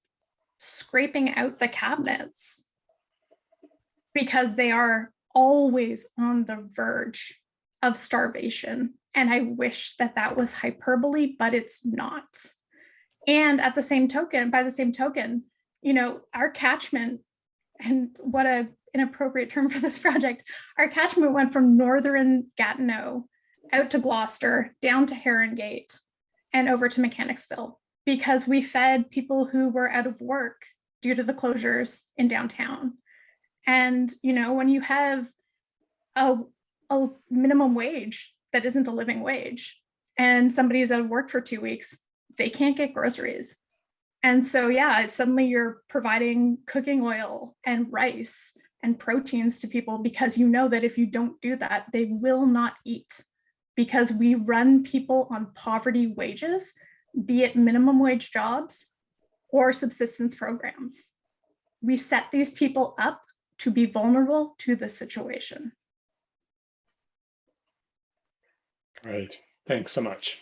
[SPEAKER 9] scraping out the cabinets because they are always on the verge of starvation. And I wish that that was hyperbole, but it's not. And at the same token, by the same token, our catchment, and what a inappropriate term for this project, our catchment went from northern Gatineau out to Gloucester, down to Herongate, and over to Mechanicsville, because we fed people who were out of work due to the closures in downtown. And, when you have a minimum wage that isn't a living wage, and somebody is out of work for 2 weeks, they can't get groceries. And so, yeah, suddenly you're providing cooking oil and rice and proteins to people because you know that if you don't do that, they will not eat, because we run people on poverty wages, be it minimum wage jobs or subsistence programs. We set these people up to be vulnerable to this situation.
[SPEAKER 1] Right. Thanks so much.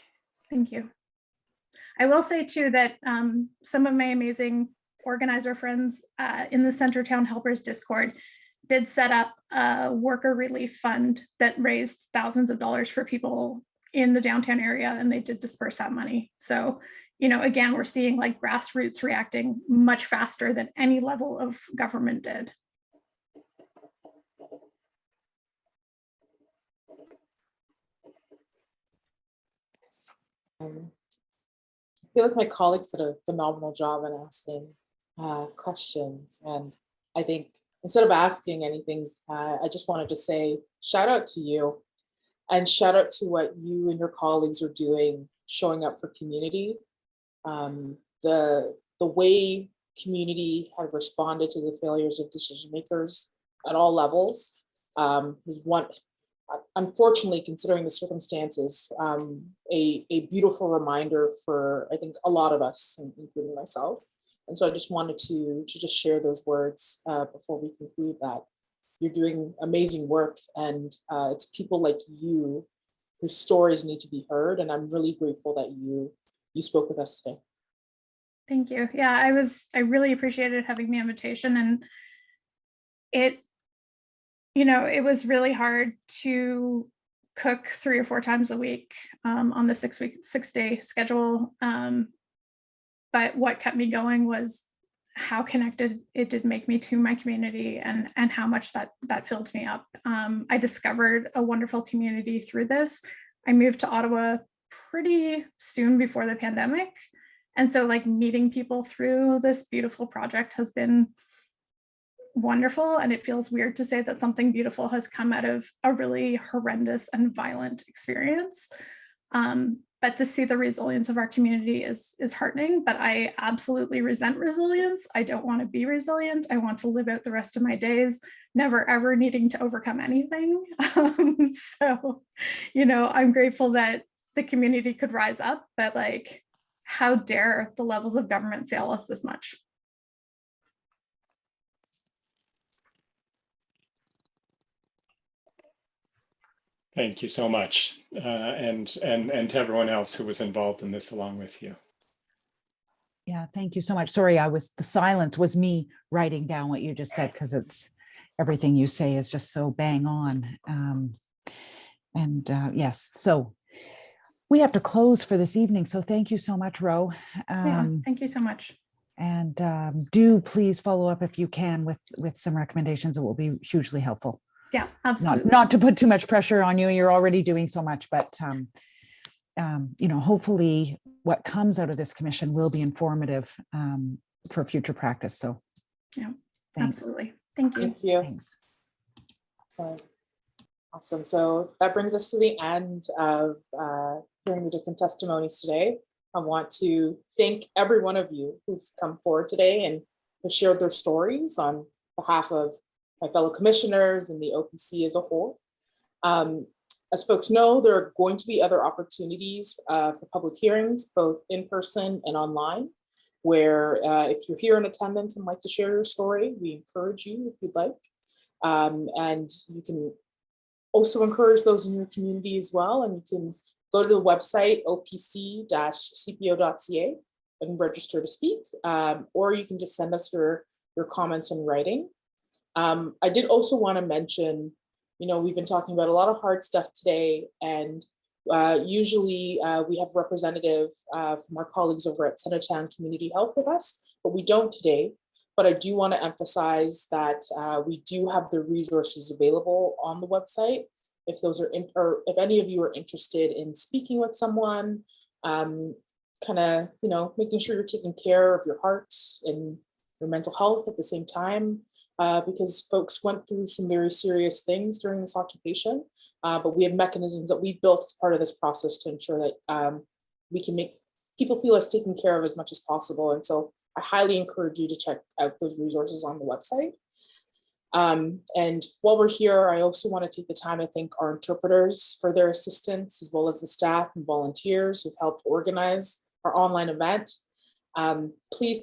[SPEAKER 9] Thank you. I will say too that some of my amazing organizer friends in the Centertown Helpers Discord did set up a worker relief fund that raised thousands of dollars for people in the downtown area, and they did disperse that money. So again, we're seeing like grassroots reacting much faster than any level of government did.
[SPEAKER 3] I feel like my colleagues did a phenomenal job in asking questions. And I think instead of asking anything, I just wanted to say, shout out to you and shout out to what you and your colleagues are doing, showing up for community. The way community have responded to the failures of decision makers at all levels is one, unfortunately, considering the circumstances, a beautiful reminder for, I think, a lot of us, including myself. And so I just wanted to just share those words before we conclude that you're doing amazing work, and it's people like you whose stories need to be heard. And I'm really grateful that you spoke with us today.
[SPEAKER 9] Thank you. Yeah, I really appreciated having the invitation, and it was really hard to cook 3 or 4 times a week on the 6-day schedule. But what kept me going was how connected it did make me to my community, and how much that filled me up. I discovered a wonderful community through this. I moved to Ottawa pretty soon before the pandemic. And so like meeting people through this beautiful project has been wonderful. And it feels weird to say that something beautiful has come out of a really horrendous and violent experience. But to see the resilience of our community is heartening, but I absolutely resent resilience. I don't want to be resilient. I want to live out the rest of my days, never ever needing to overcome anything. So, I'm grateful that the community could rise up, but like, how dare the levels of government fail us this much?
[SPEAKER 1] Thank you so much, and to everyone else who was involved in this along with you.
[SPEAKER 2] Yeah, thank you so much. Sorry, the silence was me writing down what you just said, because it's everything you say is just so bang on. Yes, so we have to close for this evening. So thank you so much, Ro.
[SPEAKER 9] Thank you so much.
[SPEAKER 2] And do please follow up if you can with some recommendations. It will be hugely helpful.
[SPEAKER 9] Yeah, absolutely.
[SPEAKER 2] Not to put too much pressure on you. You're already doing so much, but hopefully what comes out of this commission will be informative for future practice. So
[SPEAKER 9] yeah,
[SPEAKER 2] thanks.
[SPEAKER 9] Absolutely. Thank you.
[SPEAKER 3] Thank you.
[SPEAKER 2] Thanks.
[SPEAKER 3] Awesome. So that brings us to the end of hearing the different testimonies today. I want to thank every one of you who's come forward today and has shared their stories on behalf of my fellow commissioners and the OPC as a whole. As folks know, there are going to be other opportunities for public hearings, both in person and online, where if you're here in attendance and like to share your story, we encourage you if you'd like. And you can also encourage those in your community as well. And you can go to the website opc-cpo.ca and register to speak, or you can just send us your comments in writing. I did also want to mention, we've been talking about a lot of hard stuff today, and usually we have a representative from our colleagues over at Centretown Community Health with us, but we don't today. But I do want to emphasize that we do have the resources available on the website. If those are or if any of you are interested in speaking with someone, kind of, making sure you're taking care of your heart and your mental health at the same time, because folks went through some very serious things during this occupation. But we have mechanisms that we've built as part of this process to ensure that we can make people feel as taken care of as much as possible. And so I highly encourage you to check out those resources on the website. And while we're here, I also want to take the time to thank our interpreters for their assistance, as well as the staff and volunteers who've helped organize our online event. Please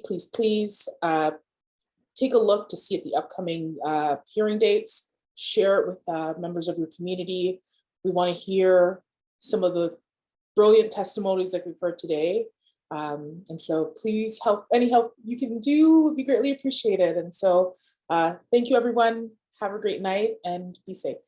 [SPEAKER 3] take a look to see at the upcoming hearing dates, share it with members of your community. We want to hear some of the brilliant testimonies like we've heard today. And so please any help you can do would be greatly appreciated. And so thank you, everyone. Have a great night and be safe.